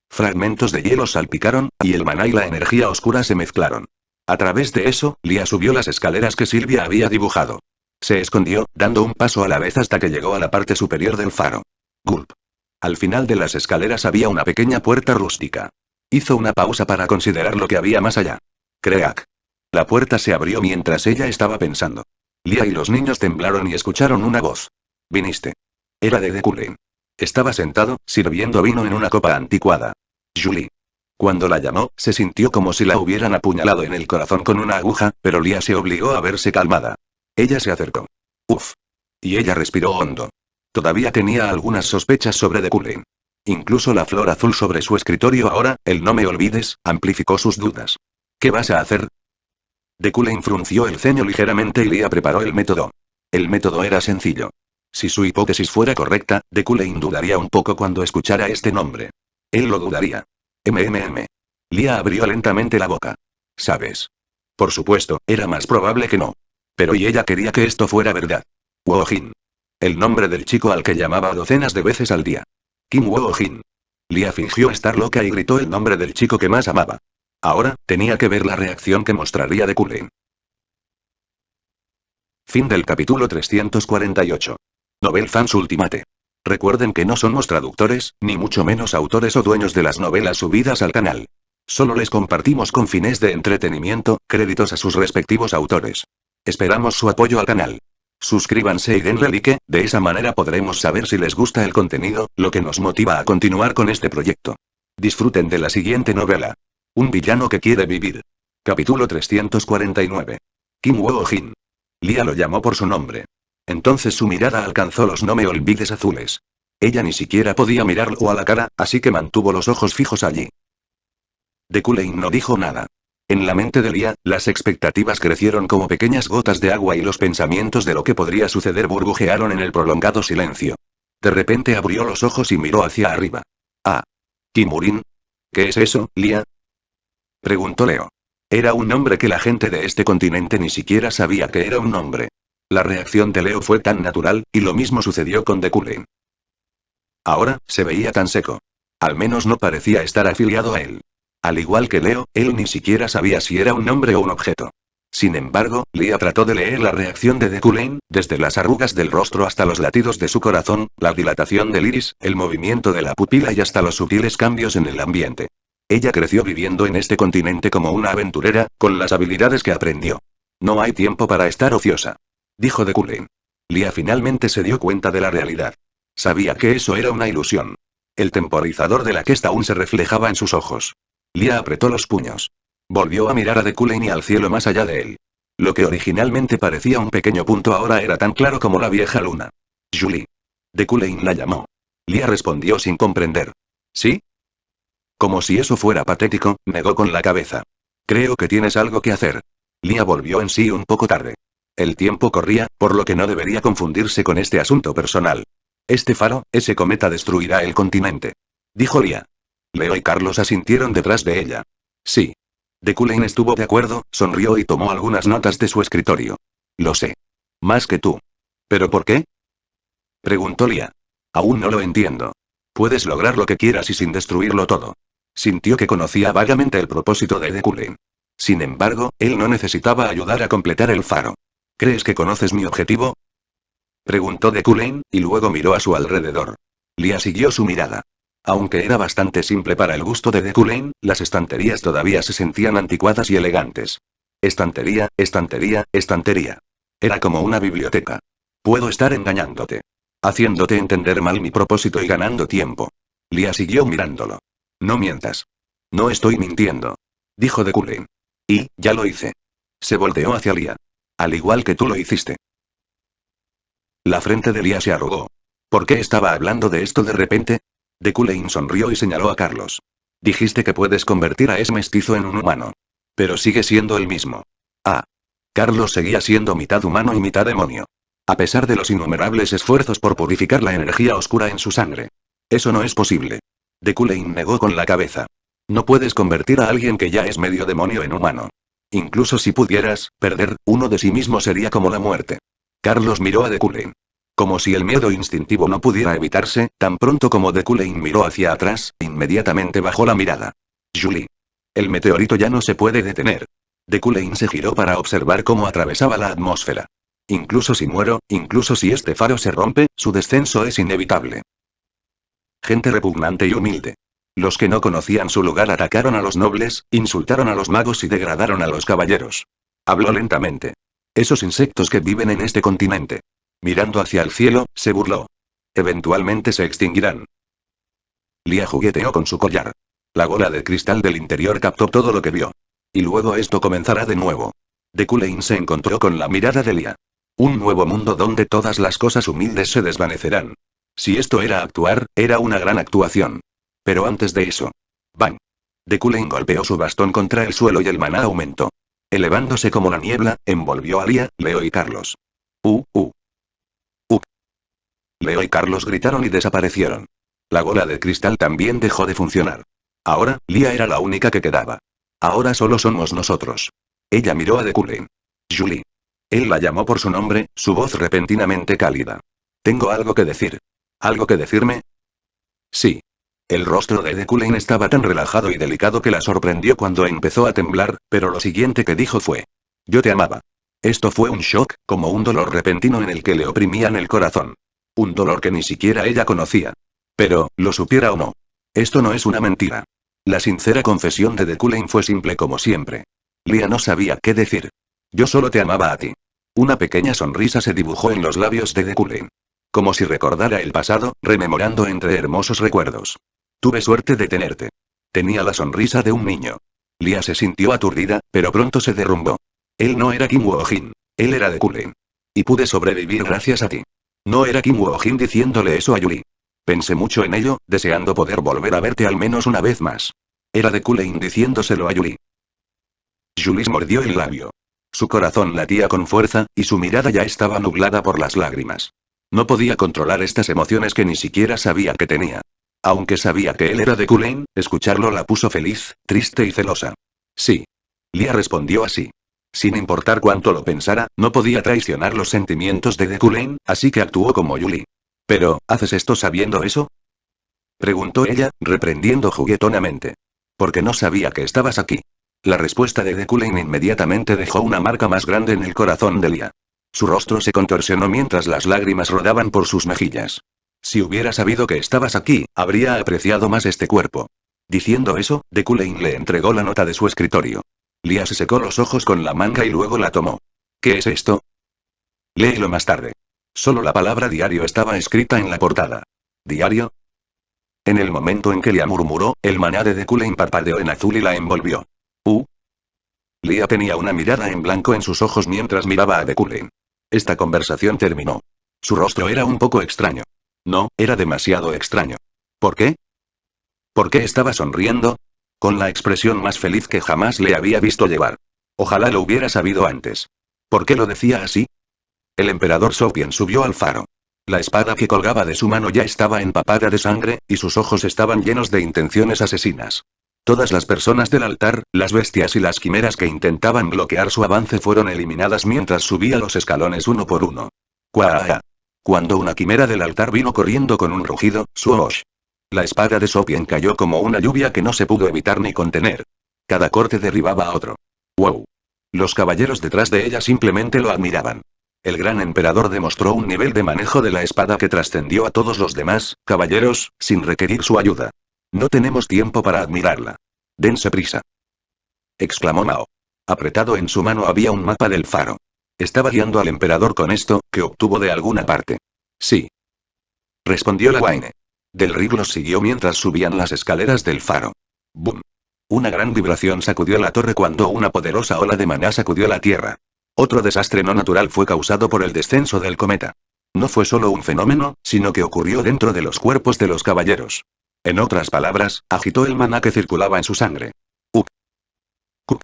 Fragmentos de hielo salpicaron, y el maná y la energía oscura se mezclaron. A través de eso, Lia subió las escaleras que Silvia había dibujado. Se escondió, dando un paso a la vez hasta que llegó a la parte superior del faro. Gulp. Al final de las escaleras había una pequeña puerta rústica. Hizo una pausa para considerar lo que había más allá. Creak. La puerta se abrió mientras ella estaba pensando. Lia y los niños temblaron y escucharon una voz. Viniste. Era de Deku-Lane. Estaba sentado, sirviendo vino en una copa anticuada. Julie. Cuando la llamó, se sintió como si la hubieran apuñalado en el corazón con una aguja, pero Lia se obligó a verse calmada. Ella se acercó. Uf. Y ella respiró hondo. Todavía tenía algunas sospechas sobre Deku-Lane. Incluso la flor azul sobre su escritorio ahora, el no me olvides, amplificó sus dudas. ¿Qué vas a hacer? Deku-Lane frunció el ceño ligeramente y Lia preparó el método. El método era sencillo. Si su hipótesis fuera correcta, Deku-Lane dudaría un poco cuando escuchara este nombre. Él lo dudaría. Lia abrió lentamente la boca. ¿Sabes? Por supuesto, era más probable que no. Pero y ella quería que esto fuera verdad. Woojin. El nombre del chico al que llamaba docenas de veces al día. Kim Woojin. Lia fingió estar loca y gritó el nombre del chico que más amaba. Ahora, tenía que ver la reacción que mostraría Deku-Lane. Fin del capítulo 348. Novel Fans Ultimate. Recuerden que no somos traductores, ni mucho menos autores o dueños de las novelas subidas al canal. Solo les compartimos con fines de entretenimiento, créditos a sus respectivos autores. Esperamos su apoyo al canal. Suscríbanse y denle like, de esa manera podremos saber si les gusta el contenido, lo que nos motiva a continuar con este proyecto. Disfruten de la siguiente novela. Un villano que quiere vivir. Capítulo 349. Kim Woojin. Lia lo llamó por su nombre. Entonces su mirada alcanzó los no me olvides azules. Ella ni siquiera podía mirarlo a la cara, así que mantuvo los ojos fijos allí. Deku-Lane no dijo nada. En la mente de Lia, las expectativas crecieron como pequeñas gotas de agua y los pensamientos de lo que podría suceder burbujearon en el prolongado silencio. De repente abrió los ojos y miró hacia arriba. Ah. ¿Kimurin? ¿Qué es eso, Lia? Preguntó Leo. Era un nombre que la gente de este continente ni siquiera sabía que era un nombre. La reacción de Leo fue tan natural, y lo mismo sucedió con Deku-Lane. Ahora, se veía tan seco. Al menos no parecía estar afiliado a él. Al igual que Leo, él ni siquiera sabía si era un nombre o un objeto. Sin embargo, Lia trató de leer la reacción de Deku-Lane, desde las arrugas del rostro hasta los latidos de su corazón, la dilatación del iris, el movimiento de la pupila y hasta los sutiles cambios en el ambiente. Ella creció viviendo en este continente como una aventurera, con las habilidades que aprendió. No hay tiempo para estar ociosa, dijo Deku-Lane. Lia finalmente se dio cuenta de la realidad. Sabía que eso era una ilusión. El temporizador de la Quest aún se reflejaba en sus ojos. Lia apretó los puños. Volvió a mirar a Deku-Lane y al cielo más allá de él. Lo que originalmente parecía un pequeño punto ahora era tan claro como la vieja luna. Julie. Deku-Lane la llamó. Lia respondió sin comprender. ¿Sí? Como si eso fuera patético, negó con la cabeza. Creo que tienes algo que hacer. Lia volvió en sí un poco tarde. El tiempo corría, por lo que no debería confundirse con este asunto personal. Este faro, ese cometa destruirá el continente. Dijo Lia. Leo y Carlos asintieron detrás de ella. Sí. De Cullen estuvo de acuerdo, sonrió y tomó algunas notas de su escritorio. Lo sé. Más que tú. ¿Pero por qué? Preguntó Lia. Aún no lo entiendo. Puedes lograr lo que quieras y sin destruirlo todo. Sintió que conocía vagamente el propósito de Cullen. Sin embargo, él no necesitaba ayudar a completar el faro. ¿Crees que conoces mi objetivo? Preguntó de Cullen, y luego miró a su alrededor. Lia siguió su mirada. Aunque era bastante simple para el gusto de Cullen, las estanterías todavía se sentían anticuadas y elegantes. Estantería, estantería, estantería. Era como una biblioteca. Puedo estar engañándote. Haciéndote entender mal mi propósito y ganando tiempo. Lia siguió mirándolo. No mientas. No estoy mintiendo. Dijo de Cullen. Y, ya lo hice. Se volteó hacia Lia. Al igual que tú lo hiciste. La frente de Lia se arrugó. ¿Por qué estaba hablando de esto de repente? De Cullen sonrió y señaló a Carlos. Dijiste que puedes convertir a ese mestizo en un humano. Pero sigue siendo el mismo. Ah. Carlos seguía siendo mitad humano y mitad demonio. A pesar de los innumerables esfuerzos por purificar la energía oscura en su sangre. Eso no es posible. De Cullen negó con la cabeza. No puedes convertir a alguien que ya es medio demonio en humano. Incluso si pudieras, perder uno de sí mismo sería como la muerte. Carlos miró a De Cullen. Como si el miedo instintivo no pudiera evitarse, tan pronto como De Cullen miró hacia atrás, inmediatamente bajó la mirada. Julie. El meteorito ya no se puede detener. De Cullen se giró para observar cómo atravesaba la atmósfera. Incluso si muero, incluso si este faro se rompe, su descenso es inevitable. Gente repugnante y humilde. Los que no conocían su lugar atacaron a los nobles, insultaron a los magos y degradaron a los caballeros. Habló lentamente. Esos insectos que viven en este continente. Mirando hacia el cielo, se burló. Eventualmente se extinguirán. Lia jugueteó con su collar. La bola de cristal del interior captó todo lo que vio. Y luego esto comenzará de nuevo. De Cullen se encontró con la mirada de Lia. Un nuevo mundo donde todas las cosas humildes se desvanecerán. Si esto era actuar, era una gran actuación. Pero antes de eso. ¡Bang! De Cullen golpeó su bastón contra el suelo y el maná aumentó. Elevándose como la niebla, envolvió a Lia, Leo y Carlos. Leo y Carlos gritaron y desaparecieron. La bola de cristal también dejó de funcionar. Ahora, Lia era la única que quedaba. Ahora solo somos nosotros. Ella miró a De Cullen. Julie. Él la llamó por su nombre, su voz repentinamente cálida. Tengo algo que decir. ¿Algo que decirme? Sí. El rostro de De Cullen estaba tan relajado y delicado que la sorprendió cuando empezó a temblar, pero lo siguiente que dijo fue. Yo te amaba. Esto fue un shock, como un dolor repentino en el que le oprimían el corazón. Un dolor que ni siquiera ella conocía. Pero, lo supiera o no. Esto no es una mentira. La sincera confesión de Cullen fue simple como siempre. Lia no sabía qué decir. Yo solo te amaba a ti. Una pequeña sonrisa se dibujó en los labios de Cullen. Como si recordara el pasado, rememorando entre hermosos recuerdos. Tuve suerte de tenerte. Tenía la sonrisa de un niño. Lia se sintió aturdida, pero pronto se derrumbó. Él no era Kim Woo-jin. Él era De Cullen. Y pude sobrevivir gracias a ti. No era Kim Woo-jin diciéndole eso a Julie. Pensé mucho en ello, deseando poder volver a verte al menos una vez más. Era De Cullen diciéndoselo a Julie. Julie mordió el labio. Su corazón latía con fuerza, y su mirada ya estaba nublada por las lágrimas. No podía controlar estas emociones que ni siquiera sabía que tenía. Aunque sabía que él era De Cullen, escucharlo la puso feliz, triste y celosa. Sí. Lia respondió así. Sin importar cuánto lo pensara, no podía traicionar los sentimientos de Cullen, así que actuó como Julie. ¿Pero, haces esto sabiendo eso? Preguntó ella, reprendiendo juguetonamente. Porque no sabía que estabas aquí. La respuesta de Cullen inmediatamente dejó una marca más grande en el corazón de Lia. Su rostro se contorsionó mientras las lágrimas rodaban por sus mejillas. Si hubiera sabido que estabas aquí, habría apreciado más este cuerpo. Diciendo eso, Cullen le entregó la nota de su escritorio. Lia se secó los ojos con la manga y luego la tomó. ¿Qué es esto? Léelo más tarde. Solo la palabra diario estaba escrita en la portada. ¿Diario? En el momento en que Lia murmuró, el maná de Cullen parpadeó en azul y la envolvió. Lia tenía una mirada en blanco en sus ojos mientras miraba a Cullen. Esta conversación terminó. Su rostro era un poco extraño. No, era demasiado extraño. ¿Por qué? ¿Por qué estaba sonriendo? Con la expresión más feliz que jamás le había visto llevar. Ojalá lo hubiera sabido antes. ¿Por qué lo decía así? El emperador Sopien subió al faro. La espada que colgaba de su mano ya estaba empapada de sangre, y sus ojos estaban llenos de intenciones asesinas. Todas las personas del altar, las bestias y las quimeras que intentaban bloquear su avance fueron eliminadas mientras subía los escalones uno por uno. ¡Cuaa! Cuando una quimera del altar vino corriendo con un rugido, ¡swoosh! La espada de Sopien cayó como una lluvia que no se pudo evitar ni contener. Cada corte derribaba a otro. ¡Wow! Los caballeros detrás de ella simplemente lo admiraban. El gran emperador demostró un nivel de manejo de la espada que trascendió a todos los demás caballeros, sin requerir su ayuda. No tenemos tiempo para admirarla. Dense prisa. Exclamó Mao. Apretado en su mano había un mapa del faro. Estaba guiando al emperador con esto, que obtuvo de alguna parte. Sí. Respondió la Waine. Del Rig los siguió mientras subían las escaleras del faro. ¡Bum! Una gran vibración sacudió la torre cuando una poderosa ola de maná sacudió la tierra. Otro desastre no natural fue causado por el descenso del cometa. No fue solo un fenómeno, sino que ocurrió dentro de los cuerpos de los caballeros. En otras palabras, agitó el maná que circulaba en su sangre. ¡Up! ¡Cup!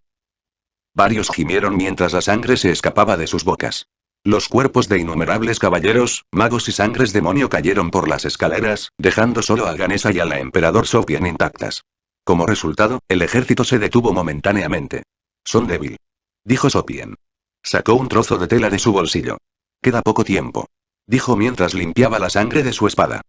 Varios gimieron mientras la sangre se escapaba de sus bocas. Los cuerpos de innumerables caballeros, magos y sangres demonio cayeron por las escaleras, dejando solo a Ganesha y a la emperador Sopien intactas. Como resultado, el ejército se detuvo momentáneamente. Son débil. Dijo Sopien. Sacó un trozo de tela de su bolsillo. Queda poco tiempo. Dijo mientras limpiaba la sangre de su espada.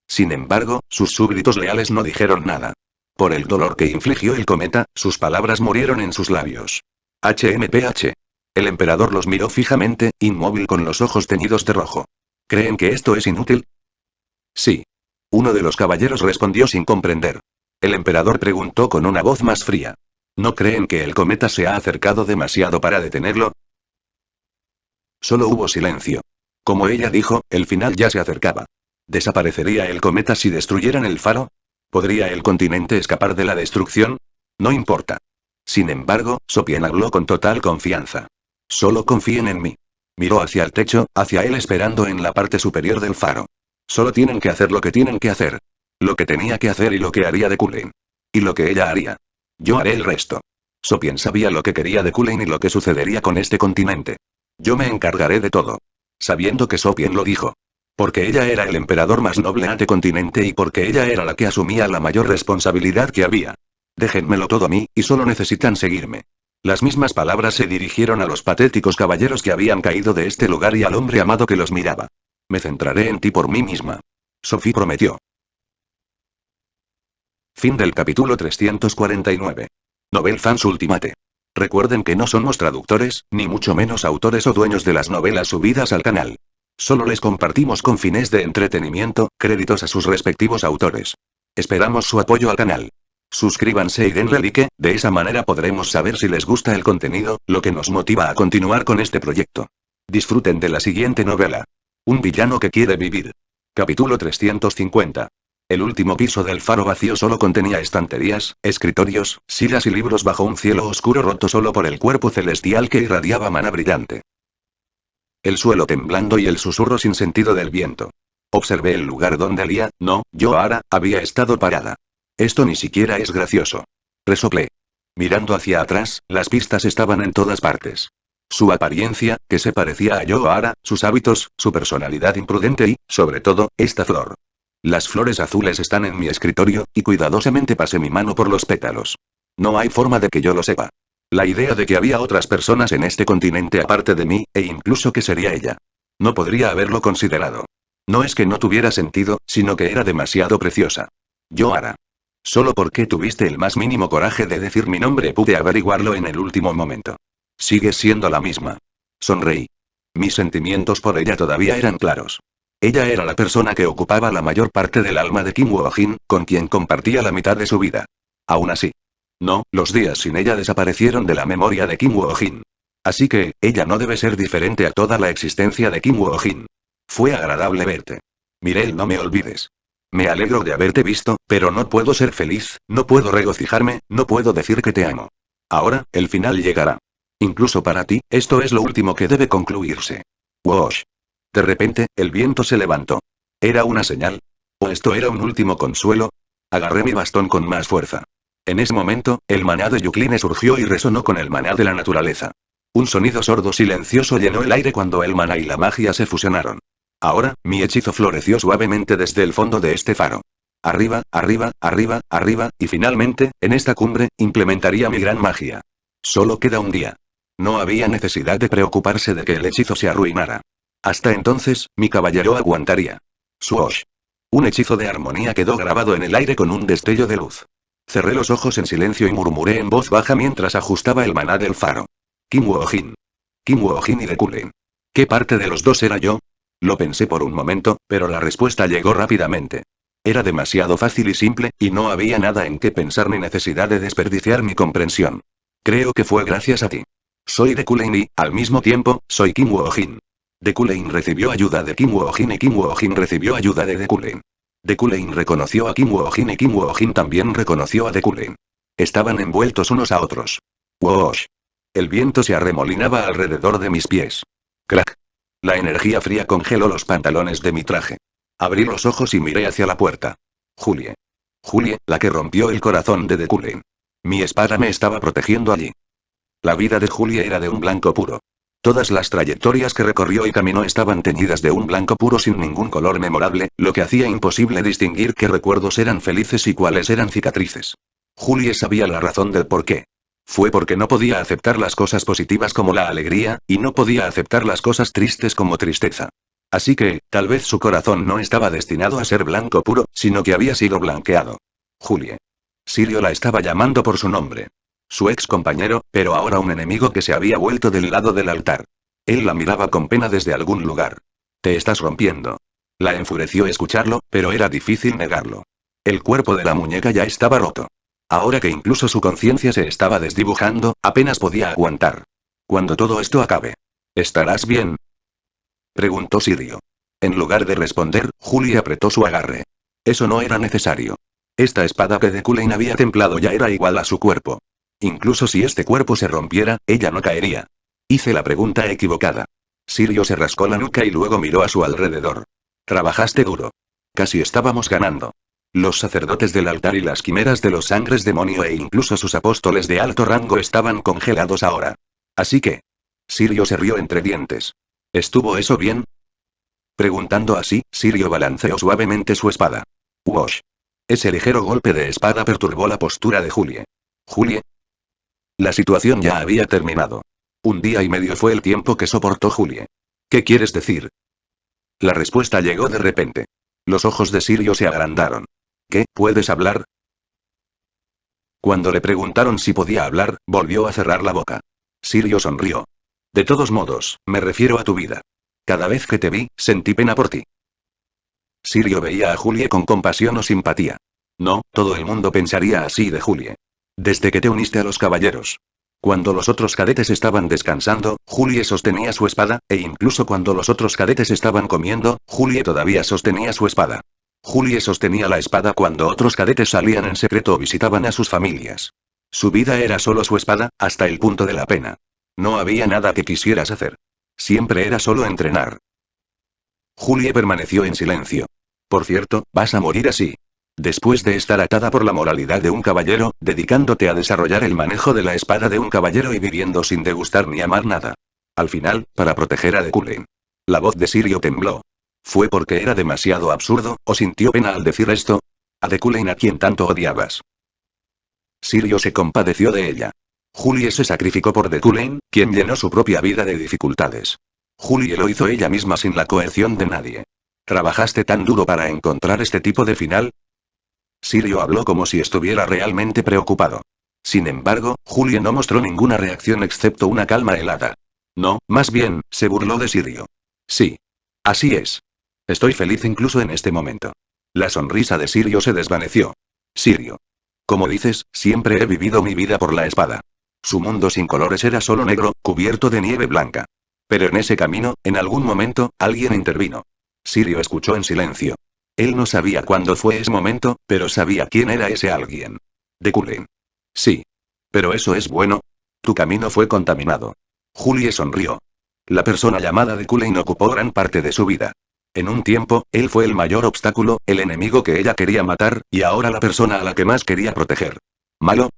Sin embargo, sus súbditos leales no dijeron nada. Por el dolor que infligió el cometa, sus palabras murieron en sus labios. HMPH. El emperador los miró fijamente, inmóvil con los ojos teñidos de rojo. ¿Creen que esto es inútil? Sí. Uno de los caballeros respondió sin comprender. El emperador preguntó con una voz más fría. ¿No creen que el cometa se ha acercado demasiado para detenerlo? Solo hubo silencio. Como ella dijo, el final ya se acercaba. ¿Desaparecería el cometa si destruyeran el faro? ¿Podría el continente escapar de la destrucción? No importa. Sin embargo, Sopien habló con total confianza. Solo confíen en mí. Miró hacia el techo, hacia él esperando en la parte superior del faro. Solo tienen que hacer lo que tienen que hacer. Lo que tenía que hacer y lo que haría de Cullen. Y lo que ella haría. Yo haré el resto. Sopien sabía lo que quería de Cullen y lo que sucedería con este continente. Yo me encargaré de todo. Sabiendo que Sopien lo dijo. Porque ella era el emperador más noble ante continente y porque ella era la que asumía la mayor responsabilidad que había. Déjenmelo todo a mí, y solo necesitan seguirme. Las mismas palabras se dirigieron a los patéticos caballeros que habían caído de este lugar y al hombre amado que los miraba. Me centraré en ti por mí misma. Sophie prometió. Fin del capítulo 349. Novel Fans Ultimate. Recuerden que no somos traductores, ni mucho menos autores o dueños de las novelas subidas al canal. Solo les compartimos con fines de entretenimiento, créditos a sus respectivos autores. Esperamos su apoyo al canal. Suscríbanse y denle like, de esa manera podremos saber si les gusta el contenido, lo que nos motiva a continuar con este proyecto. Disfruten de la siguiente novela. Un villano que quiere vivir. Capítulo 350. El último piso del faro vacío solo contenía estanterías, escritorios, sillas y libros bajo un cielo oscuro roto solo por el cuerpo celestial que irradiaba maná brillante. El suelo temblando y el susurro sin sentido del viento. Observé el lugar donde Lia, no, Yohara, había estado parada. Esto ni siquiera es gracioso. Resoplé. Mirando hacia atrás, las pistas estaban en todas partes. Su apariencia, que se parecía a Yohara, sus hábitos, su personalidad imprudente y, sobre todo, esta flor. Las flores azules están en mi escritorio, y cuidadosamente pasé mi mano por los pétalos. No hay forma de que yo lo sepa. La idea de que había otras personas en este continente aparte de mí, e incluso que sería ella. No podría haberlo considerado. No es que no tuviera sentido, sino que era demasiado preciosa. Yohara. Solo porque tuviste el más mínimo coraje de decir mi nombre pude averiguarlo en el último momento. Sigues siendo la misma. Sonreí. Mis sentimientos por ella todavía eran claros. Ella era la persona que ocupaba la mayor parte del alma de Kim Woo-jin, con quien compartía la mitad de su vida. Aún así. No, los días sin ella desaparecieron de la memoria de Kim Woo-jin. Así que, ella no debe ser diferente a toda la existencia de Kim Woo-jin. Fue agradable verte. Mireille, no me olvides. Me alegro de haberte visto, pero no puedo ser feliz, no puedo regocijarme, no puedo decir que te amo. Ahora, el final llegará. Incluso para ti, esto es lo último que debe concluirse. Whoosh. De repente, el viento se levantó. ¿Era una señal? ¿O esto era un último consuelo? Agarré mi bastón con más fuerza. En ese momento, el maná de Yukline surgió y resonó con el maná de la naturaleza. Un sonido sordo silencioso llenó el aire cuando el maná y la magia se fusionaron. Ahora, mi hechizo floreció suavemente desde el fondo de este faro. Arriba, arriba, arriba, arriba, y finalmente, en esta cumbre, implementaría mi gran magia. Solo queda un día. No había necesidad de preocuparse de que el hechizo se arruinara. Hasta entonces, mi caballero aguantaría. Swoosh. Un hechizo de armonía quedó grabado en el aire con un destello de luz. Cerré los ojos en silencio y murmuré en voz baja mientras ajustaba el maná del faro. Kim Woo-jin. Kim Woo-jin y Deku-len. ¿Qué parte de los dos era yo? Lo pensé por un momento, pero la respuesta llegó rápidamente. Era demasiado fácil y simple, y no había nada en qué pensar ni necesidad de desperdiciar mi comprensión. Creo que fue gracias a ti. Soy Deku-len y, al mismo tiempo, soy Kim Woo-jin. Deku-len recibió ayuda de Kim Woo-jin y Kim Woo-jin recibió ayuda de Deku-len. Deku-len reconoció a Kim Woo-jin y Kim Woo-jin también reconoció a Deku-len. Estaban envueltos unos a otros. Whoosh. El viento se arremolinaba alrededor de mis pies. Crack. La energía fría congeló los pantalones de mi traje. Abrí los ojos y miré hacia la puerta. Julie. Julie, la que rompió el corazón de Deku-len. Mi espada me estaba protegiendo allí. La vida de Julie era de un blanco puro. Todas las trayectorias que recorrió y caminó estaban teñidas de un blanco puro sin ningún color memorable, lo que hacía imposible distinguir qué recuerdos eran felices y cuáles eran cicatrices. Julie sabía la razón del porqué. Fue porque no podía aceptar las cosas positivas como la alegría, y no podía aceptar las cosas tristes como tristeza. Así que, tal vez su corazón no estaba destinado a ser blanco puro, sino que había sido blanqueado. Julie. Sirio la estaba llamando por su nombre. Su ex compañero, pero ahora un enemigo que se había vuelto del lado del altar. Él la miraba con pena desde algún lugar. Te estás rompiendo. La enfureció escucharlo, pero era difícil negarlo. El cuerpo de la muñeca ya estaba roto. Ahora que incluso su conciencia se estaba desdibujando, apenas podía aguantar. Cuando todo esto acabe. ¿Estarás bien? Preguntó Sirio. En lugar de responder, Julie apretó su agarre. Eso no era necesario. Esta espada que Deku-len había templado ya era igual a su cuerpo. Incluso si este cuerpo se rompiera, ella no caería. Hice la pregunta equivocada. Sirio se rascó la nuca y luego miró a su alrededor. Trabajaste duro. Casi estábamos ganando. Los sacerdotes del altar y las quimeras de los sangres demonio e incluso sus apóstoles de alto rango estaban congelados ahora. Así que... Sirio se rió entre dientes. ¿Estuvo eso bien? Preguntando así, Sirio balanceó suavemente su espada. Wosh. Ese ligero golpe de espada perturbó la postura de Julie. ¿Julie? La situación ya había terminado. 1 día y medio fue el tiempo que soportó Julie. ¿Qué quieres decir? La respuesta llegó de repente. Los ojos de Sirio se agrandaron. ¿Qué, puedes hablar? Cuando le preguntaron si podía hablar, volvió a cerrar la boca. Sirio sonrió. De todos modos, me refiero a tu vida. Cada vez que te vi, sentí pena por ti. Sirio veía a Julie con compasión o simpatía. No, todo el mundo pensaría así de Julie. Desde que te uniste a los caballeros. Cuando los otros cadetes estaban descansando, Julie sostenía su espada, e incluso cuando los otros cadetes estaban comiendo, Julie todavía sostenía su espada. Julie sostenía la espada cuando otros cadetes salían en secreto o visitaban a sus familias. Su vida era solo su espada, hasta el punto de la pena. No había nada que quisieras hacer. Siempre era solo entrenar. Julie permaneció en silencio. Por cierto, vas a morir así. Después de estar atada por la moralidad de un caballero, dedicándote a desarrollar el manejo de la espada de un caballero y viviendo sin degustar ni amar nada. Al final, para proteger a Deku-len. La voz de Sirio tembló. ¿Fue porque era demasiado absurdo, o sintió pena al decir esto? A Deku-len a quien tanto odiabas. Sirio se compadeció de ella. Julie se sacrificó por Deku-len, quien llenó su propia vida de dificultades. Julie lo hizo ella misma sin la coerción de nadie. ¿Trabajaste tan duro para encontrar este tipo de final? Sirio habló como si estuviera realmente preocupado. Sin embargo, Julie no mostró ninguna reacción excepto una calma helada. No, más bien, se burló de Sirio. Sí. Así es. Estoy feliz incluso en este momento. La sonrisa de Sirio se desvaneció. Sirio. Como dices, siempre he vivido mi vida por la espada. Su mundo sin colores era solo negro, cubierto de nieve blanca. Pero en ese camino, en algún momento, alguien intervino. Sirio escuchó en silencio. Él no sabía cuándo fue ese momento, pero sabía quién era ese alguien. Deku-len. Sí. Pero eso es bueno. Tu camino fue contaminado. Julie sonrió. La persona llamada Deku-len ocupó gran parte de su vida. En un tiempo, él fue el mayor obstáculo, el enemigo que ella quería matar, y ahora la persona a la que más quería proteger. ¿Malo?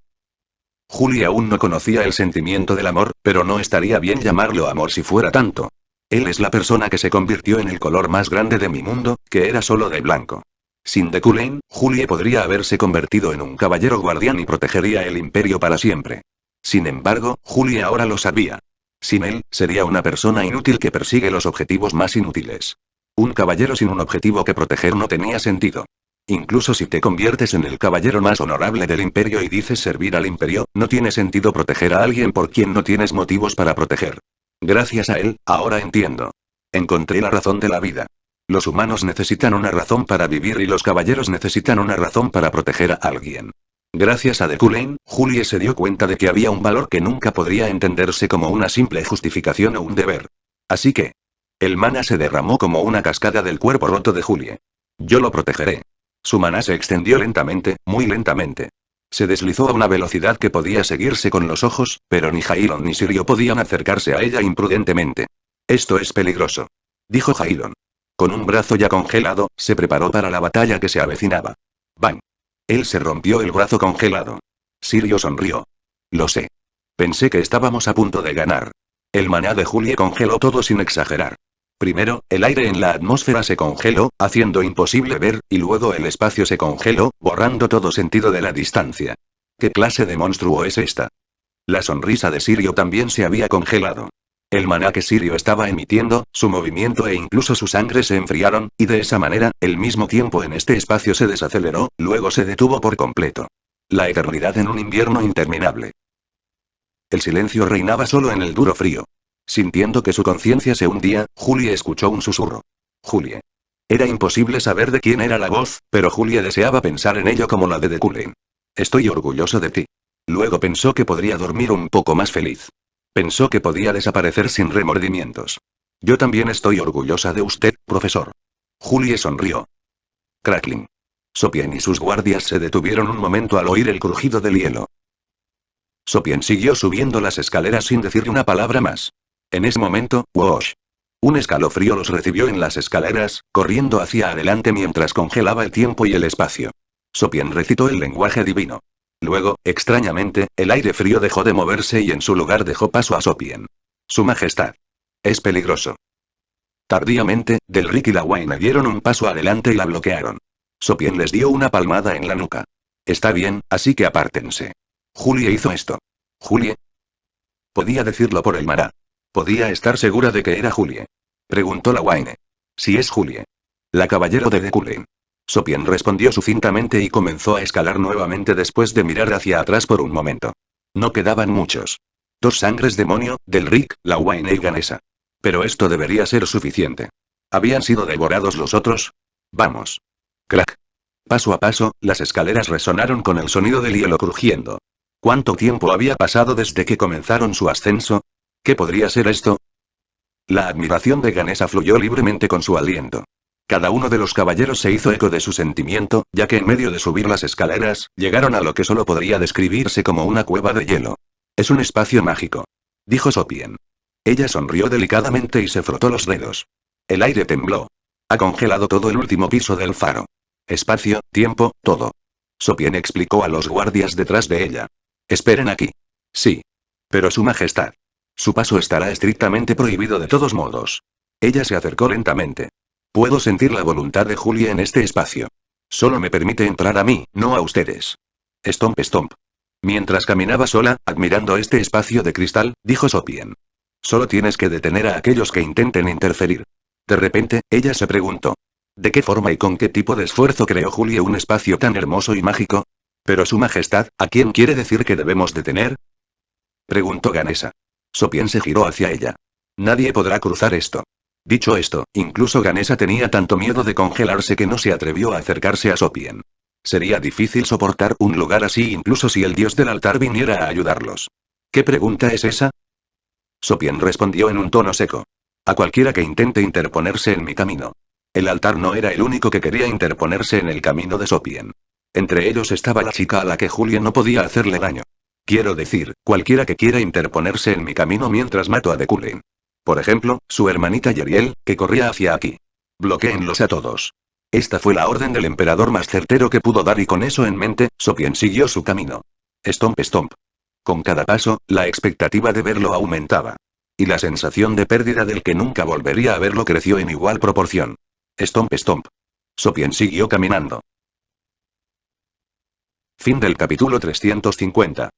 Julie aún no conocía el sentimiento del amor, pero no estaría bien llamarlo amor si fuera tanto. Él es la persona que se convirtió en el color más grande de mi mundo, que era solo de blanco. Sin The Cullen, Julie podría haberse convertido en un caballero guardián y protegería el imperio para siempre. Sin embargo, Julie ahora lo sabía. Sin él, sería una persona inútil que persigue los objetivos más inútiles. Un caballero sin un objetivo que proteger no tenía sentido. Incluso si te conviertes en el caballero más honorable del imperio y dices servir al imperio, no tiene sentido proteger a alguien por quien no tienes motivos para proteger. Gracias a él, ahora entiendo. Encontré la razón de la vida. Los humanos necesitan una razón para vivir y los caballeros necesitan una razón para proteger a alguien. Gracias a The Cullen, Julie se dio cuenta de que había un valor que nunca podría entenderse como una simple justificación o un deber. Así que, el maná se derramó como una cascada del cuerpo roto de Julie. Yo lo protegeré. Su maná se extendió lentamente, muy lentamente. Se deslizó a una velocidad que podía seguirse con los ojos, pero ni Jailon ni Sirio podían acercarse a ella imprudentemente. Esto es peligroso. Dijo Jailon. Con un brazo ya congelado, se preparó para la batalla que se avecinaba. ¡Bang! Él se rompió el brazo congelado. Sirio sonrió. Lo sé. Pensé que estábamos a punto de ganar. El maná de Julie congeló todo sin exagerar. Primero, el aire en la atmósfera se congeló, haciendo imposible ver, y luego el espacio se congeló, borrando todo sentido de la distancia. ¿Qué clase de monstruo es esta? La sonrisa de Sirio también se había congelado. El maná que Sirio estaba emitiendo, su movimiento e incluso su sangre se enfriaron, y de esa manera, el mismo tiempo en este espacio se desaceleró, luego se detuvo por completo. La eternidad en un invierno interminable. El silencio reinaba solo en el duro frío. Sintiendo que su conciencia se hundía, Julie escuchó un susurro. Julie. Era imposible saber de quién era la voz, pero Julie deseaba pensar en ello como la de The Cullen. Estoy orgulloso de ti. Luego pensó que podría dormir un poco más feliz. Pensó que podía desaparecer sin remordimientos. Yo también estoy orgullosa de usted, profesor. Julie sonrió. Crackling. Sopien y sus guardias se detuvieron un momento al oír el crujido del hielo. Sopien siguió subiendo las escaleras sin decir una palabra más. En ese momento, ¡whoosh! Un escalofrío los recibió en las escaleras, corriendo hacia adelante mientras congelaba el tiempo y el espacio. Sopien recitó el lenguaje divino. Luego, extrañamente, el aire frío dejó de moverse y en su lugar dejó paso a Sopien. Su majestad. Es peligroso. Tardíamente, Delric y la Wayne dieron un paso adelante y la bloquearon. Sopien les dio una palmada en la nuca. Está bien, así que apártense. Julie hizo esto. ¿Julie? Podía decirlo por el maná. Podía estar segura de que era Julie. Preguntó la Wayne. Si es Julie. La caballero de The Cullen. Sopien respondió sucintamente y comenzó a escalar nuevamente después de mirar hacia atrás por un momento. No quedaban muchos. 2 sangres demonio, Delric, la Wayne y Ganesa. Pero esto debería ser suficiente. ¿Habían sido devorados los otros? Vamos. Crack. Paso a paso, las escaleras resonaron con el sonido del hielo crujiendo. ¿Cuánto tiempo había pasado desde que comenzaron su ascenso? ¿Qué podría ser esto? La admiración de Ganesa fluyó libremente con su aliento. Cada uno de los caballeros se hizo eco de su sentimiento, ya que en medio de subir las escaleras, llegaron a lo que solo podría describirse como una cueva de hielo. Es un espacio mágico. Dijo Sopien. Ella sonrió delicadamente y se frotó los dedos. El aire tembló. Ha congelado todo el último piso del faro. Espacio, tiempo, todo. Sopien explicó a los guardias detrás de ella. Esperen aquí. Sí. Pero su majestad. Su paso estará estrictamente prohibido de todos modos. Ella se acercó lentamente. Puedo sentir la voluntad de Julie en este espacio. Solo me permite entrar a mí, no a ustedes. Stomp stomp. Mientras caminaba sola, admirando este espacio de cristal, dijo Sopien. Solo tienes que detener a aquellos que intenten interferir. De repente, ella se preguntó. ¿De qué forma y con qué tipo de esfuerzo creó Julie un espacio tan hermoso y mágico? Pero su majestad, ¿a quién quiere decir que debemos detener? Preguntó Ganesa. Sopien se giró hacia ella. Nadie podrá cruzar esto. Dicho esto, incluso Ganesa tenía tanto miedo de congelarse que no se atrevió a acercarse a Sopien. Sería difícil soportar un lugar así incluso si el dios del altar viniera a ayudarlos. ¿Qué pregunta es esa? Sopien respondió en un tono seco. A cualquiera que intente interponerse en mi camino. El altar no era el único que quería interponerse en el camino de Sopien. Entre ellos estaba la chica a la que Julie no podía hacerle daño. Quiero decir, cualquiera que quiera interponerse en mi camino mientras mato a The Cullen. Por ejemplo, su hermanita Yeriel, que corría hacia aquí. Bloquéenlos a todos. Esta fue la orden del emperador más certero que pudo dar y con eso en mente, Sopien siguió su camino. Stomp stomp. Con cada paso, la expectativa de verlo aumentaba. Y la sensación de pérdida del que nunca volvería a verlo creció en igual proporción. Stomp stomp. Sopien siguió caminando. Fin del capítulo 350.